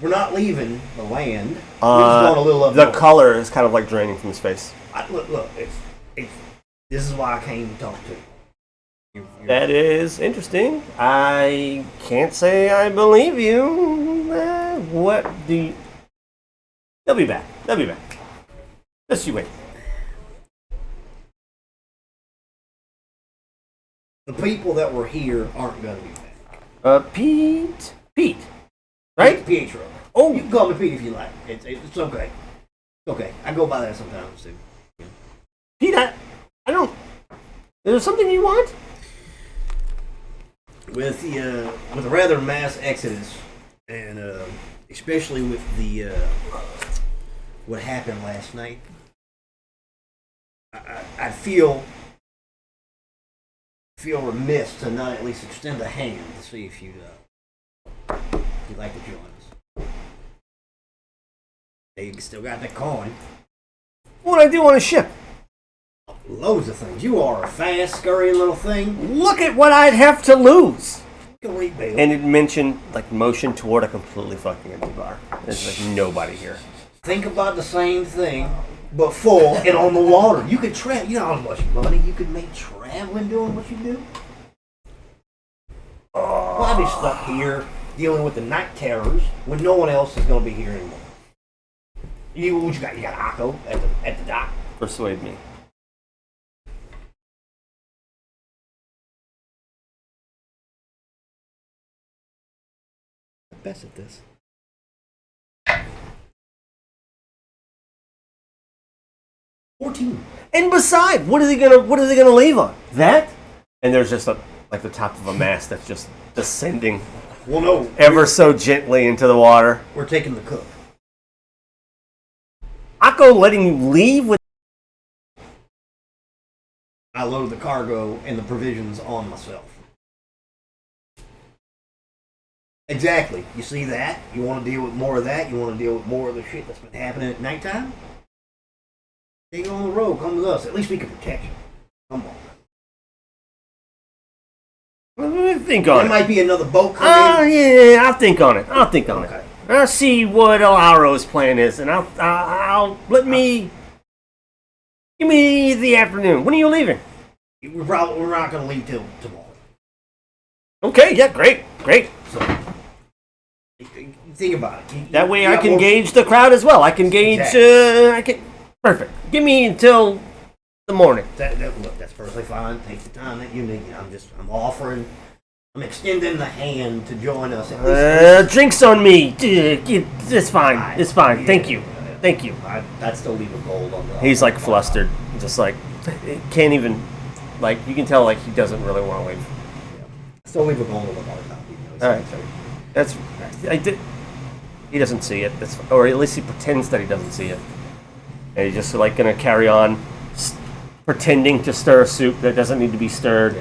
We're not leaving the land. We're just going a little up The north. color is kind of like draining from his face. Look, this is why I came to talk to you. That is interesting. I can't say I believe you. What do you... They'll be back. They'll be back. Just you wait. The people that were here aren't going to be back. Pete. Right? Pietro. Oh. You can call me Pete if you like. It's okay. It's okay. I go by that sometimes too. Pete, I don't... Is there something you want? With the rather mass exodus, and especially with the what happened last night, I feel remiss to not at least extend a hand to see if you'd like to join us. They still got that coin. What I do on a ship? Loads of things. You are a fast, scurrying little thing. Look at what I'd have to lose. You can rebuild. And it mentioned, like, motion toward a completely fucking empty bar. There's, like, nobody here. Think about the same thing, but full and on the water. You could travel. You know how much money you could make traveling doing what you do? Why be stuck here dealing with the night terrors when no one else is going to be here anymore? What you got? You got Akko at the dock. Persuade me. Best at this. And beside, what are they gonna leave on? That? And there's just like the top of a mast that's just descending Well, no. ever so gently into the water. We're taking the cook. Akko letting you leave with... I load the cargo and the provisions on myself. Exactly. You see that? You want to deal with more of that? You want to deal with more of the shit that's been happening at nighttime? Take it on the road. Come with us. At least we can protect you. Come on. Let me think on There it. might be another boat coming. Yeah, I'll think on it. I'll think on Okay. it. I'll see what Alaro's plan is, and I'll let me... Give me the afternoon. When are you leaving? We're not going to leave till tomorrow. Okay, yeah, great. So, think about it. That way You I got can more- gauge the crowd as well. I can gauge, perfect. Give me until the morning. Look, that's perfectly fine. Take the time that you need. I'm extending the hand to join us. At least, Drinks on me. It's fine. It's fine. Thank you. Thank you. I'd still leave a gold on the. He's like flustered. Just like, can't even, like, you can tell like he doesn't really want to leave. Still leave a gold on the bar top. All right. That's, I did. He doesn't see it. That's, or at least he pretends that he doesn't see it. And he's just like gonna carry on, pretending to stir a soup that doesn't need to be stirred,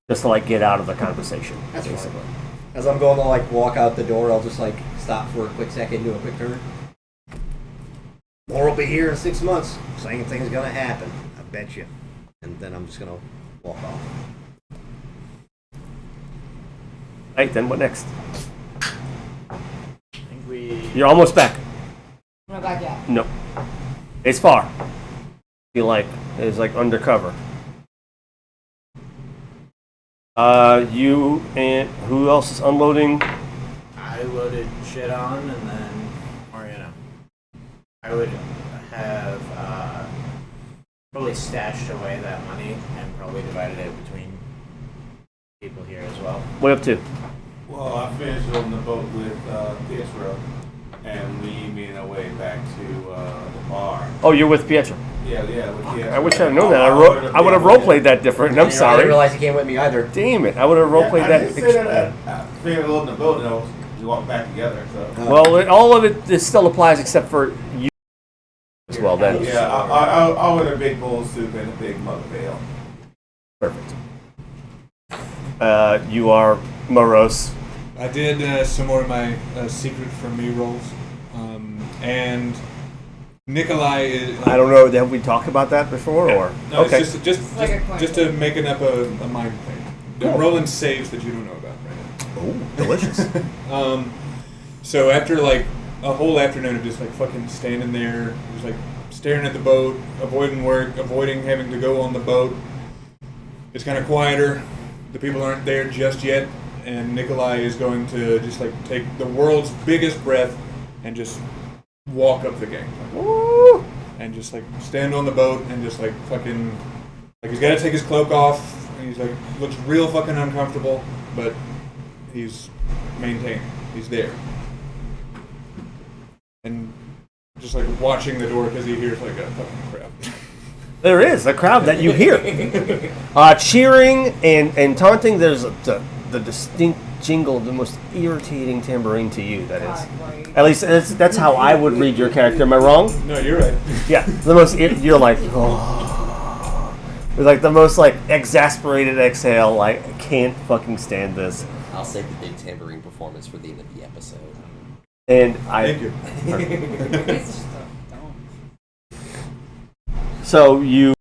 just to like get out of the conversation. That's basically. fine. As I'm going to like walk out the door, I'll just like stop for a quick second, do a quick turn. More will be here in 6 months. Same thing's gonna happen. I bet you. And then I'm just gonna walk off. Right then, what next? You're almost back. I'm not back yet. No. It's far. Feel like it's like undercover. You and who else is unloading? I loaded shit on, and then, or I would have probably stashed away that money and probably divided it between people here as well. What up to? Well, I finished on the boat with Pietro, and we made our way back to the bar. Oh, you're with Pietro. Yeah, with Pietro. I wish I'd known that. I would have roleplayed that different. I'm I sorry. didn't realize you came with me either. Damn it! I would have roleplayed I that. didn't say that. I figured loading the boat, and we walked back together. So. Well, all of it still applies except for you as well. Then. Yeah, I with a big bowl of soup and a big mug of ale. Perfect. You are morose. I did some more of my secret from me rolls, and Nikolai is. I don't know. Have we talked about that before, or No, okay? it's like a coin just to making up a mind thing. Cool. Rolling saves that you don't know about right Oh, delicious. now. So after like a whole afternoon of just like fucking standing there, just like staring at the boat, avoiding work, avoiding having to go on the boat. It's kind of quieter. The people aren't there just yet, and Nikolai is going to just like take the world's biggest breath and just walk up the gangplank. Woo! And just like stand on the boat and just like fucking like he's got to take his cloak off and he's like looks real fucking uncomfortable, but he's maintaining. He's there. And just like watching the door because he hears like a fucking crowd. There is a crowd that you hear cheering and taunting. There's the distinct jingle, the most irritating tambourine to you. That is, at least that's how I would read your character. Am I wrong? No, you're right. Yeah, the most you're like, oh, with like the most like exasperated exhale. Like, I can't fucking stand this. I'll save the big tambourine performance for the end of the episode. And I. Thank you. So you're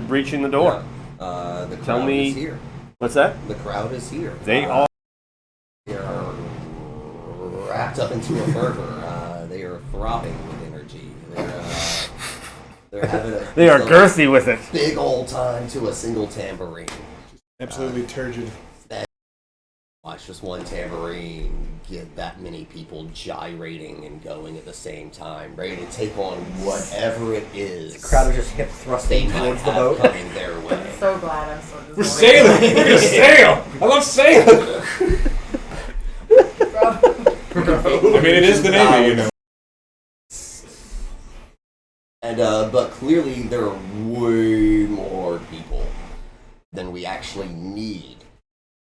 breaching the door. The crowd Tell me- is here. What's that? The crowd is here. They are. They are wrapped up into a fervor. They are throbbing with energy. They're having a They are girthy with it. big old time to a single tambourine. Absolutely turgid. Watch just one tambourine get that many people gyrating and going at the same time, ready to take on whatever it is. The crowd is just hip they thrusting might towards the have boat. coming their way. I'm so glad I'm so We're sailing. We're gonna sail. I love sailing. I mean, it is the Navy, you know. And but clearly there are way more people than we actually need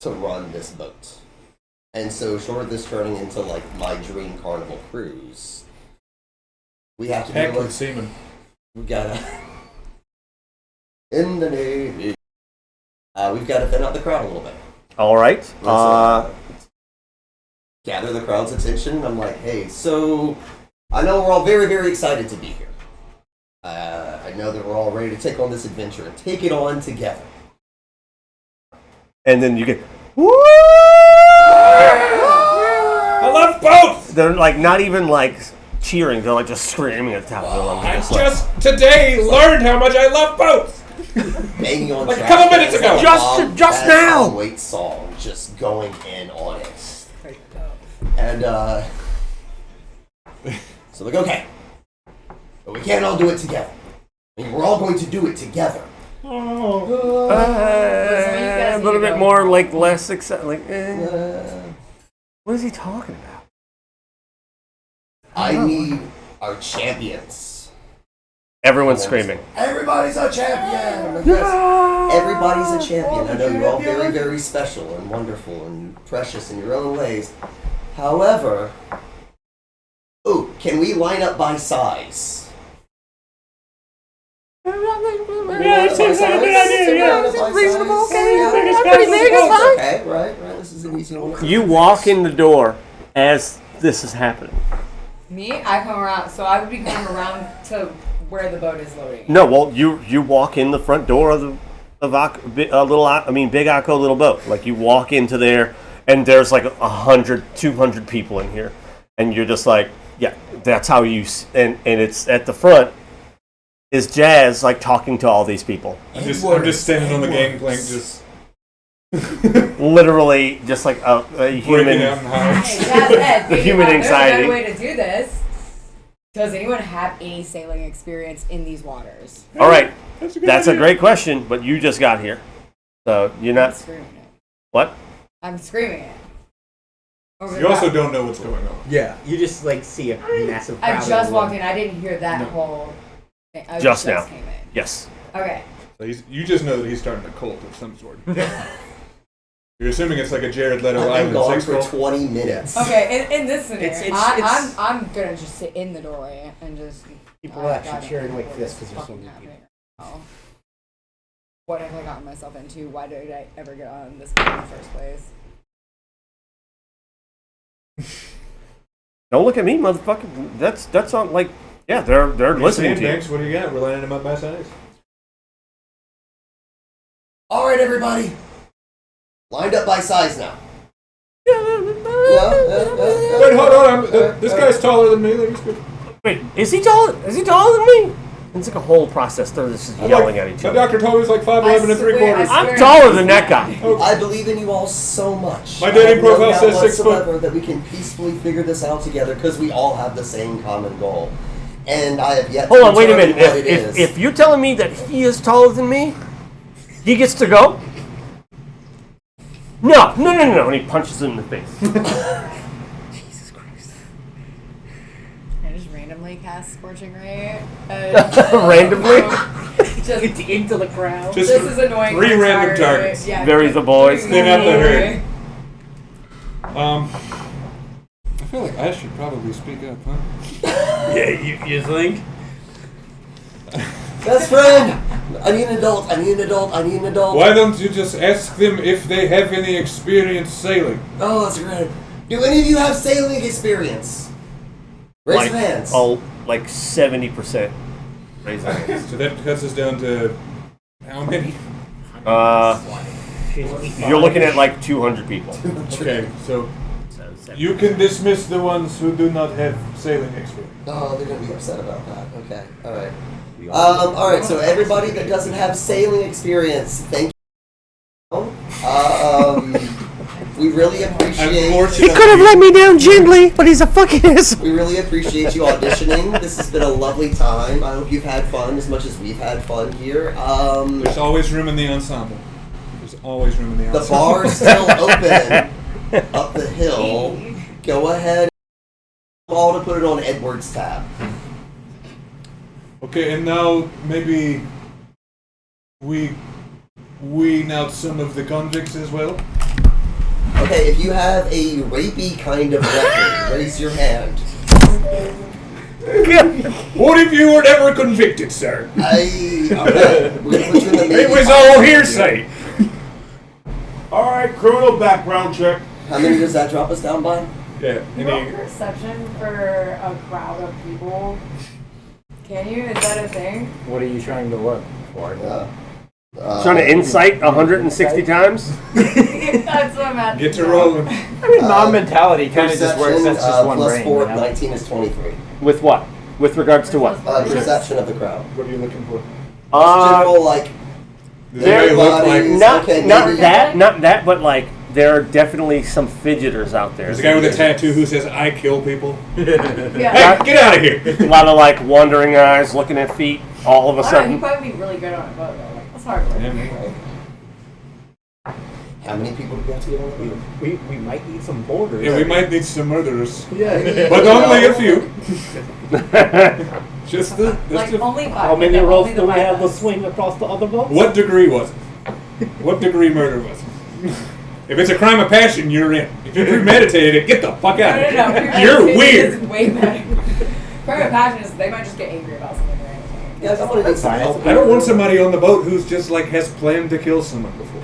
to run this boat. And so short of this turning into like my dream carnival cruise, we have to Heck do with seamen. we gotta in the Navy. We've got to thin out the crowd a little bit. All right. Let's, gather the crowd's attention. I'm like, hey, so I know we're all very, very excited to be here. I know that we're all ready to take on this adventure and take it on together. And then you get. Woo! I love boats. They're like not even like cheering. They're like just screaming at the top of their lungs. I Just like, just today learned how much I love boats. Banging on Like a trash couple minutes cans ago. like Just that now. Tom Waits song, just going in on it. And so like, okay, but we can't all do it together. I mean, we're all going to do it together. a little bit more like less excited. Like, what is he talking about? I need our champions. Everyone's screaming. Everybody's a champion! Like, yes, everybody's a champion. I know you're all very, very special and wonderful and precious in your own ways. However, can we line up by size? Yeah, it seems like a good idea. Yeah, It's reasonable. Okay, Okay, right. This is an easy one. You walk in the door as this is happening. Me, I come around, so I would be coming around to where the boat is loading. No, well, you walk in the front door of the Big Akko little boat. Like you walk into there, and there's like 100, 200 people in here, and you're just like, yeah, that's how you. And it's at the front is Jazz like talking to all these people, I'm just standing on the gangplank, just literally just like a breaking human. out in hives. Hey, that's it. The human anxiety. There's a better way to do this. Does anyone have any sailing experience in these waters? All right, That's a good that's a idea. great question, but you just got here, so you're I'm not. screaming it. What? I'm screaming it. Over You the also crowd. don't know what's going on. Yeah, you just like see a massive crowd. I of just them. walked in. I didn't hear that No. whole thing. I Just now. came in. Yes. Okay. So you just know that he's starting a cult of some sort. You're assuming it's like a Jared Leto I've been Island gone 6 for cult? 20 minutes. Okay. In this scenario, it's- I'm gonna just sit in the doorway and just. People I are actually gotta cheering know like what this is because there's so fucking many people. happening right now. What have I gotten myself into? Why did I ever get on this boat in the first place? Don't look at me, motherfucker. That's on like, yeah, they're listening to you. Sandbanks, what do you got? We're lining them up by size. All right, everybody. Lined up by size now. Wait, hold on. This guy's taller than me. He's good. Wait, is he taller? Is he taller than me? It's like a whole process. They're just yelling at each My other. doctor told me he's like 5'11" and 3/4. I'm taller than that guy. I believe in you all so much. My dating I have no profile doubt says 6 foot. whatsoever that we can peacefully figure this out together because we all have the same common goal. And I have yet Hold to on, wait a determine minute. what it is. If you're telling me that he is taller than me, he gets to go? No. And he punches him in the face. Jesus Christ. I just randomly cast Scorching Ray. Randomly? Just, Into the crowd. Just this is annoying. 3 my random entire- targets. Yeah, Bury the boys. Thin out the herd. I feel like I should probably speak up, huh? Yeah, you think? Best friend! I need an adult. I need an adult. I need an adult. Why don't you just ask them if they have any experience sailing? Oh, that's great. Do any of you have sailing experience? Raise like, your hands. like 70% raise their hands. So that cuts us down to how many? You're looking at like 200 people. Okay, so So, you can dismiss the ones who do not have sailing experience. Oh, they're gonna be upset about that. Okay, all right. All right. So everybody that doesn't have sailing experience, thank you. We really appreciate. Unfortunately, let me down gently, but he's a fucking asshole. We really appreciate you auditioning. This has been a lovely time. I hope you've had fun as much as we've had fun here. there's always room in the ensemble. There's always room in the The ensemble. bar's still open up the hill. Go ahead. All to put it on Edward's tab. Okay, and now maybe we wean out some of the convicts as well. Okay, if you have a rapey kind of record, raise your hand. What if you were never convicted, sir? Okay, we're gonna put you in the It maybe was box. all hearsay. All right, criminal background check. How many does that drop us down by? Yeah. Roll perception for a crowd of people. Can you? Is that a thing? What are you trying to look for? Trying to insight 160 times? That's what I'm at. Get to rolling. I mean, non-mentality kind of just works. That's just one plus brain. 4, You know? 19 is 23. With what? With regards to what? Perception of the crowd. What are you looking for? General, like, Does anybody look like? Everybody- Not, Okay, not maybe- that, but like, there are definitely some fidgeters out there. There's a guy with a tattoo who says, "I kill people." Yeah. Hey, get out of here! A lot of like wandering eyes, looking at feet, all of a I don't know, sudden. he'd probably be really good on a boat though. Like, that's hard work. Yeah, man. how many people do we have to get on the boat? We might need some borders. Yeah, we might need some murderers, Yeah. but only a few. Just the. Like Just the only 5. How many yeah, rolls only do we five have to guys. swing across the other boats? what degree was it? What degree murder was it? If it's a crime of passion, you're in. If you premeditated it, get the fuck out of No, here. You're premeditated weird. is way better. Crime of passion is they might just get angry about something or anything. Yeah, somebody needs some help. I don't want somebody on the boat who's just like has planned to kill someone before.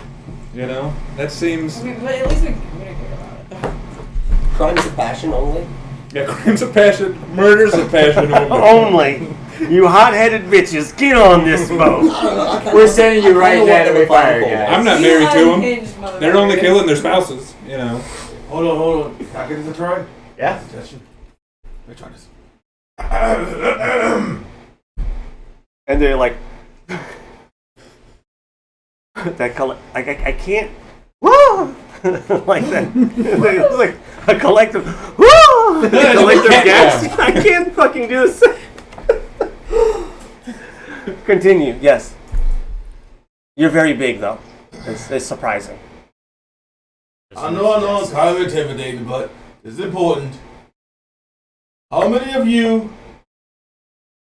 You know, that seems. I mean, but at least we can communicate about it. Crimes of passion only. Yeah, crimes of passion, murders of passion. Only. You hot-headed bitches, get on this boat. I don't know, I kinda We're want- sending I you kinda right want there them to be find fired, gold. guys. I'm not You married to unhinged them. They're only motherfuckers. killing their spouses. You know. Hold on. Can I get this a try? Yeah. Suggestion. me try this. And they're like, that color, I can't, woo! Like that. It's like a collective, woo! A collective gasp. I can't fucking do this. Continue, yes. You're very big, though. It's surprising. I know, I'm kind of intimidated, but it's important. How many of you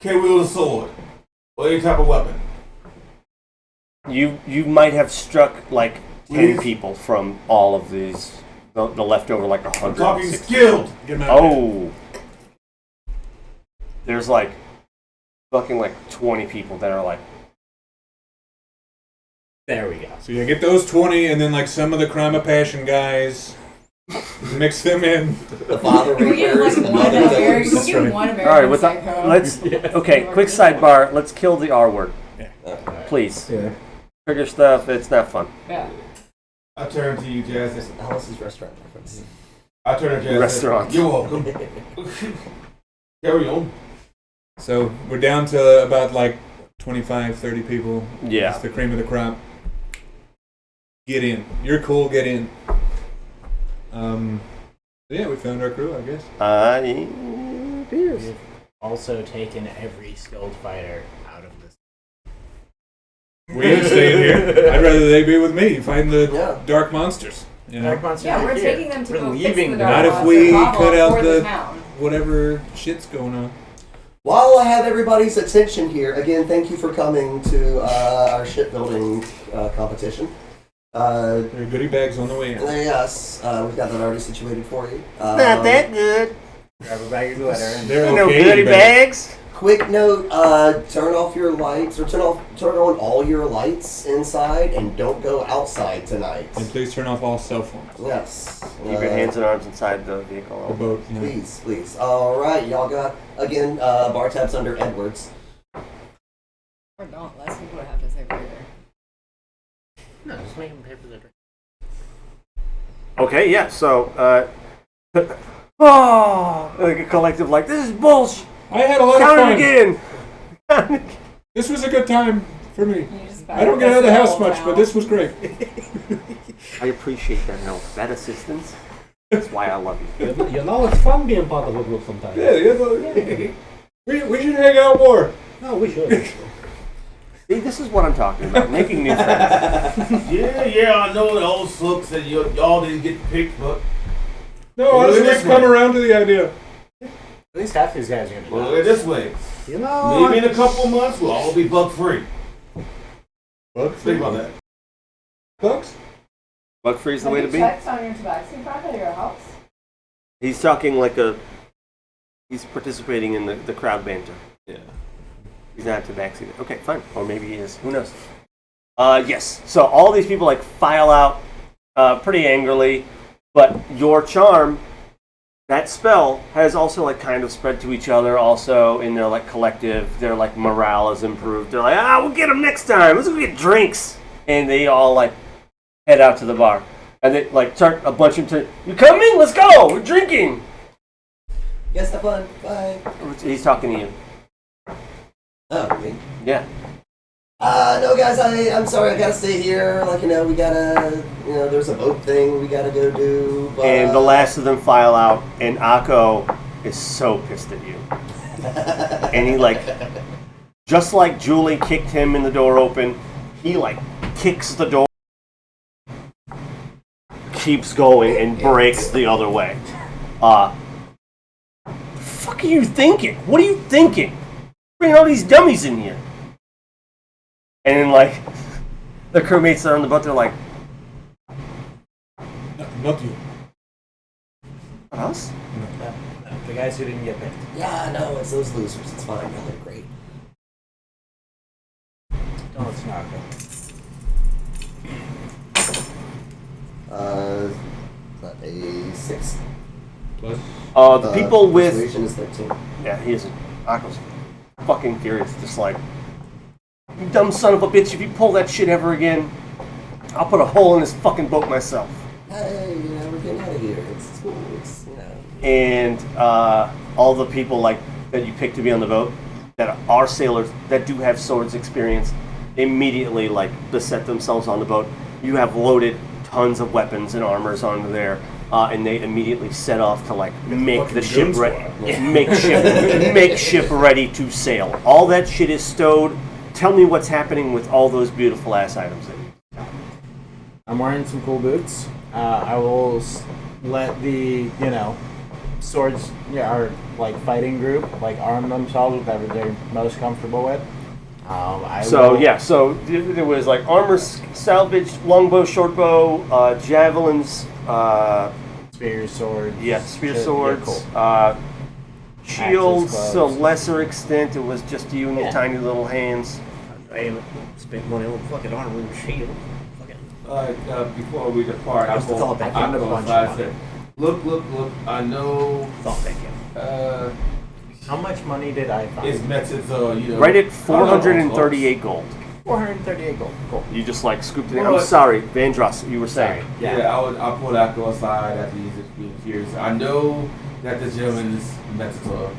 can wield a sword or any type of weapon? You might have struck like 10 people from all of these, the leftover like 100. I'm talking skilled. Oh. There's like fucking like 20 people that are like. There we go. So you get those 20, and then like some of the crime of passion guys, mix them in. The father Can we get rapers like and one mother American? rapers. Can we get one All right, American with that, psycho? let's. Okay, quick sidebar. Let's kill the R word, please. Yeah. Trigger stuff. It's not fun. Yeah. I turn to you, Jazz. That's Alice's restaurant reference. I turn to Jazz. Restaurant. You're welcome. Carry on. So we're down to about like 25, 30 people. Yeah. It's the cream of the crop. Get in. You're cool. Get in. Yeah, we found our crew, I guess. We've also taken every skilled fighter out of this. We ain't staying here. I'd rather they be with me, fighting the Yeah. dark monsters. You know, Dark monsters Yeah, are we're here. taking them to We're go fix leaving the them. dark Not if monster we problem cut out for the- town. whatever shit's going on. While I have everybody's attention here, again, thank you for coming to our shipbuilding competition. There are goodie bags on the way in. Yes, we've got that already situated for you. Not that good. Grab a bag of glitter and They're No okay, goodie but- bags. Quick note: turn off your lights, or turn on all your lights inside, and don't go outside tonight. And please turn off all cell phones. Yes. Keep your hands and arms inside the vehicle. The boat. You know. Please, please. All right, y'all got again. Bar tabs under Edwards. Or don't. Less people would have to say further. no, just make them pay for the drink. Okay, yeah. So, like a collective, like this is bullshit. I had a lot Count of it fun. again. This was a good time for me. You just I don't get out of the house much, but this was great. I appreciate that help, that assistance. That's why I love you. You know, it's fun being part of a group sometimes. We should hang out more. No, we should. See, this is what I'm talking about. Making new friends. Yeah, I know it all sucks that y'all didn't get picked, but No, honestly, Well, let's come around to the idea. At least half these guys are gonna be. look at it this way. You know, Maybe in a couple months we'll all be bug free. Bucks? Think about that. Bucks? Bug free's the Have way you to be. checked on your tabaxi card at your house? He's talking like he's participating in the crowd banter. Yeah. He's not to backseat. Okay, fine. Or maybe he is. Who knows? Yes. So all these people like file out pretty angrily, but your charm, that spell, has also like kind of spread to each other. Also in their like collective, their like morale is improved. They're like, we'll get them next time. Let's go get drinks, and they all like head out to the bar, and they like start a bunch of them. You coming? Let's go. We're drinking. Guys, have fun. Bye. He's talking to you. Oh, me? Yeah. No, guys, I'm sorry. I gotta stay here. Like, we gotta, there's a boat thing we gotta go do. But, And the last of them file out, and Akko is so pissed at you. And he like, just like Julie kicked him in the door open, he like kicks the door, keeps going, and breaks the other way. The fuck are you thinking? What are you thinking? Bringing all these dummies in here. And then like, the crewmates that are on the boat, they're like, Not you. us? The guys who didn't get picked. Yeah, no, it's those losers. It's fine. Y'all are great. No, it's not. Is that a 6? Plus. The people with Persuasion is 13. yeah, he isn't. Akko's fucking furious. Just like, you dumb son of a bitch! If you pull that shit ever again, I'll put a hole in this fucking boat myself. Hey, we're getting out of here. It's cool. It's, And all the people like that you pick to be on the boat that are sailors that do have swords experience immediately like beset themselves on the boat. You have loaded tons of weapons and armors onto there, and they immediately set off to like make the ship ready, make ship ready to sail. All that shit is stowed. Tell me what's happening with all those beautiful ass items. I'm wearing some cool boots. I will let the, swords, our like fighting group, like arm themselves with whatever they're most comfortable with. So there was like armor salvaged, longbow, shortbow, javelins, spears, swords. Yeah, spear shit, swords, yeah, cool. shields. Axes, To a clubs. lesser extent, it was just you and your Yeah. tiny little hands. I haven't spent money on fucking armor and shield. Fucking Before we depart, I used to go- thought that I counted a go bunch outside of and say, look, I know thought that counted. How much money did I find? his methods are, Right at 438 gold. 438 gold. Cool. You just like scooped it in. Well, I'm sorry, Vandross, you were saying. Yeah, I'll pull that go aside after he's just being furious. I know that the gentleman's methods are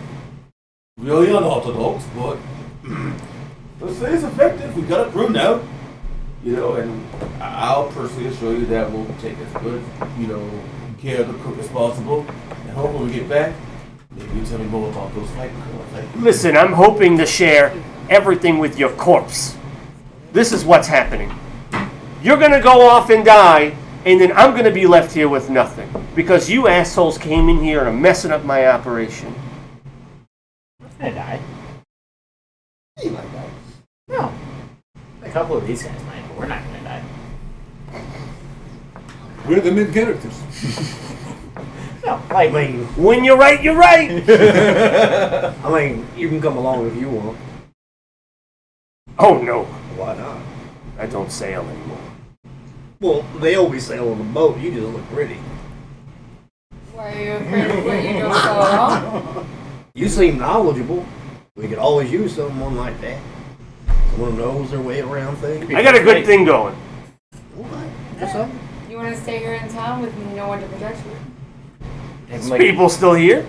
really unorthodox, but let's say it's effective. We got a crew now, and I'll personally assure you that we'll take as good, care of the cook as possible. And hopefully we get back. Maybe you tell me more about those fight cards. Listen, I'm hoping to share everything with your corpse. This is what's happening. You're gonna go off and die, and then I'm gonna be left here with nothing because you assholes came in here and are messing up my operation. I die. You might die. No. A couple of these guys might, but we're not gonna die. We're the main characters. No, I mean, When you're right, you're right. I mean, you can come along if you want. Oh no, Why not? I don't sail anymore. Well, they always sail on the boat. You just look pretty. Why are you afraid of what you do so wrong? You seem knowledgeable. We could always use someone like that. Someone who knows their way around things. I got a good thing going. What? Just something. You want to stay here in town with no one to protect you? Is people still here?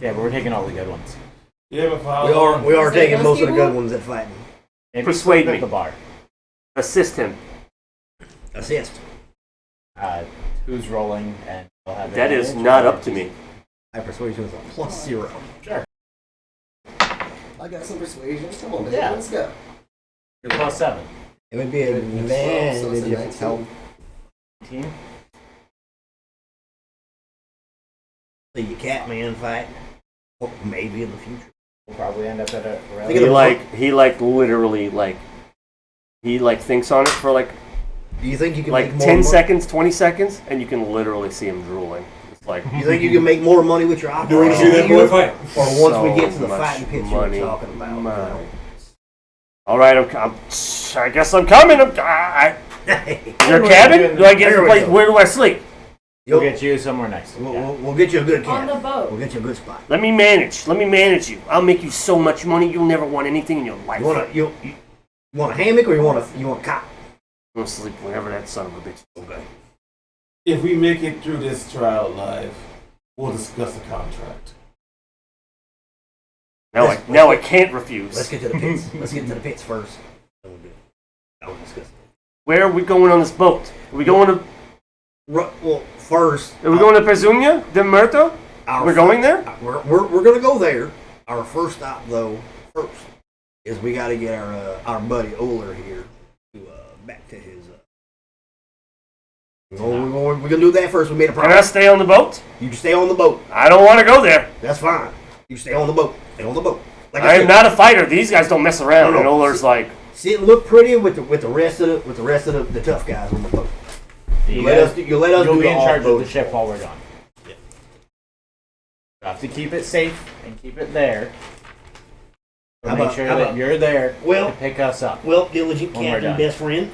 Yeah, but we're taking all the good ones. Yeah, but We are Is it taking those most of the people? good ones at fighting. Maybe Persuade split me. the bar. Assist him. Assist. Who's rolling and we'll have That is advantage? not up to me. My persuasion is a +0. Sure. I got some persuasion. Come on, man. Yeah. Let's go. You're +7. It would be an advantage So it's a if it 19. helped. Team. See your Catman fight. Or maybe in the future. We'll probably end up at a Think of He literally thinks on it for Do you think you can make more 10 money? seconds, 20 seconds, and you can literally see him drooling. It's like You think you can make more money with your You want to operation see that boy here? fight? Or once we so get to the much fighting pits you money. were talking about? Money. All right, I guess I'm coming. Your cabin? Do I get There a we place? go. Where do I sleep? We'll get you somewhere nice. We'll get you a good On cabin. the boat. We'll get you a good spot. Let me manage you. I'll make you so much money you'll never want anything in your life. You want a hammock or you want a cot? I'm gonna sleep whenever that son of a bitch is okay. if we make it through this trial alive, we'll discuss the contract. Now I can't refuse. Let's get to the pits. Let's get to the pits first. Then we'll do it. That was disgusting. Where are we going on this boat? Are we going to Well, first, Pezuña de Muerto? our We're going there? We're gonna go there. Our first stop, though, is we got to get our buddy Oler here to back to his. We're gonna do that first. We made a Can I promise. stay on the boat? You can stay on the boat. I don't want to go there. That's fine. You stay on the boat. Stay on the boat. Like I am said, not a fighter. These guys don't mess around. No, And no. Oler's like, sit and look pretty with the rest of the tough guys on the boat. You let us do You'll the be in charge of the off-boat ship while we're gone. Yeah. You have to keep it safe and keep it there. But How make about- sure how that about- you're there Well- to pick us up. Well, diligent When we're captain, done. best friend.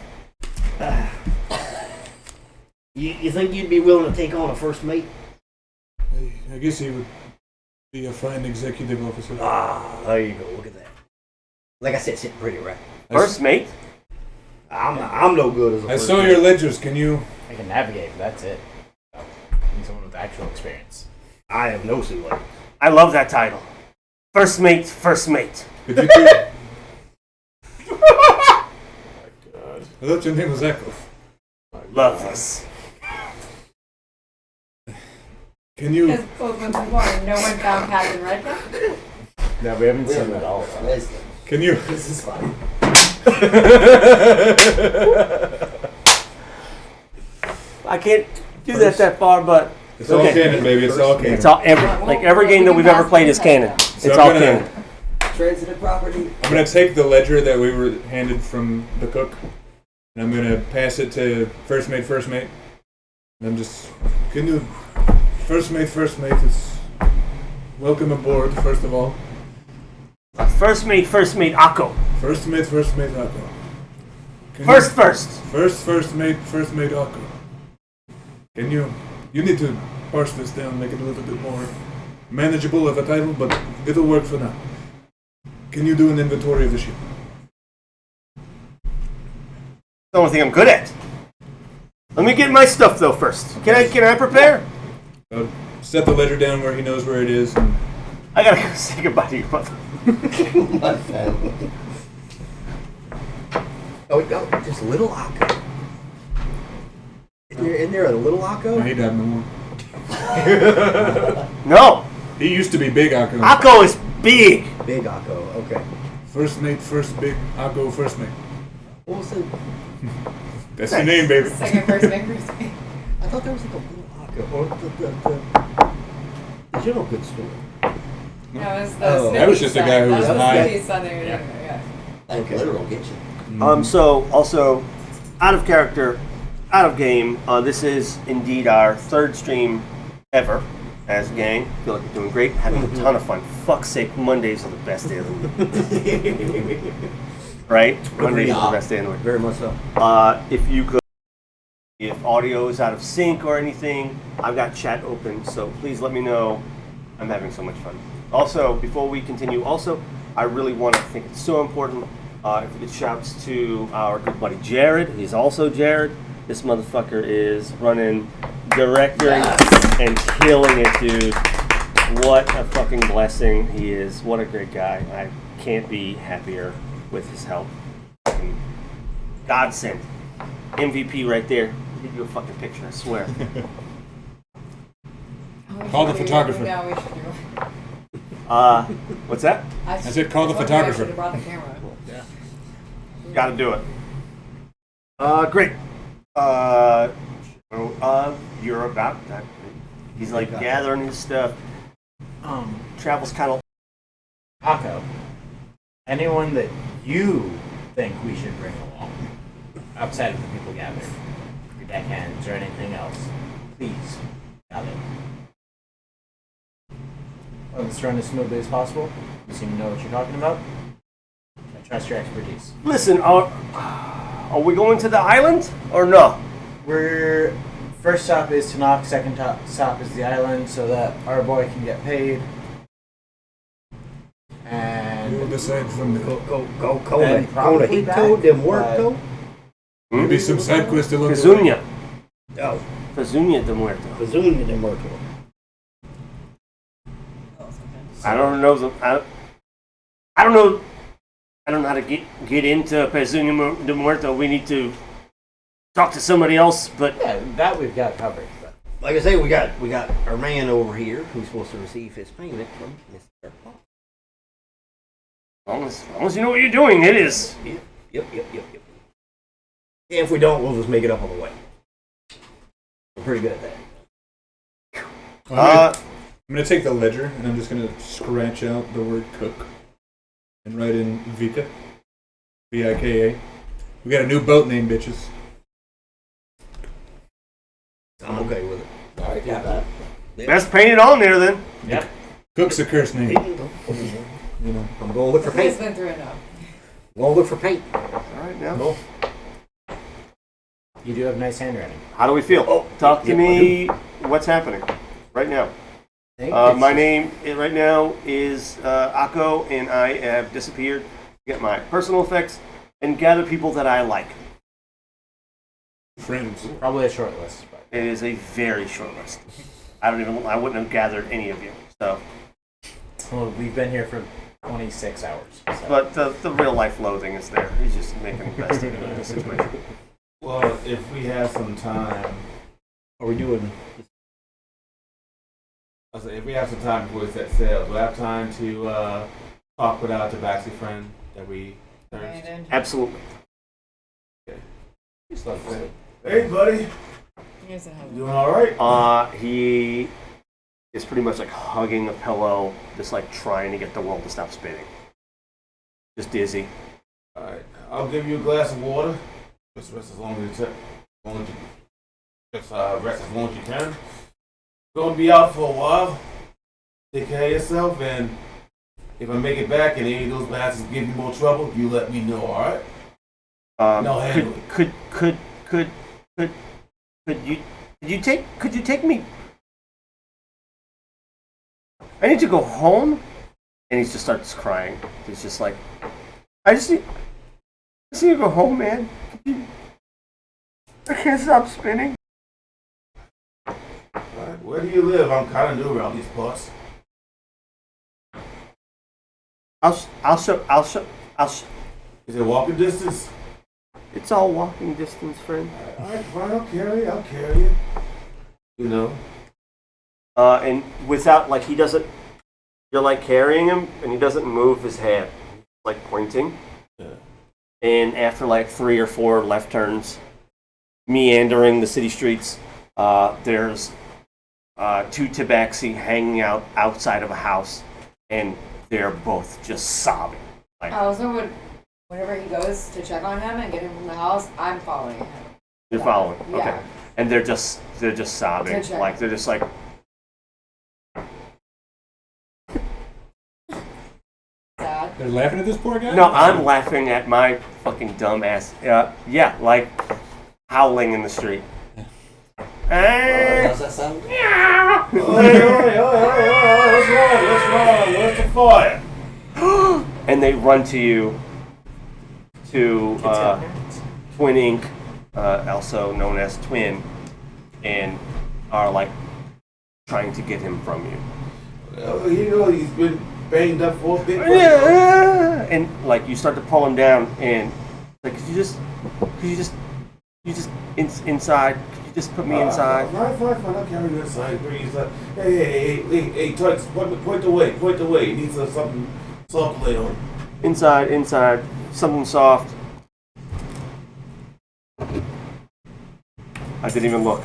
You think you'd be willing to take on a first mate? I guess he would be a fine executive officer. There you go. Look at that. Like I said, sitting pretty right. first mate? I'm no good as a I first saw mate. your ledgers. Can you? I can navigate, but that's it. So, need someone with actual experience. I have no sea legs. I love that title. First mate, first mate. Could you do? I thought your name was Echo. Love this. Can you? Because both went before and no one found Captain Redcap. No, we haven't seen it all. Can you? This is fine. I can't do that far, but It's all canon, baby. It's all canon. it's all every game that we've ever played is canon. So It's I'm all gonna- canon. Transitive property. I'm gonna take the ledger that we were handed from the cook, and I'm gonna pass it to first mate, first mate. And I'm just, can you, first mate, it's welcome aboard, first of all. First mate, Akko. First mate, Akko. Can First. First mate, Akko. Can you need to parse this down, make it a little bit more manageable of a title, but it'll work for now. Can you do an inventory of the ship? The only thing I'm good at. Let me get my stuff though first. Can I prepare? Set the ledger down where he knows where it is. And I gotta go say goodbye to your mother. My family. Oh, no, just little Akko. Isn't there a little Akko? he died no more. No, He used to be Big Akko. Akko is big. Big Akko, okay. First mate, first big Akko, first mate. What was the... That's your name, baby. Second first mate, first mate. I thought there was like a little Akko, or the general goods store. No, it was the Oh, Snoopy's that was just a son. guy who was That high. Snoopy's son there, yeah. Thank glitter will get you. So also, out of character, out of game. This is indeed our third stream ever as a gang. Feel like we're doing great, having a ton of fun. Fuck's sake, Mondays are the best day of the week. Right? Mondays are the best day of the week. Very much so. If you could, if audio is out of sync or anything, I've got chat open, so please let me know. I'm having so much fun. Also, before we continue, I really want to think it's so important. If we could shouts to our good buddy Jared. He's also Jared. This motherfucker is running directory and killing it, dude. What a fucking blessing he is. What a great guy. I can't be happier with his help. Fucking godsend. MVP right there. I'll give you a fucking picture, I swear. Call the photographer. Yeah, we should do it. What's that? I said call the I photographer. should have brought the camera. Gotta do it. Great. You're about that. He's like gathering his stuff. Travels kind of. Akko, anyone that you think we should bring along, outside of the people gathered, your deckhands or anything else, please gather. Let's run as smoothly as possible. You seem to know what you're talking about. I trust your expertise. Listen, are we going to the island or no? We're first stop is Tanakh, second stop is the island, so that our boy can get paid. And We'll decide from there. Go, Then Kona probably Hito back, de Muerto. Maybe some side quest to look Kazunya. Oh, Kazunya de Muerto. Kazunya de Muerto. I don't know. I don't know. I don't know how to get into Kazunya de Muerto. We need to talk to somebody else, but yeah, that we've got covered. But Like I say, we got our man over here who's supposed to receive his payment from Mr. Paul. as long as you know what you're doing, it is. Yep. If we don't, we'll just make it up on the way. We're pretty good at that. I'm gonna take the ledger and I'm just gonna scratch out the word cook and write in Vika. Vika. We got a new boat name, bitches. I'm okay with it. All right, got that. Best paint it on there then. yep. Cook's a curse name. You know. I'm going to look for He's paint. been through enough. I'm going to look for paint. All right, now. You do have nice handwriting. How do we feel? Talk to me. What's happening right now? My name right now is Akko, and I have disappeared to get my personal effects and gather people that I like. Friends. Probably a short list. But It is a very short list. I wouldn't have gathered any of you. So Well, we've been here for 26 hours. So. But the real life loathing is there. He's just making the best of the situation. Well, if we have some time, Are we doing? I say if we have some time before we set sail, we'll have time to talk with our tabaxi friend that we turned. Absolutely. Hey, buddy, Here's a hello. you doing all right? He is pretty much like hugging a pillow, just like trying to get the world to stop spinning. Just dizzy. All right, I'll give you a glass of water. Just rest as long as you rest as long as you can. Gonna be out for a while. Take care of yourself, and if I make it back and any of those bastards give you more trouble, you let me know. All right? No, handle it. Could you take me? I need to go home. And he just starts crying. He's just like, I just need to go home, man. I can't stop spinning. All right, where do you live? I'm kind of new around these parts. I'll show. Is it walking distance? It's all walking distance, friend. All right, fine. I'll carry you. You know. And without, like, he doesn't, you're like carrying him, and he doesn't move his hand, like pointing. Yeah. And after like 3 or 4 left turns, meandering the city streets, there's 2 tabaxi hanging out outside of a house, and they're both just sobbing. Like, So whenever he goes to check on him and get him from the house, I'm following him. you're following, Yeah. okay? And they're just sobbing, To check. like they're just like. Sad. They're laughing at this poor guy? No, I'm laughing at my fucking dumb ass. Yeah, like howling in the street. How's that sound? What's wrong? Where's the fire? And they run to you, to Twin Inc., also known as Twin, and are like trying to get him from you. You know he's been banged up for a bit. And like you start to pull him down, and like, could you just inside? Could you just put me inside? Fine. I'll carry you inside. Bring you inside. Hey, Tux, point the way. He needs something soft to lay on. Inside, something soft. I didn't even look.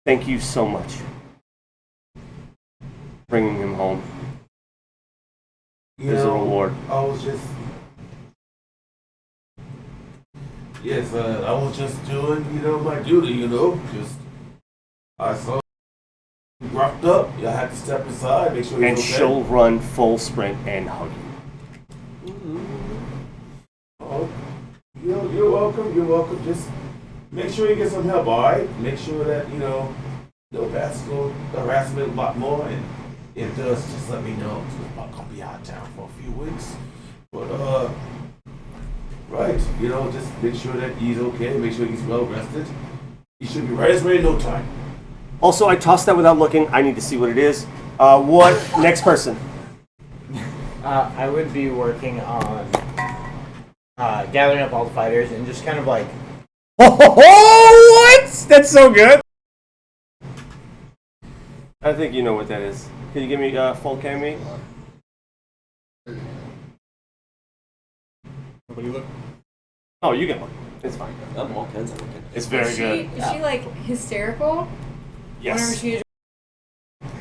Thank you so much. Bringing him home. There's a reward. I was just... Yes, I was just doing, my duty, just... I saw him roughed up. I had to step aside, make sure he's And okay. she'll run full sprint and hug you. Oh, you're welcome. Just make sure you get some help, all right? Make sure that, no bastards will harass me a lot more, and if it does, just let me know. I'm gonna be out of town for a few weeks. But, right, just make sure that he's okay, make sure he's well rested. He should be right as rain in no time. Also, I tossed that without looking. I need to see what it is. What? Next person. I would be working on gathering up all the fighters and just kind of like. Oh, what? That's so good. I think you know what that is. Can you give me full cami? Nobody look. Oh, you can look. It's fine. I'm all kinds of looking. It's very good. Is she like hysterical? Whenever Yes. she is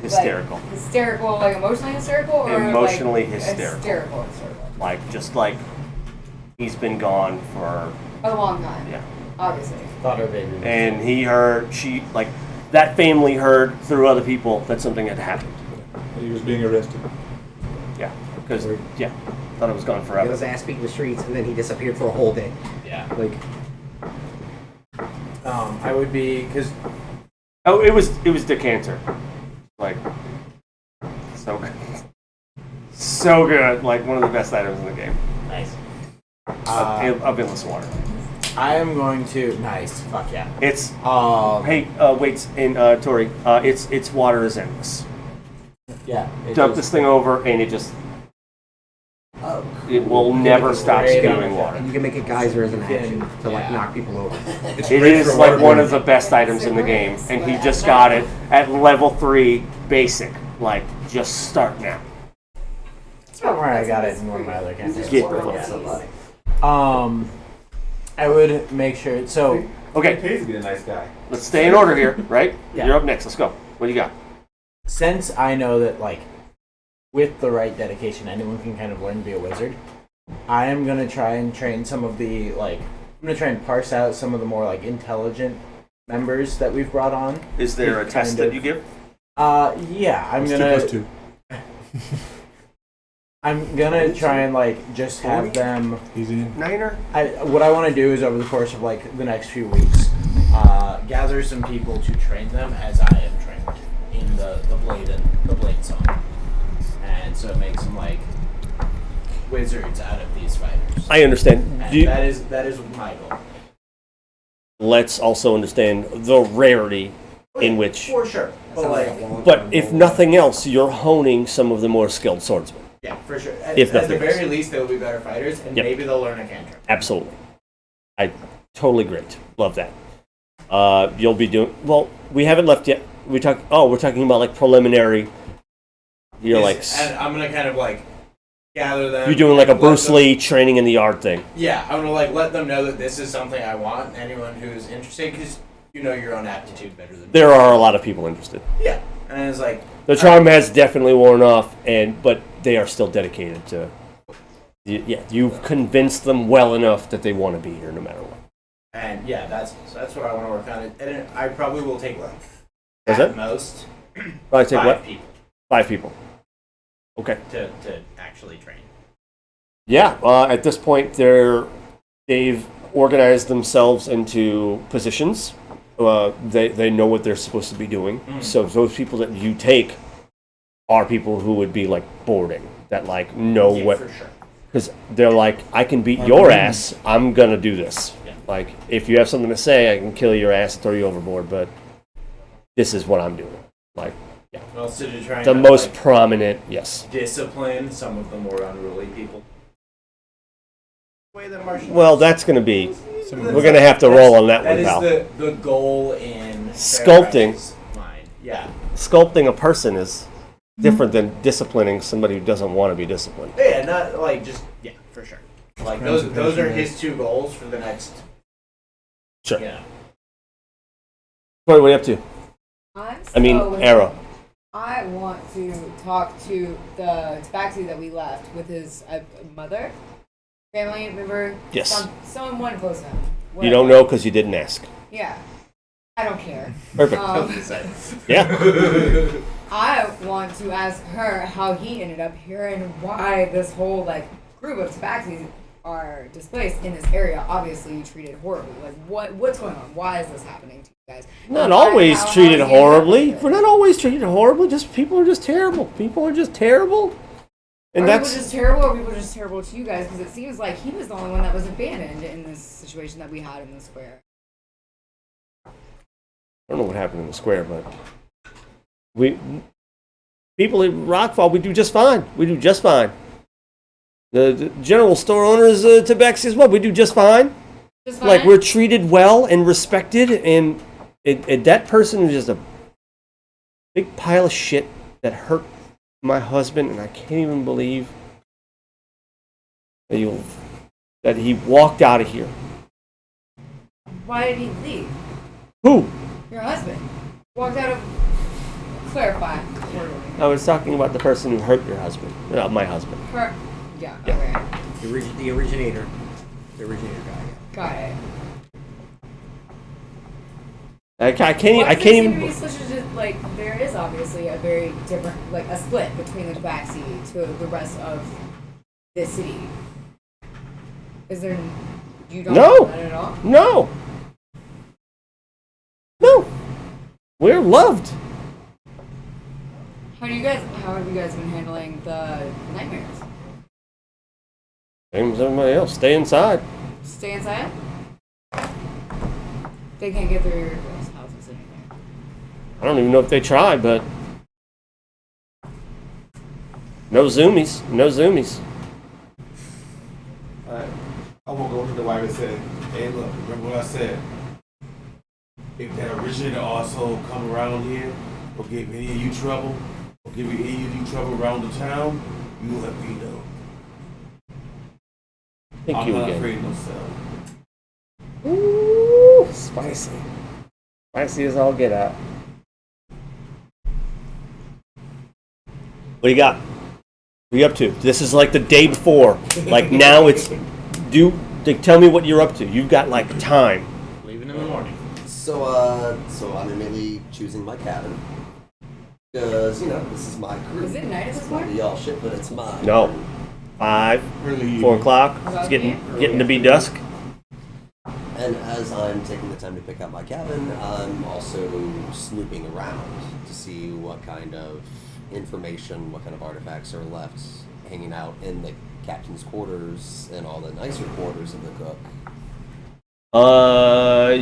Hysterical. Like, hysterical, like emotionally hysterical, or Emotionally like hysterical. hysterical. Like, just like he's been gone for, A long time. yeah. Obviously. Thought her baby. Was And he heard, that family heard through other people that something had happened. He was being arrested. Yeah. Because, yeah, thought it was gone He forever. was ass beat in the streets, and then he disappeared for a whole day. yeah. Like, I would be because Oh, it was Decanter. Like, so good. So good. Like, one of the best items in the game. nice. Of endless water. I am going to nice. Fuck yeah. It's, Um. hey, wait, in Tori, it's water is endless. Yeah. dunk this thing over, and it just Oh, it will never stop Right on spewing the water. And you can make a geyser as an action to like Yeah. knock people over. It's It great is for like water one of boarding. the best items in the game, and he just got it at level 3 basic. Like, just start now. That's about where I got it in one of my other campaigns. Get the Yeah. fuck. I would make sure. So Okay, pays to be a nice guy. let's stay in order here, right? Yeah. You're up next. Let's go. What do you got? since I know that like with the right dedication, anyone can kind of learn to be a wizard. I am gonna try and train some of the like. I'm gonna try and parse out some of the more like intelligent members that we've brought on. Is there a Kind test that of- you give? Yeah, I'm It's gonna. 2 + 2. I'm gonna try and like just have them. Easy. Niner? What I want to do is over the course of like the next few weeks, gather some people to train them as I am trained in the blade song, and so it makes them like wizards out of these fighters. I understand. And that is my goal. Let's also understand the rarity in which. For sure, but like But if nothing else, you're honing some of the more skilled swordsmen. yeah, for sure. If At the nothing very else. least, they'll be better fighters, and Yep. maybe they'll learn a cantrip. Absolutely. I totally great. Love that. You'll be doing well. We haven't left yet. We're talking about like preliminary. You're like and I'm gonna kind of like gather them. you're doing like a let Bruce them- Lee training in the art thing. Yeah, I'm gonna like let them know that this is something I want. Anyone who's interested, because you know your own aptitude better than me. There are a lot of people interested. Yeah, and it's like The charm has definitely worn off, but they are still dedicated to. Yeah, you've convinced them well enough that they want to be here no matter what. and yeah, that's what I want to work on. And I probably will take like Is at it? most Probably take 5 what? people 5 people. Okay. to actually train. Yeah. At this point, they've organized themselves into positions. They know what they're supposed to be doing. So those people that you take are people who would be like boarding that like know Yeah, what. for sure. Because they're like, I can beat your ass. I'm gonna do this. Yeah. Like, if you have something to say, I can kill your ass and throw you overboard. But this is what I'm doing. Like, Also to try and the have, most like, prominent. Yes. discipline some of the more unruly people. Way that martial Well, that's gonna be. Some- We're gonna have to roll on that That one, is pal. the goal in Sculpting. Fairfax's mind. Yeah. Sculpting a person is different than disciplining somebody who doesn't want to be disciplined. Yeah, not like just yeah, for sure. Like those are his 2 goals for the next. Sure. Yeah. What are you up to? I mean, So, Arrow. I want to talk to the tabaxi that we left with his mother, family member. Yes. Someone close to him. You don't know because you didn't ask. Yeah. I don't care. Perfect. Yeah. I want to ask her how he ended up here and why this whole like group of tabaxis are displaced in this area. Obviously treated horribly. Like what's going on? Why is this happening to you guys? Not And why- always how treated he ended up horribly. here? We're not always treated horribly. Just people are just terrible. People are just terrible. And Are that's people just terrible, or people just terrible to you guys? Because it seems like he was the only one that was abandoned in this situation that we had in the square. I don't know what happened in the square, but people in Rockfall, we do just fine. We do just fine. The general store owners, Tabex as well, we do just fine. Just Like fine? we're treated well and respected, and that person is just a big pile of shit that hurt my husband, and I can't even believe that he walked out of here. Why did he leave? Who? Your husband walked out of. Clarify. I was talking about the person who hurt your husband, my husband. Her. Yeah. Yeah. Okay. The originator guy. Got it. I can't Why does it seem to even. be such a like there is obviously a very different like a split between the tabaxi to the rest of this city. Is there? You don't No. know that at all. No. No. We're loved. How have you guys been handling the nightmares? Same as everybody else. Stay inside. Stay inside. They can't get through your houses anymore. I don't even know if they try, but No zoomies. No zoomies. Alright. I won't go to the wife and say, hey, look, remember what I said? If that originator also come around here or give any of you trouble, or give any of you trouble around the town, you let me know. Thank I'm you not again. afraid of no cell. Ooh, spicy. Spicy as all get out. What do you got? What are you up to? This is like the day before. Like now it's tell me what you're up to. You've got like time. Leaving in the morning. So I'm immediately choosing my cabin. Because, this is my crew. Is it night at this It's not point? y'all shit, but it's mine. No. 5, Early 4 o'clock. Is It's that getting to be dusk. And as I'm taking the time to pick out my cabin, I'm also snooping around to see what kind of information, what kind of artifacts are left hanging out in the captain's quarters and all the nicer quarters of the cook.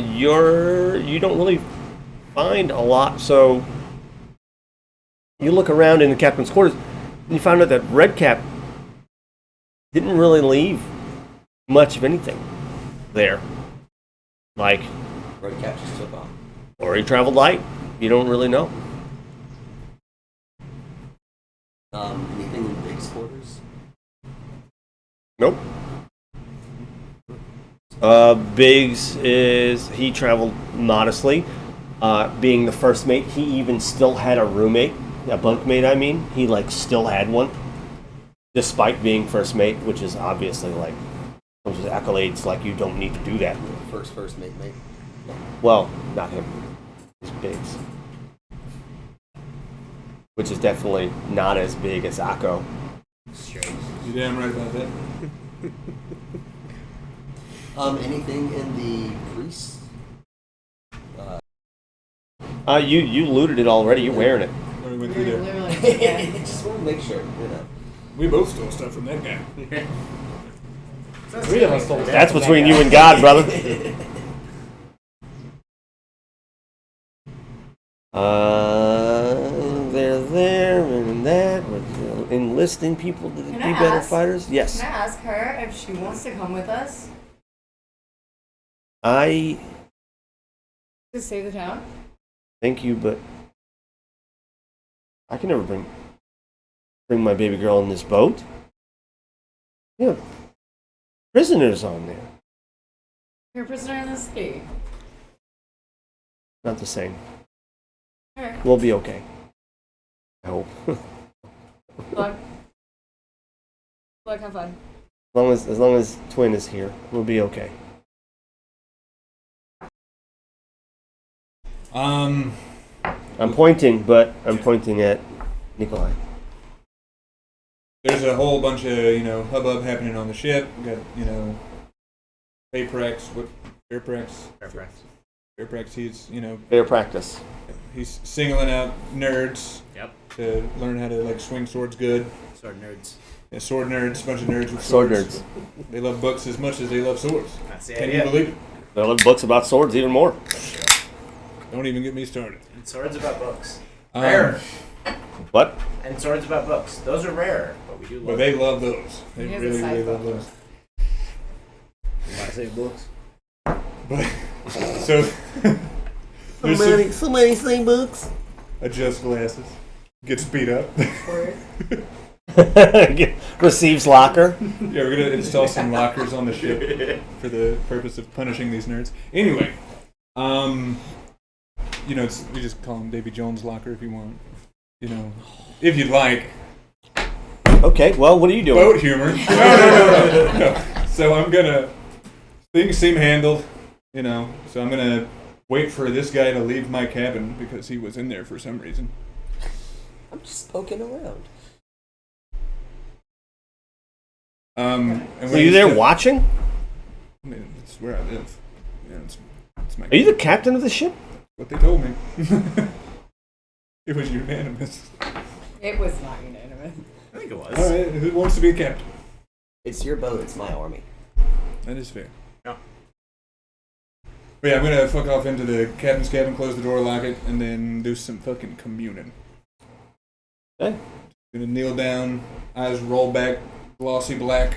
You don't really find a lot. So you look around in the captain's quarters, and you find out that Redcap didn't really leave much of anything there. Like, Redcap just took off. or he traveled light. You don't really know. Anything in Big's quarters? Nope. Biggs he traveled modestly. Being the first mate, he even still had a roommate, a bunkmate. I mean, he still had one, despite being first mate, which is obviously comes with accolades. Like you don't need to do that. First mate. Well, not him. It's Biggs, which is definitely not as big as Akko. You damn right about that. Anything in the priest? You looted it already. You're wearing it. When we went through You're there. literally Just want to make sure, We both stole stuff from that guy. Three of us stole That's between you and God, brother. They're there and that. We're enlisting people to be Can I better ask? fighters. Yes. Can I ask her if she wants to come with us I to save the town? thank you, but I can never bring my baby girl in this boat. Yeah, prisoners on there. You're a prisoner in the city. Not the same. Alright. We'll be okay. I hope. Look, have fun. as long as Twin is here, we'll be okay. I'm pointing, but I'm pointing at Nikolai. There's a whole bunch of, hubbub happening on the ship. We got, Bayprex, Bayprex, he's, Fair practice. he's singling out nerds Yep. to learn how to, swing swords good. Sword nerds. Yeah, sword nerds, a bunch of nerds with Sword swords. nerds. They love books as much as they love swords. That's the Can you idea. believe it? They love books about swords even more. Don't even get me started. And swords about books. Um, Rare. What? And swords about books. Those are rare, but we do love But they love those. They He has a really, side really love book. those. I say books. But so there's So many same books. adjust glasses. Gets beat up. Receives locker. Yeah, we're gonna install some lockers on the ship for the purpose of punishing these nerds. Anyway, we just call him Davy Jones' locker if you want. If you'd like. Okay, well, what are you doing? Boat humor. No. So I'm gonna. Things seem handled, So I'm gonna wait for this guy to leave my cabin because he was in there for some reason. I'm just poking around. And Are when you he's there done- watching? I mean, it's where I live. Yeah, it's my. Are you the captain of the ship? What they told me. It was unanimous. It was not unanimous. I think it was. All right, who wants to be a captain? It's your boat, it's my army. That is fair. Yeah. But yeah, I'm gonna fuck off into the captain's cabin, close the door, lock it, and then do some fucking communing. Okay. Gonna kneel down, eyes roll back, glossy black,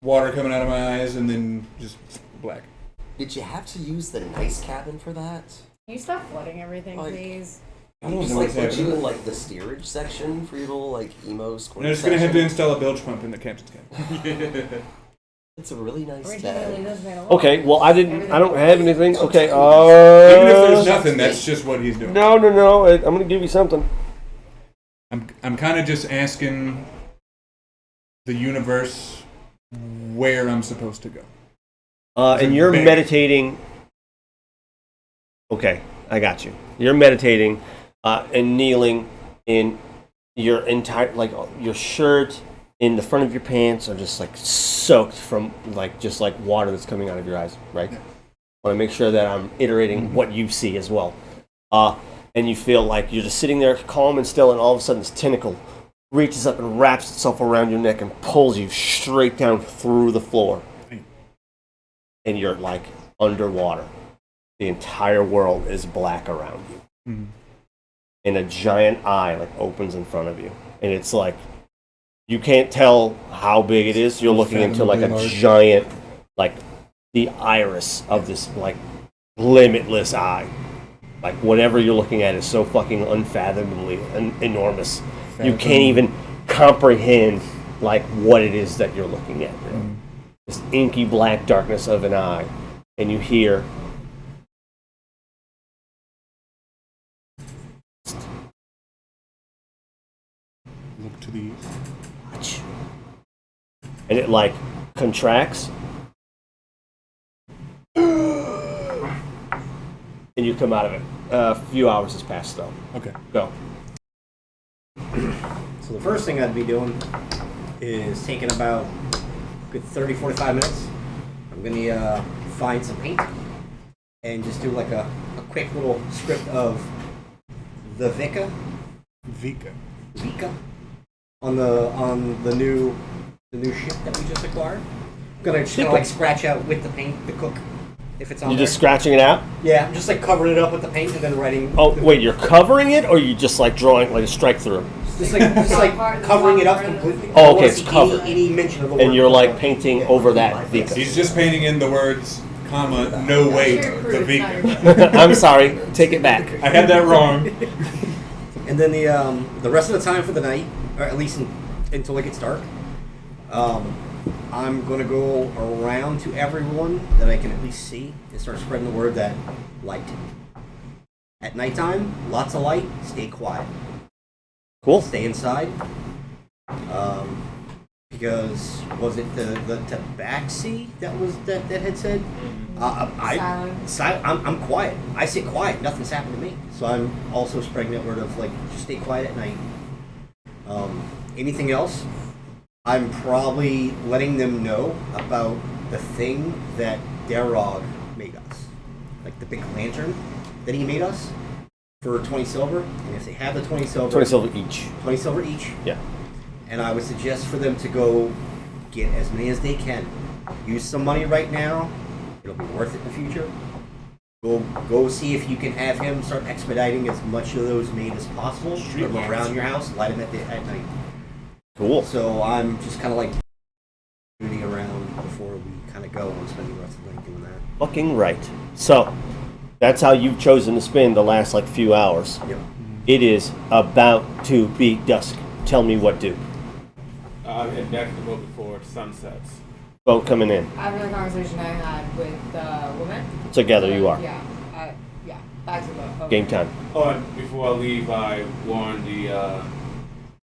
water coming out of my eyes, and then just black. Did you have to use the nice cabin for that? Can you stop flooding everything, Like- please? I don't Just know like what's put happening. you in like the steerage section for your little like emo square. I'm just gonna have to section? install a bilge pump in the captain's cabin. It's a really nice Originally, bed. this made a lot. Okay, well, I don't have anything. Okay, Even if there's uh... nothing, that's just what he's doing. No, I'm gonna give you something. I'm kind of just asking the universe where I'm supposed to go. And you're Big. meditating. Okay, I got you. You're meditating and kneeling in your entire, like your shirt in the front of your pants are just like soaked from like just like water that's coming out of your eyes, right? I want to make sure that I'm iterating what you see as well. And you feel like you're just sitting there calm and still, and all of a sudden this tentacle reaches up and wraps itself around your neck and pulls you straight down through the floor. And you're like underwater. The entire world is black around you. Mhm. And a giant eye like opens in front of you. And it's like, you can't tell how big it is. You're looking into like a Unfathomably large. giant, like the iris of this like limitless eye. Like whatever you're looking at is so fucking unfathomably enormous. You can't even comprehend like what it is that you're looking at. You know? This inky black darkness of an eye. And you hear Look to the east. and it like contracts and you come out of it. A few hours has passed though. Okay. Go. So the first thing I'd be doing is taking about a good 30, 45 minutes. I'm going to find some paint and just do like a quick little script of the Vika on the new ship that we just acquired. I'm gonna just like scratch out with the paint the cook if it's on You're there. just scratching it out? Yeah, I'm just like covering it up with the paint and then writing. Oh wait, you're covering it or you just like drawing like a strike through? Just like covering it up completely. Oh, I don't okay, wanna it's see covered. Any mention of the word. And you're like Vika. painting over that Vika. He's just painting in the words, comma, no wait, the Vika. I'm sorry, take it back. I had that wrong. And then the rest of the time for the night, or at least until it gets dark, I'm gonna go around to everyone that I can at least see and start spreading the word that light. At nighttime, lots of light. Stay quiet. Cool. Stay inside. Because was it the tabaxi that had said? I'm quiet. I sit quiet. Nothing's happened to me. So I'm also spreading that word of like just stay quiet at night. Anything else? I'm probably letting them know about the thing that Darog made us, like the big lantern that he made us for 20 silver. And if they have the 20 silver, 20 silver each. 20 silver each. Yeah. And I would suggest for them to go get as many as they can. Use some money right now. It'll be worth it in the future. Go see if you can have him start expediting as much of those made as possible from around your house. Light them at night. Cool. So I'm just kind of like moving around before we kind of go and spend the rest of the night doing that. Fucking right. So, that's how you've chosen to spend the last like few hours. Yep. It is about to be dusk. Tell me what do. I'll head back to the boat before it sunsets. Boat coming in. After the conversation I had with the woman. Together you are. Yeah. Back to the boat. Game time. Oh, and before I leave, I warned the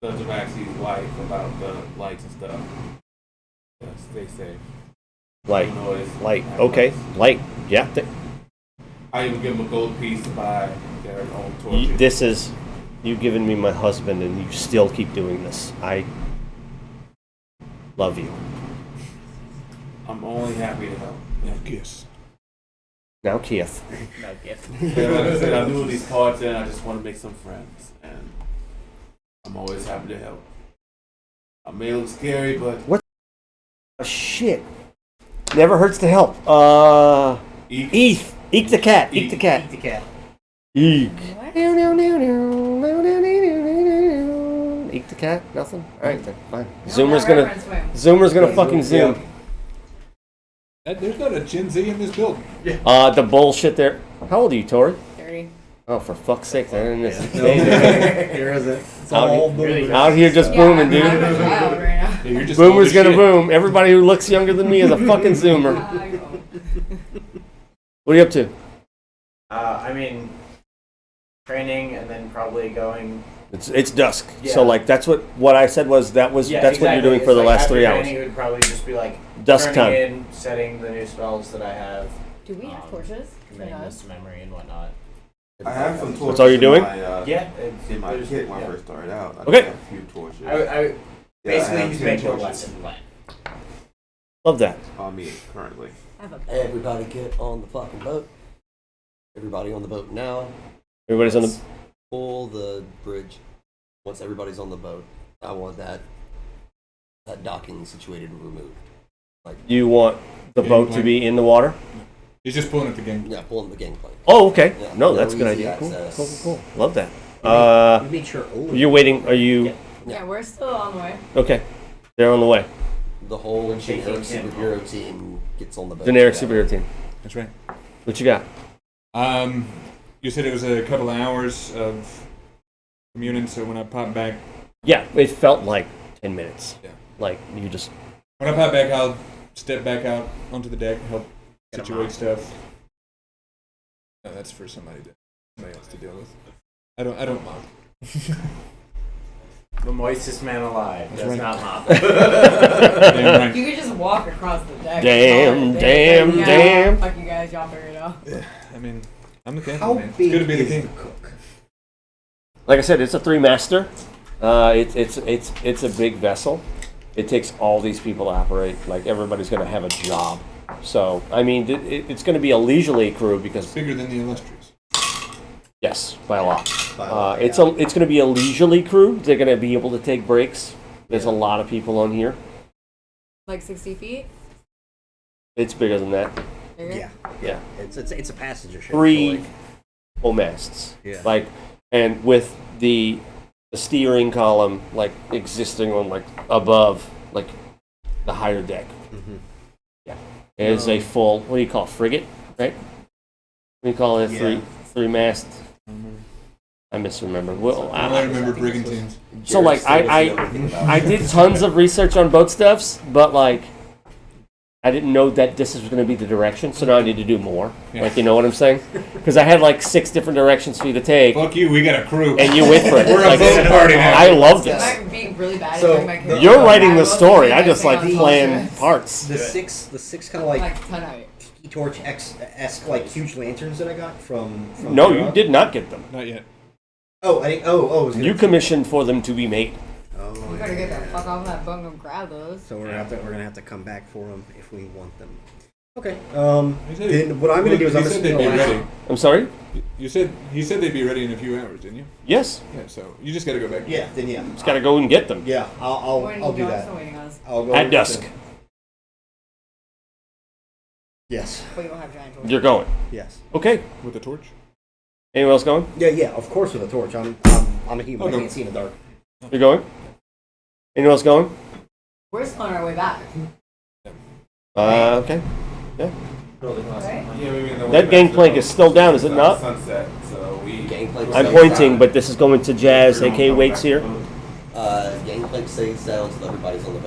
Tabaxi's wife about the lights and stuff. Yeah, stay safe. Light. No noise. Light. Okay. Light. Yeah. I even give them a gold piece to buy their own torches. This is you giving me my husband and you still keep doing this. I love you. I'm only happy to help. Now kiss. Now Keith. No gift. Yeah, like I said, I'm doing these parts and I just want to make some friends. And I'm always happy to help. I may look scary, but Shit. Never hurts to help. Eek. Eek the cat. Eek the cat. Eat the cat. Eek. What? Eat the cat? Nothing? Alright then, fine. No, Zoomer's that gonna reference went- Zoomer's gonna fucking zoom. There's not a Gen Z in this building. The bullshit there. How old are you, Tori? 30. Oh, for fuck's sake, man. This is Here is it. It's all booming. out here just Yeah, booming, I'm dude. a child right now. Yeah, you're just old Boomer's as gonna shit. boom. Everybody who looks younger than me is a fucking Zoomer. What are you up to? I mean, training and then probably going. It's dusk. Yeah. So like that's what I said was that's what you're doing for the last 3 hours. Training, it would probably just be like Dusk turning time. in, setting the new spells that I have, Do we have torches? committing this to memory and whatnot. I have some torches. That's all you're doing? Yeah, it's In my there's- kit when I yeah. first started out. I Okay. have a few torches. I basically have he's 10 making a torches lesson plan. Love that. on me currently. I have a Everybody get on the fucking boat. Everybody on the boat now. Everybody's on the. Pull the bridge. Once everybody's on the boat, I want that docking situated removed. You want the boat to be in the water? He's just pulling at the game. Yeah, pulling the gangplank. Oh, okay. Yeah, No, no that's a good easy idea. Cool, access. cool. Love that. We made sure. You're waiting. Are you? Yeah, we're still on the way. Okay. They're on the way. The whole Shaking generic him. superhero team gets on the boat. Generic together. superhero team. That's right. What you got? You said it was a couple of hours of communing, so when I pop back, Yeah, it felt like 10 minutes. Yeah. Like you just. when I pop back, I'll step back out onto the deck, help Get 'em situate out. stuff. No, that's for somebody else to deal with. I don't mop. The moistest man alive That's does right. not mop. Damn right. You could just walk across the deck. Damn, damn, Yeah, damn. Fuck you guys, y'all figure it out. I mean, I'm the captain, How man. It's big good to be the is king. the cook? Like I said, it's a 3-master. It's a big vessel. It takes all these people to operate. Like everybody's going to have a job. So I mean, it's going to be a leisurely crew because Bigger than the illustrious. yes, by a lot. By a lot, It's yeah. going to be a leisurely crew. They're going to be able to take breaks. There's a lot of people on here. Like 60 feet? It's bigger than that. Bigger? Yeah, Yeah. it's a passenger ship. 3 so, like, full masts. Yeah. Like, and with the steering column like existing on like above like the higher deck. Mhm. Yeah. It is a full. What do you call it? Frigate, right? We call it Yeah. three mast. I misremember. Well, I remember brigantines. so like I did tons of research on boat stuffs, but like I didn't know that this was going to be the direction, so now I need to do more. Yeah. Like, you know what I'm saying? Because I had like 6 different directions for you to take, Fuck you, we got a crew. and you went for it. We're a Like, boat party now. I love Am this. I being really bad So, at doing my character? You're writing I the was story. doing I my just thing like on playing bullshit. parts. The six kind of like Like tonight. tiki torch esque like huge lanterns that I got from No, Europe. you did not get them. Not yet. Oh, I think. Oh, I was gonna- You commissioned for them to be made. Oh, You better get the fuck off that boat and go grab those. So we're gonna have to come back for them if we want them. Okay. He said- Then what I'm gonna do is I'm he gonna said they'd spend be the last- ready. I'm sorry? He said they'd be ready in a few hours, didn't you? Yes. Yeah. So you just got to go back. Yeah. Then yeah. Just got to go and get them. Yeah. I'll Waiting do on us, that. or waiting on us. I'll go At with dusk. them. Yes. But you won't have giant torches. You're going. Yes. Okay. With a torch. Anyone else going? Yeah. Of course, with a torch. I'm a human. Oh, I no. can't see in the dark. You're going? Anyone else going? We're still on our way back. Okay. Right? Yeah, we mean, That gangplank is still down, is it not? Sunset, so we. Gangplank I'm stays pointing, down. but this is going to Jazz, aka Waits here. Gangplank stays down until everybody's on the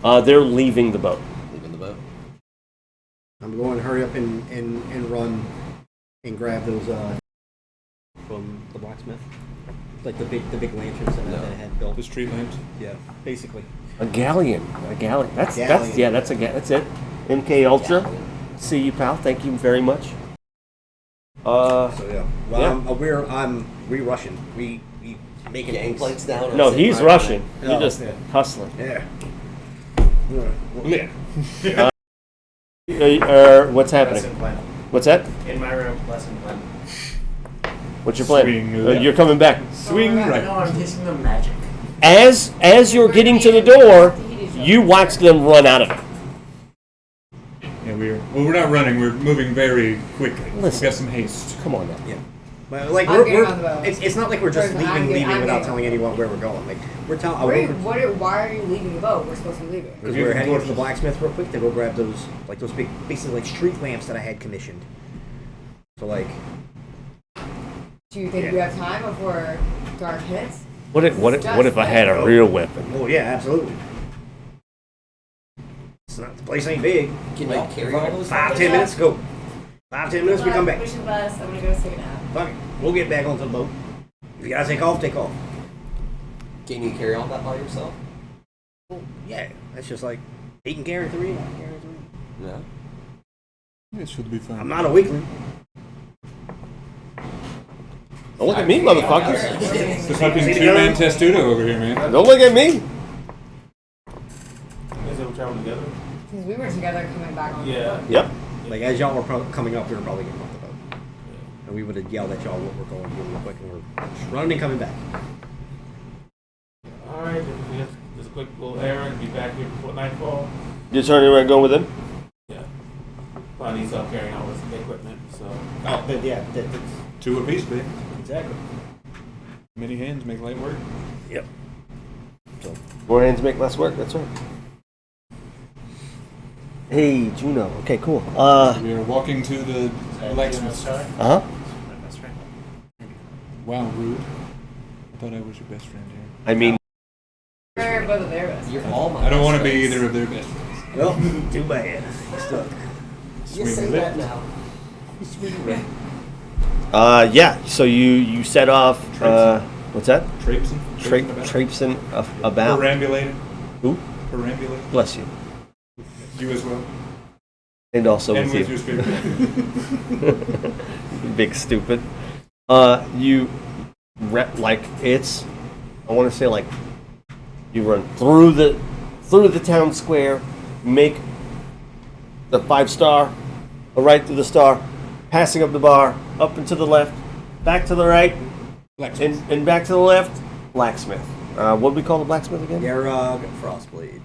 boat. They're leaving the boat. Leaving the boat. I'm going to hurry up and run and grab those from the blacksmith. Like the big lanterns that I had built. The street lamps. Yeah. Basically. A galleon. That's Galleon. yeah. That's it. MK Ultra. See you, pal. Thank you very much. So yeah. Well, Yeah. I'm re-rushing. We making Gangplank's down. No, I'm sitting he's right rushing. Oh, You're just yeah. hustling. Yeah. Yeah. What's happening? Lesson plan. What's that? In my room, lesson plan. What's your plan? Swing left. You're coming back. Swing right. No, I'm teaching them magic. As you're getting to the door, you watch them run out of it. Yeah, we're not running. We're moving very quickly. Listen. We got some haste. Come on now. Yeah. But like I'm getting on the boat. it's not like we're just Person, I'm leaving getting without on telling the boat. anyone where we're going. Like we're telling. Why are you leaving the boat? We're supposed to be leaving. Because we're heading to the blacksmith real quick to go grab those big, basically like street lamps that I had commissioned. So like, Do you think you have time before dark hits? What if I had a real weapon? oh yeah, absolutely. It's not the place ain't big. Can y'all carry all those? 5-10 minutes, go. 5-10 minutes, we come back. Push the bus. I'm gonna go take a nap. Fuck it, we'll get back onto the boat. If you gotta take off, take off. Can you carry all that by yourself? Well, yeah, that's just like he can carry 3, I can carry 3. No. It should be fine. I'm not a weakling. Don't look at me, motherfuckers. It's the fucking 2-man testudo over here, man. Don't look at me. You guys ever travel together? Because we were together coming back on the Yeah. boat. Yep. Like as y'all were coming up, we were probably getting off the boat, and we would have yelled at y'all what we're going to do real quick, and we're just running and coming back. All right, just a quick little errand. Be back here before nightfall. You turning around going with him? Yeah. Probably need help carrying all this equipment. So. Oh, but yeah, that's 2 apiece, baby. exactly. Many hands make light work. Yep. So More hands make less work. That's right. Hey, Juno. Okay, cool. We are walking to the blacksmith. Huh? My best friend. Wow, rude. I thought I was your best friend here. I mean, We're both of their best. You're all my I don't want to best be friends. either of their best friends. well, too bad. Stuck. You say that now. yeah. So you set off. What's that? Traipsing? Traipsing about. Perambulating? Who? Perambulating? Bless you. You as well. And also And with with you. your spirit. Big stupid. You like it's. I want to say like you run through the town square, make the 5-star, a right through the star, passing up the bar, up and to the left, back to the right, Blacksmith. and back to the left. Blacksmith. What do we call the blacksmith again? Garog Frostblade.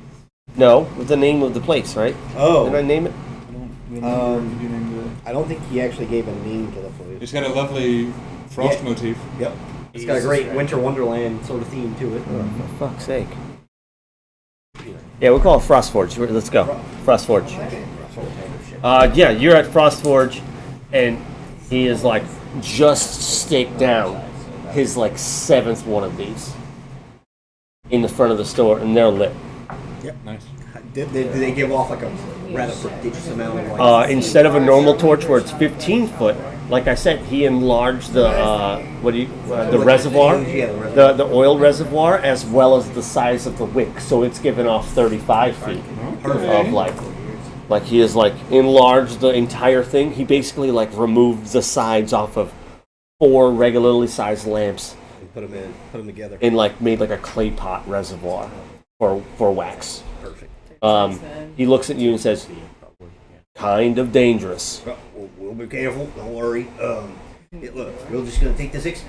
No, with the name of the place, right? Oh, Did I name it? I don't remember. Did you name I don't think he actually gave a name to the the... place. It's got a lovely frost Yeah. motif. Yep. It's got a great winter wonderland sort of theme to it. For fuck's sake. Yeah, we'll call it Frostforge. Let's go. Frostforge. Yeah, you're at Frostforge, and he is like just staked down his like 7th one of these in the front of the store, and they're lit. Nice. Did they give off like a rather prodigious amount of like? Instead of a normal torch where it's 15 foot, like I said, he enlarged the the reservoir, Yeah, the reservoir. the oil reservoir, as well as the size of the wick. So it's given off 35 feet of light. Like he has like enlarged the entire thing. He basically like removed the sides off of 4 regularly sized lamps Put them together. and like made like a clay pot reservoir for wax. Perfect. He looks at you and says, "Kind of dangerous. We'll be careful. Don't worry. Look, we're just gonna take the 6.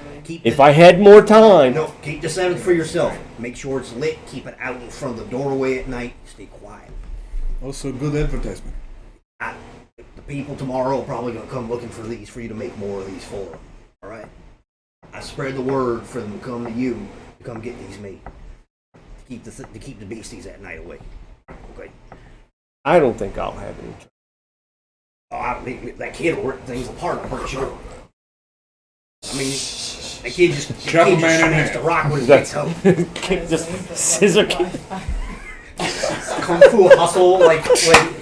If I had more time." No, keep the 7th for yourself. Make sure it's lit. Keep it out in front of the doorway at night. Stay quiet. Also, good advertisement. The people tomorrow are probably gonna come looking for these for you to make more of these for them. All right. I spread the word for them to come to you to come get these made. To keep the beasties at night away. Okay. I don't think I'll have any trouble. Oh, that kid will rip things apart. I'm pretty sure. I mean, that kid just Chop a man in smashed half. the rock with his big toe. Kick, just scissor kick. Kung fu hustle, like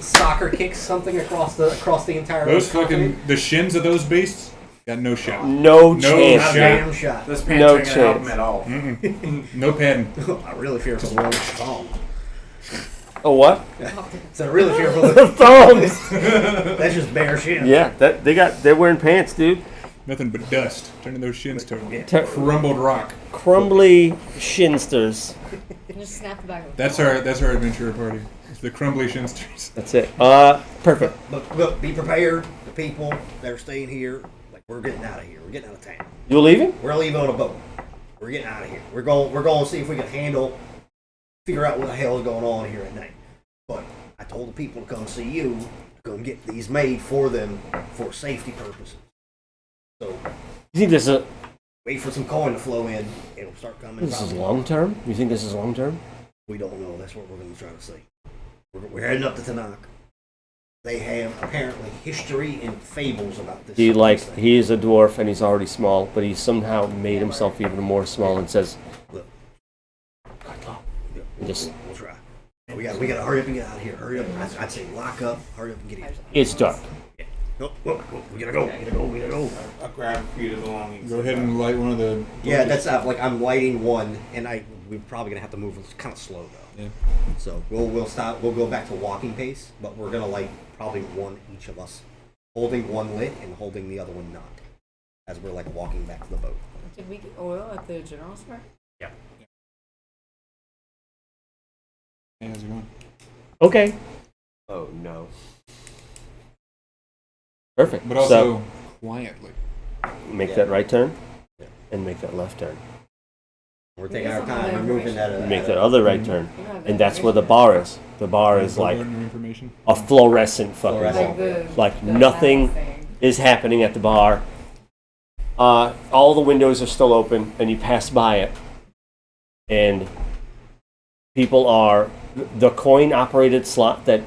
soccer kicks something across the entire. Those continent. fucking... The shins of those beasts got no shot. No No chance. Not a shot. damn shot. Those pants No aren't gonna help chance. him at all. No padding. I really fear for the long thong. Oh what? So I really fear for The the. thongs. That's just bare shin. Yeah, they're wearing pants, dude. Nothing but dust. Turning those shins to Ter- crumbled rock. Crumbly shinsters. Just snap the back of the That's our adventurer party. It's the crumbly shinsters. That's it. Perfect. But look, be prepared. The people that are staying here, like we're getting out of here. We're getting out of town. You leaving? We're leaving on a boat. We're getting out of here. We're going to see if we can figure out what the hell is going on here at night. But I told the people to come see you, to come get these made for them for safety purposes. So You think this is Wait for some coin to flow in. It'll start coming. this is probably. long term? You think this is long term? We don't know. That's what we're going to try to say. We're heading up to Tanakh. They have apparently history and fables about this. He is a dwarf and he's already small, but he somehow made himself even more small and says, Look, and just we'll try. We got to hurry up and get out of here. Hurry up. I'd say lock up. Hurry up and get here. it's dark. Oh, we gotta go. We gotta go. I grab Peter's belongings. Go ahead and light one of the. Yeah, that's like I'm lighting one, and we're probably gonna have to move kind of slow though. Yeah. So we'll stop. We'll go back to walking pace, but we're gonna light probably one each of us, holding one lit and holding the other one not, as we're like walking back to the boat. Did we get oil at the general store? Yeah. Hey, how's it going? Okay. Oh no. Perfect. But also quietly. So make that right turn and make that left turn. We're taking our time. We're moving at Make that other right turn. And that's where the bar is. The bar is like information. a fluorescent fucking Fluorescent. bar. Like nothing is happening at the bar. All the windows are still open, and you pass by it, and people are the coin-operated slot that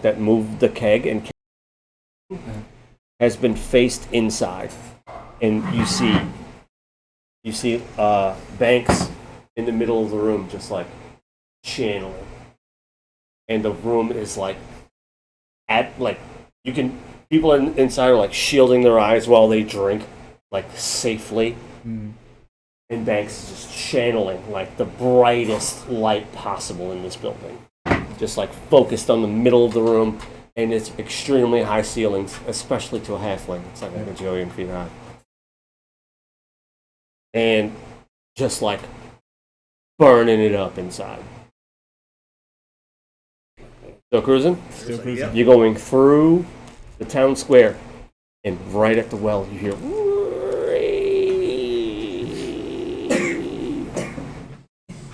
that moved the keg and has been faced inside, and you see Banks in the middle of the room, just like channeling, and the room is like people inside are like shielding their eyes while they drink, like safely. And Banks is just channeling like the brightest light possible in this building, just like focused on the middle of the room, and it's extremely high ceilings, especially to a halfling. It's like a bajillion feet high, and just like burning it up inside. Still cruising? Still cruising. You're going through the town square, and right at the well, you hear.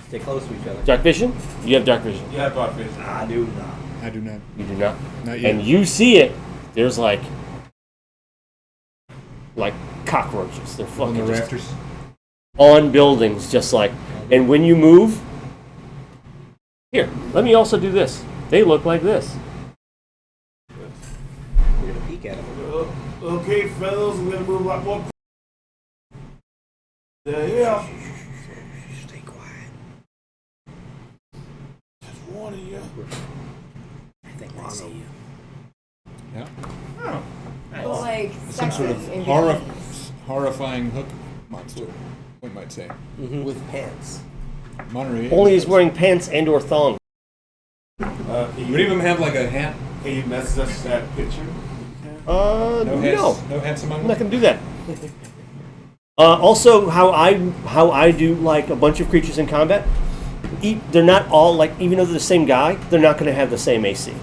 Stay close to each other. Dark vision? You have dark vision. Yeah, dark vision. I do not. I do not. You do not. Not yet. And you see it. There's like cockroaches. They're On fucking the just rafters. on buildings, just like. And when you move, here, let me also do this. They look like this. We're gonna peek at them. Okay, fellas, we're gonna move up more. Yeah. Stay quiet. Just warning you. I think they see you. Yeah. Oh, nice. Well, like Some sort sexist of Indians. horrifying hook monster, one might say. With pants. Monterey. Only he's wearing pants and/or thong. Can Would even have like a hat. you message us that picture? No. No hats among I'm them. not gonna do that. Also, how I do like a bunch of creatures in combat. They're not all like, even though they're the same guy, they're not gonna have the same AC.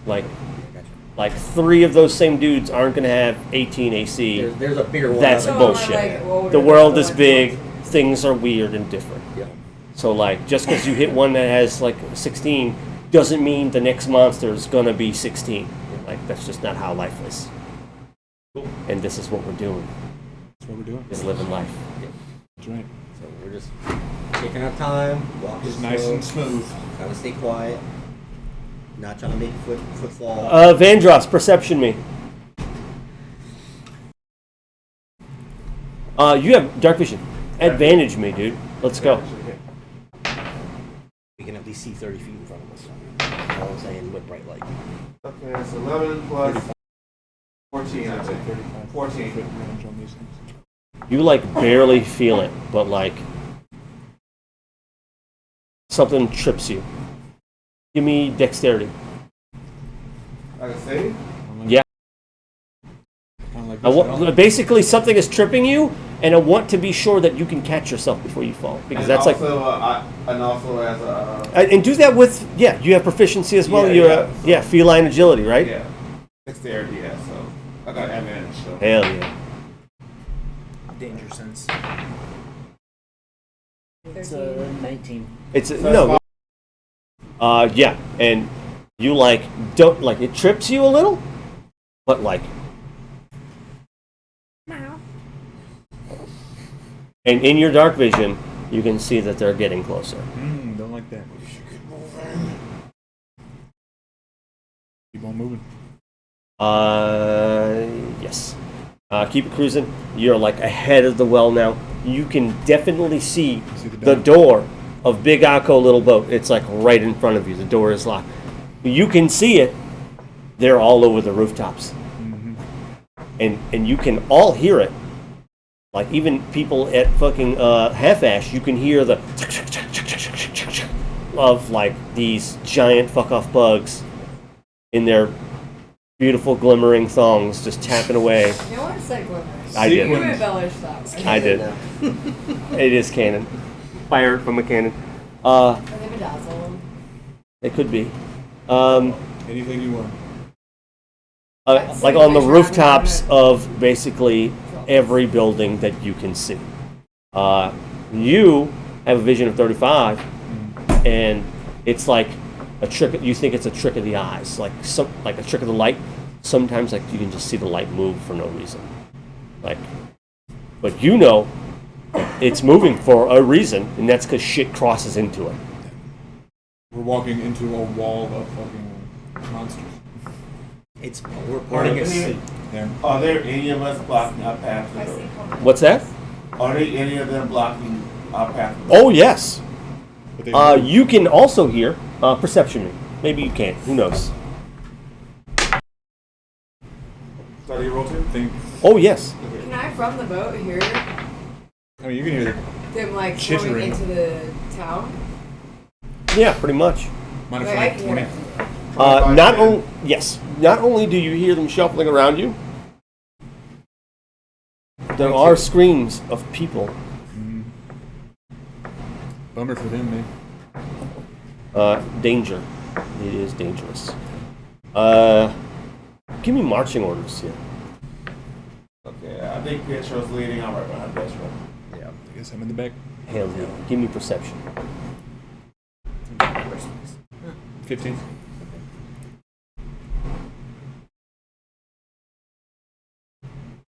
Like 3 of those same dudes aren't gonna have 18 AC. There's a bigger one. That's on it. bullshit. Older The than world the is ones big. who- Things are weird and different. Yeah. So like, just because you hit one that has like 16 doesn't mean the next monster is gonna be 16. Like, that's just not how life is. And this is what we're doing, That's what we're doing. is living life. That's right. So we're just taking our time, walking Just nice slow, and smooth. trying to stay quiet, not trying to make footfall. Vandross, perception me. You have dark vision. Advantage me, dude. Let's go. We can at least see 30 feet in front of us. That's all I'm saying with bright light. Okay, that's 11 plus 14, I think. 14. Foot range on these things. You like barely feel it, but like something trips you. Give me dexterity. I can save? Yeah. Kinda like I this at all. basically, something is tripping you, and I want to be sure that you can catch yourself before you fall, because that's like. And also as a. And do that with you have proficiency as well. Yeah, You're yeah. feline agility, right? Yeah. Dexterity, yeah, so. I got advantage, so. Hell yeah. Danger sense. It's 13. 19. It's no. Yeah, and you like don't like it trips you a little, but like And in your dark vision, you can see that they're getting closer. Don't like that. Keep on moving. Yes. Keep it cruising. You're like ahead of the well now. You can definitely see the door of Big Akko Little Boat. It's like right in front of you. The door is locked. You can see it. They're all over the rooftops. And you can all hear it. Like even people at fucking Half-Ash, you can hear the of like these giant fuck off bugs in their beautiful glimmering thongs just tapping away. You want to say glimmering. I did. You embellished that one. I did. It is canon. Fired from a cannon. Are they bedazzled? It could be. Anything you want. Like on the rooftops of basically every building that you can see. You have a vision of 35, and it's like a trick. You think it's a trick of the eyes, like a trick of the light. Sometimes, like you can just see the light move for no reason. Like, but you know, it's moving for a reason, and that's because shit crosses into it. We're walking into a wall of fucking monsters. We're parting a sea. Yeah. Are there any of us blocking our path? I see. What's that? Are there any of them blocking our path? Oh yes. But they You can also hear perception. Maybe you can't. Who knows? So they rotate? think. Oh yes. Can I, from the boat, hear I mean, you can hear them like Chittering. going into the town? Yeah, pretty much. minus Like, I like can 20. hear it. Not only do you hear them shuffling around you, there are screams of people. Bummer for them, man. Danger. It is dangerous. Give me marching orders here. Okay, I think Pietro's leading. I'm right behind Pietro. Yeah. I guess I'm in the back. Hell yeah. Give me perception. 15.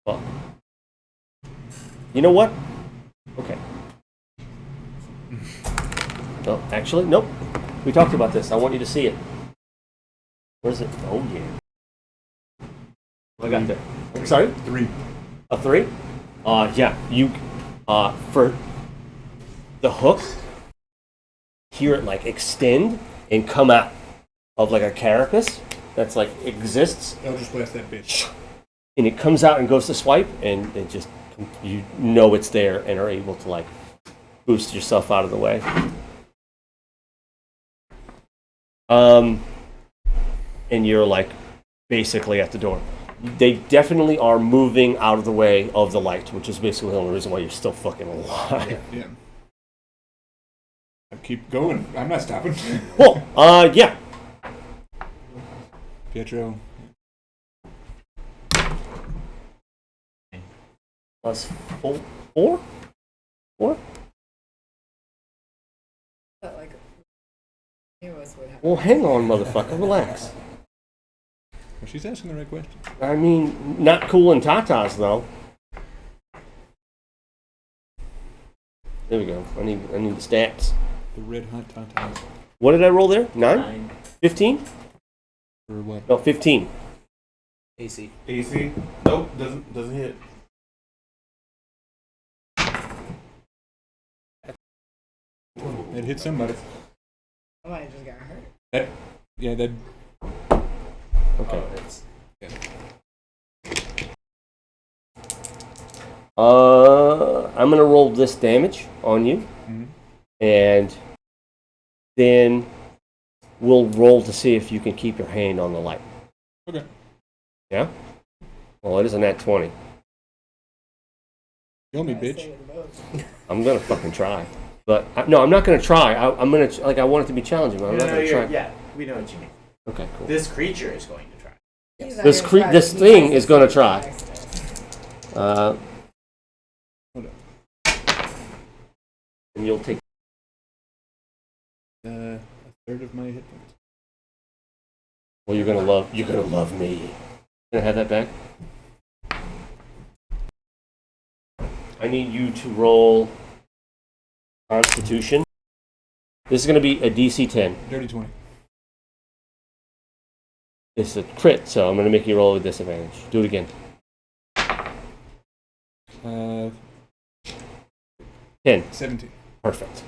Fuck. You know what? Okay. No, actually, nope. We talked about this. I want you to see it. Where is it? Oh yeah. What I got there? Sorry? 3. A 3? Yeah. You, for the hook, hear it like extend and come out of like a carapace that's like exists, I'll just blast that bitch. and it comes out and goes to swipe, and it just, you know it's there and are able to like boost yourself out of the way. And you're like basically at the door. They definitely are moving out of the way of the light, which is basically the only reason why you're still fucking alive. Yeah. I keep going. I'm not stopping. Well, yeah. Pietro. Plus 4? 4? 4? But like, any of us would have. Well, hang on, motherfucker. Relax. Well, she's asking the right question. I mean, not cool in tatas, though. There we go. I need the stats. The red hot tatas. What did I roll there? 9? 15? For what? No, 15. AC. AC? Nope, doesn't hit. That hit somebody. Somebody just got hurt. That. Yeah, that. Okay. Yeah. I'm gonna roll this damage on you, and then we'll roll to see if you can keep your hand on the light. Okay. Yeah? Well, it is a nat 20. Kill me, bitch. I'm gonna fucking try. But, no, I'm not gonna try. I'm gonna, I want it to be challenging, but I'm not gonna try. Yeah, we know what you mean. Okay, cool. This creature is going to try. He's not This gonna try, this he thing likes is to gonna see try. what he likes to do. And you'll take. A third of my hit points. Well, you're gonna love me. Can I have that back? I need you to roll Constitution. This is going to be a DC 10. Dirty 20. It's a crit, so I'm going to make you roll with disadvantage. Do it again. 10. 17. Perfect.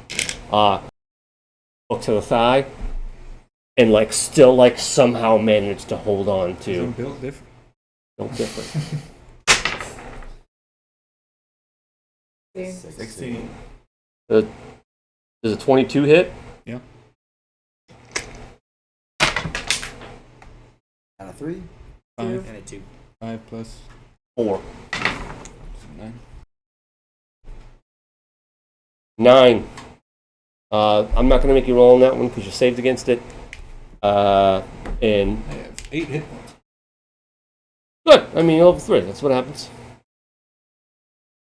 Hook to the thigh, and like still like somehow managed to hold on to. I'm built different. Built different. 16. Does a 22 hit? Yeah. Out of 3. 5. And a 2. 5 plus 4. 9. 9. I'm not going to make you roll on that one because you saved against it. And I have 8 hit points. good. I mean, over 3. That's what happens.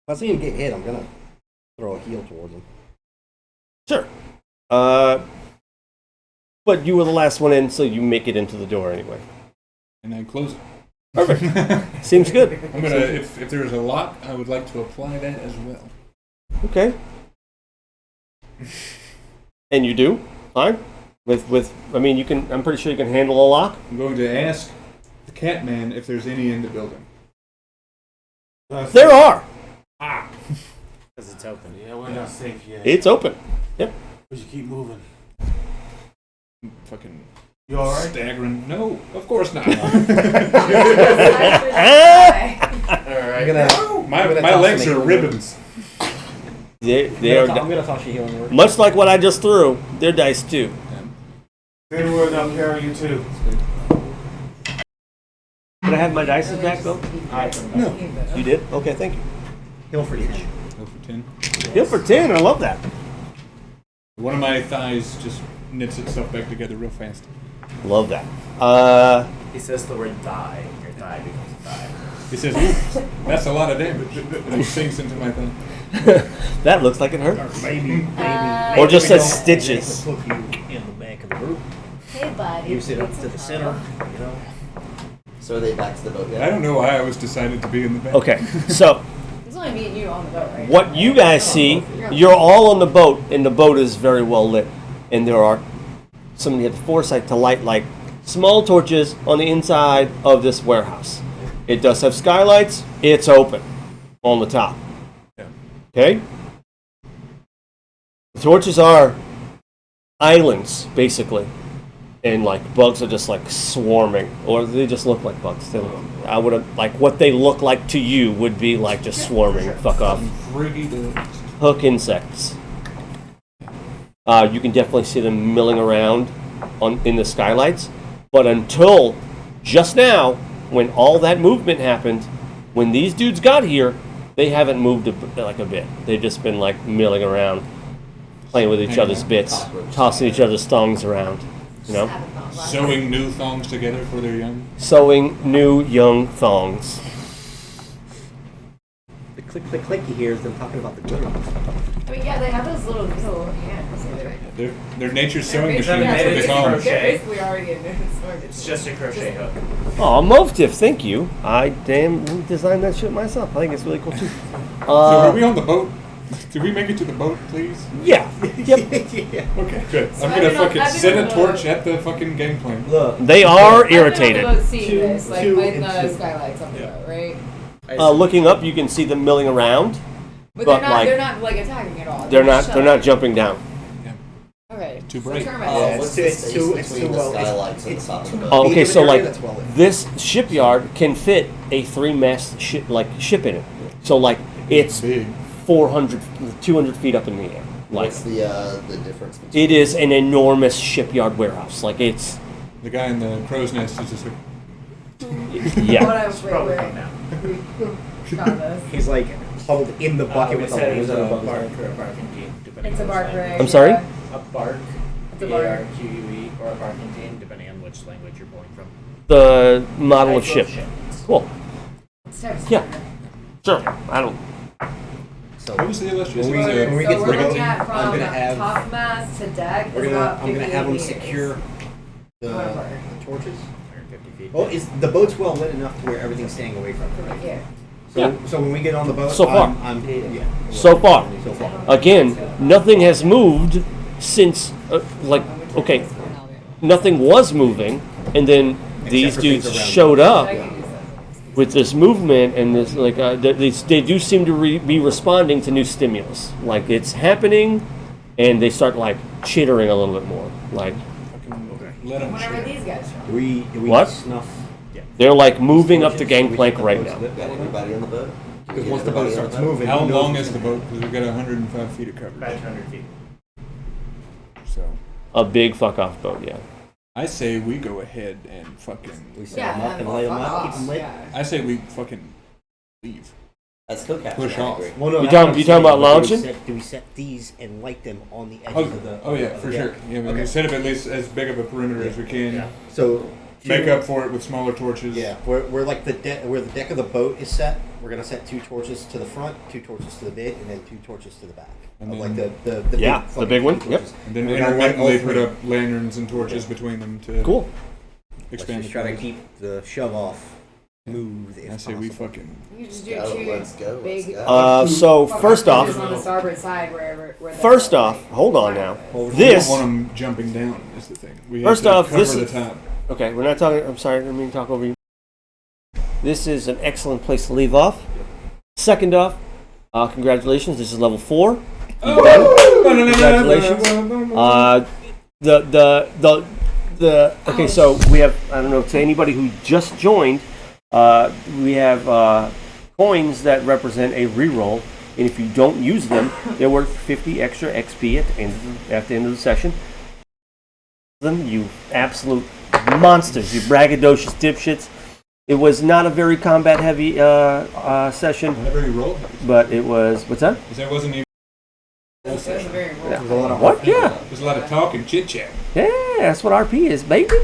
If I see him get hit, I'm gonna throw a heal towards him. Sure. But you were the last one in, so you make it into the door anyway. And I close it. Perfect. Seems good. I'm gonna, if there's a lock, I would like to apply that as well. Okay. And you do? Fine. With I mean you can I'm pretty sure you can handle a lock. I'm going to ask the Catman if there's any in the building. There are. Because it's open. Yeah, we're not safe yet. It's open. Yep. We should keep moving. Fucking You alright? staggering. No, of course not. Alright. I'm gonna. my I'm gonna my toss legs him a are healing ribbons. They are I'm gonna toss you healing word. much like what I just threw. They're dice too. Say the word, I'll carry you too. Can I have my dice back though? No. You did? Okay, thank you. Heal for each. Go for 10. Hit for 10. I love that. One of my thighs just knits itself back together real fast. Love that. He says the word die. Your thigh becomes a thigh. He says, "Ooh, that's a lot of damage." And it sinks into my thigh. That looks like it hurt. Maybe. Or just says stitches. Put you in the back of the group. Hey, buddy. You sit up to the center. You know. So are they back to the boat I yet? don't know why I was decided to be in the back. Okay, so It's only me and you on the boat, right? what you guys see, you're all on the boat, and the boat is very well lit. And there are somebody had the foresight to light like small torches on the inside of this warehouse. It does have skylights. It's open on the top. Yeah. Okay? The torches are islands, basically. And like bugs are just like swarming. Or they just look like bugs. They look, I would have like what they look like to you would be like just swarming. Fuck off. Friggy dudes. Hook insects. You can definitely see them milling around in the skylights. But until just now, when all that movement happened, when these dudes got here, they haven't moved a bit. They've just been like milling around, playing with each other's bits, tossing each other's thongs around. You know, Sewing new thongs together for their young. sewing new young thongs. The click you hear is them talking about the good ones. I mean, yeah, they have those little hands. Their nature's sewing They're machine. That's what they call them. Crochet. basically already in this. It's just a crochet hook. Oh, Motive, thank you. I damn designed that shit myself. I think it's really cool too. So are we on the boat? Did we make it to the boat, please? Yeah. Yep. Okay, good. So I'm I've gonna been on- fucking I've been set on a the torch boat. at the fucking gangplank. Look. They are I've been irritated. on the boat seeing Two- this, like two in and the two. skylights on the Yeah. boat, right? Looking up, you can see them milling around. But, But, they're not like attacking at all. They're just not chilling. jumping down. Okay. Too so bright. termites. Oh, it's what's too- the it's space too- it's between too the well- it's- skylights and the it's top of the too- boat? Oh, okay, Even so an area like that's well lit. this shipyard can fit a 3-mast ship in it. So like it's Big. 400, 200 feet up in the air. Like What's the difference between it is an enormous shipyard warehouse. Like it's The guy in the crow's nest is just like, yeah. Probably come down. Got this. He's like huddled in the bucket We with the said it was holes a above his bark head. or a barking team, depending It's a on bark which rig. language. I'm sorry? A bark, It's a bark. B-A-R-Q-U-E, or a barking team, depending on which language you're pulling from. The model of Type ship. Cool. It's type of Yeah. standard. Sure. I don't. So what was the illustrious? When we- It was a- when we So get to we're the looking boat, at from I'm gonna have- top mast to deck. we're is gonna about I'm gonna 58 have them meters. secure the One apart. torches. 150 feet. Well, is the boat's well lit enough to where everything's staying away from it, From right? here. So when we get on the boat, So far. yeah. So far. So far. Again, nothing has moved since, okay, nothing was moving, and then these for dudes things around showed up I can use that. with this movement, and this they do seem to be responding to new stimulus. Like it's happening, and they start like chittering a little bit more. Like Let them Whenever these guys show. Do we What? snuff? Yeah. they're like moving up the gangplank right now. Got anybody on the boat? Because once the boat starts moving, How who knows long what's is the gonna boat? Because we've got 105 feet of coverage. About 200 feet. So A big fuck off boat, yeah. I say we go ahead and happen. fucking. We set them up and light them up, keep them lit. Yeah. I say we fucking leave. That's co-captain. Push I off. agree. Well, no, You that's talking- what I'm you talking saying, about but launching? Do we set these and light them on the edges Oh, of the? oh yeah, of for the sure. deck? Yeah, I mean, Okay. we set up at least as big of a perimeter as we can. Yeah. So Make up for it with smaller torches. Yeah, we're like where the deck of the boat is set. We're gonna set 2 torches to the front, 2 torches to the mid, and then 2 torches to the back. And Of then- like the Yeah, big the fucking big one, torches. And then We're gonna light all intermittently put 3. up lanterns and torches between them to Cool. Let's expand just the try to colors. keep the shove off smooth. If I say we possible. fucking. You just do Go, 2 let's go, let's big. go. So fuck first off off, torches on the starboard side, wherever. Where first off, hold on now. This. We don't want them jumping down. Is the thing. We First have to off, cover this the is- top. Okay, we're not talking. I'm sorry, I didn't mean to talk over you. This is an excellent place to leave off. Second off, congratulations. This is level 4. Congratulations. Okay, so we have, I don't know, to anybody who just joined, we have coins that represent a reroll, and if you don't use them, they're worth 50 extra XP at the end of the session. Them, you absolute monsters, you braggadocious dipshits. It was not a very combat heavy session, Whenever you roll, but it was, what's that? because that wasn't even. That's very There's a lot of What? Yeah. There's a lot of talk and chit chat. Yeah, that's what RP is, baby.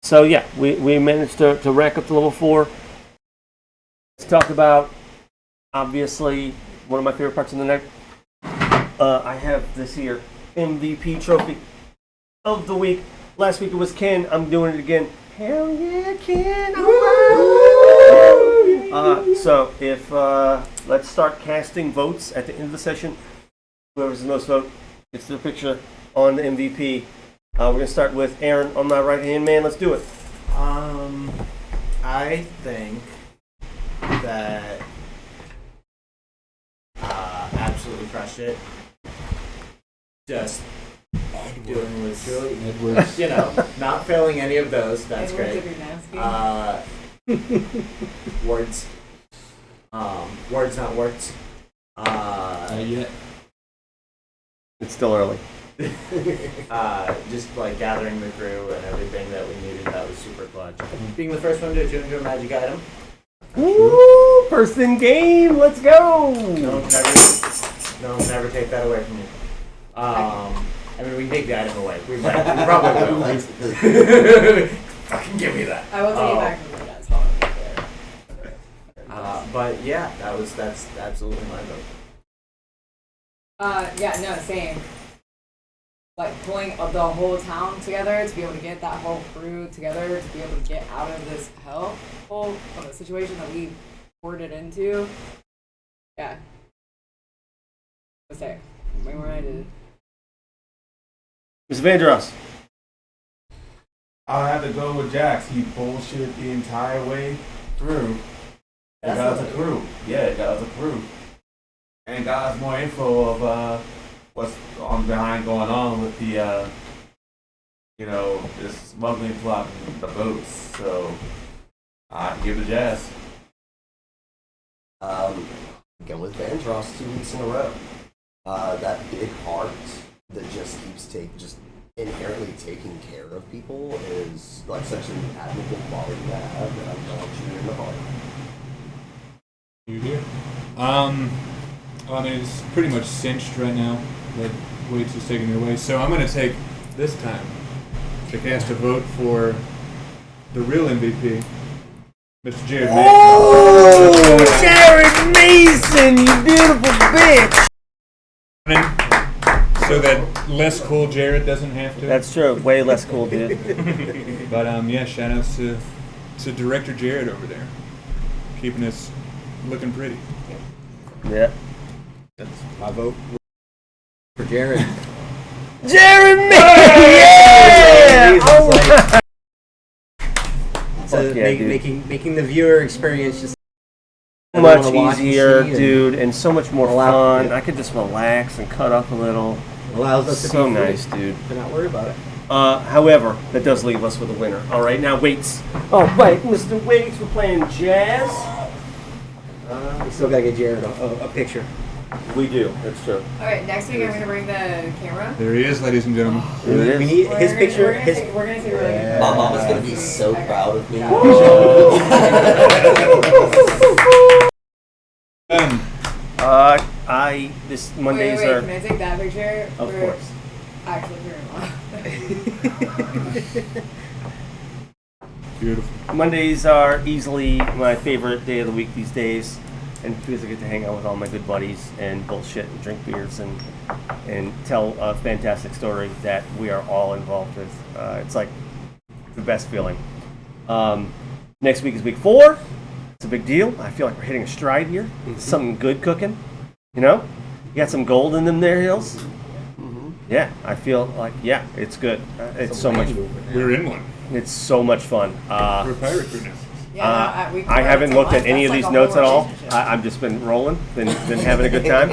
So yeah, we managed to rack up to level 4. Let's talk about, obviously, one of my favorite parts of the night. I have this here, MVP trophy of the week. Last week it was Ken. I'm doing it again. Hell yeah, Ken! So if let's start casting votes at the end of the session. Whoever's the most vote gets the picture on the MVP. We're gonna start with Aaron on my right hand man. Let's do it. I think that absolutely crushed it. Just doing was really, Edwards. you know, not failing any of those. That's great. Words. Words, not words. Yet. It's still early. Just like gathering the crew and everything that we needed, that was super clutch. Being the first one to attune to a magic item. Woo! First in game. Let's go. No one can ever take that away from me. I mean, we can take the item away. We probably will. Fucking give me that. I will take it back from you guys. Hold on. But yeah, that's absolutely my vote. Yeah, no, same. Like pulling the whole town together to be able to get that whole crew together to be able to get out of this hellhole of a situation that we poured it into. Yeah. Let's say, way more I did. Mr. Vandross. I'll have to go with Jax. He bullshit the entire way through. It got us a crew. Yeah, it got us a crew. And got us more info of what's on behind going on with the this smuggling plot and the boats. So I give it Jazz. Go with Vandross 2 weeks in a row. That big heart that just keeps inherently taking care of people is like such an admirable quality to have, and I'm going to shoot in the heart. You here? I mean, it's pretty much cinched right now that Waits is taking it away. So I'm going to take this time to cast a vote for the real MVP, Mr. Jared Mason. Oh, Jared Mason, you beautiful bitch. So that less cool Jared doesn't have to. That's true. Way less cool, dude. But yeah, shout outs to Director Jared over there. keeping us looking pretty. Yeah. That's my vote for Jared. Jeremy! Yeah! Fuck yeah, dude. making the viewer experience just So much wanna watch and easier, see and dude, and so much more allow- fun. yeah. I could just relax and cut up a little. allows us to So be free. nice, dude. To not worry about it. However, that does leave us with a winner. All right, now weights. Oh, wait, Mr. Weights, we're playing jazz. We still gotta get Jared a picture. We do. That's true. All right, next week I'm gonna bring the camera. There he is, ladies and gentlemen. Here it We is. need We're his gonna- picture. We're gonna His take, we're gonna take a really good My photo. mama's gonna be so Okay. proud of me. This Wait, Mondays wait, are. can I take that picture? Of for course. Actually, for your mom. Beautiful. Mondays are easily my favorite day of the week these days, and because I get to hang out with all my good buddies and bullshit and drink beers and tell a fantastic story that we are all involved with. It's like the best feeling. Next week is week 4. It's a big deal. I feel like we're hitting a stride here. Something good cooking. You know, you got some gold in them there hills. Yeah, I feel like it's good. It's so much. We're in one. It's so much fun. We're pirate crew now. Yeah, no, I haven't looked at that's any of like these a notes whole at all. relationship. I've just been rolling, been having a good time.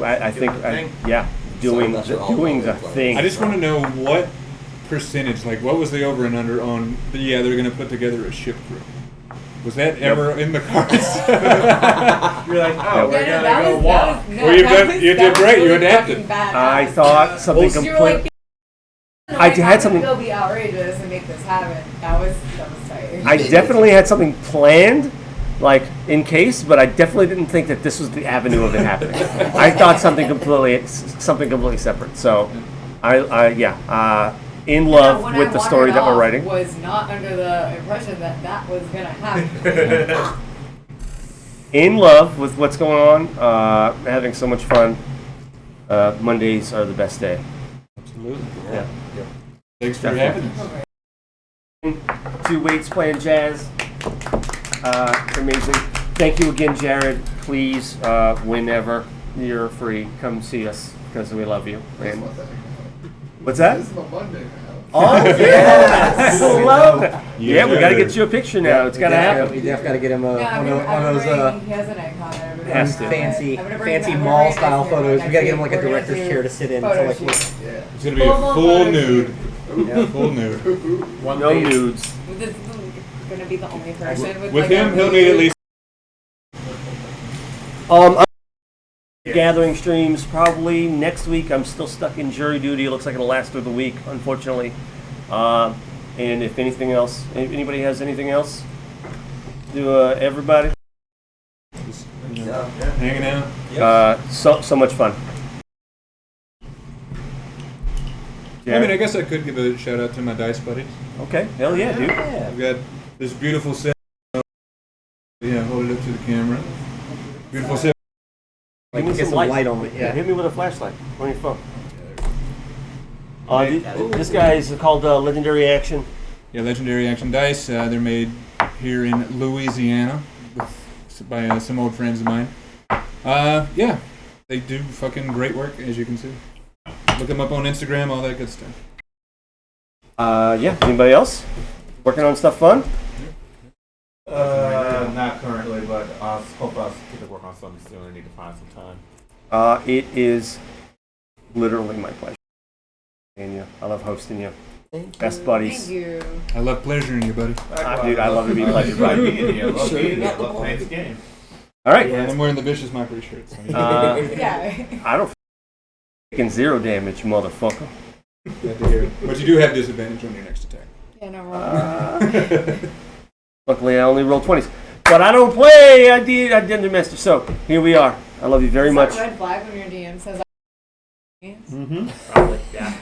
I think, doing the thing. I just want to know what percentage, like what was the over and under on they're going to put together a ship crew? Was that ever in the cards? You're like, oh, we're gonna go walk. Well, you did great. You adapted. I thought something You were complete. like, I had something. Go be outrageous and make this happen. That was tight. I definitely had something planned, like in case, but I definitely didn't think that this was the avenue of it happening. I thought something completely separate. So, in love When with I the story wandered that we're off, writing. Was not under the impression that that was gonna happen. In love with what's going on, having so much fun. Mondays are the best day. Absolutely. Yeah. Thanks for having us. 2 Weights playing jazz. Amazing. Thank you again, Jared. Please, whenever you're free, come see us because we love you. And what's that? This is my Monday now. Oh yes! Love it. Yeah, we got to get you a picture now. It's got to happen. We definitely got to get him Yeah, one I'm of those bringing, he has an icon. Has to. fancy I'm gonna bring mall this style here photos. We got to get him like a next week. director's We're gonna chair do to sit in. photo So like, shoot. Yeah. It's going to be Full a blown full photo nude. yeah. Full nude. One No page. nudes. This is gonna be the only person with With like, him, a he'll need at least. I'm gathering streams probably next week. I'm still stuck in jury duty. It looks like it'll last through the week, unfortunately. And if anything else, anybody has anything else? Do everybody? Just, hanging out. So much fun. I mean, I guess I could give a shout out to my dice buddies. Okay, hell yeah, dude. I've got this beautiful set. Yeah, hold it up to the camera. Beautiful set. Like, Give me get some some light on it. Yeah. Hit me with a flashlight on your phone. This guy is called Legendary Action. Yeah, Legendary Action Dice. They're made here in Louisiana by some old friends of mine. Yeah, they do fucking great work, as you can see. Look them up on Instagram, all that good stuff. Yeah. Anybody else working on stuff fun? Not currently, but I hope I'll get to work on something soon. I need to find some time. It is literally my pleasure. And you, I love hosting you. Best buddies. Thank you. I love pleasuring you, buddy. Dude, I love to be pleasure buddy. Love playing this game. All right. And I'm wearing the Vicious Mockery shirt. So Yeah. I don't taking 0 damage, motherfucker. glad to hear it. But you do have disadvantage on your next attack. Yeah, no wrong. Luckily, I only roll 20s. But I don't play. I did the master. So here we are. I love you very much. Red flag when your DM says. Mm-hmm. Probably, yeah.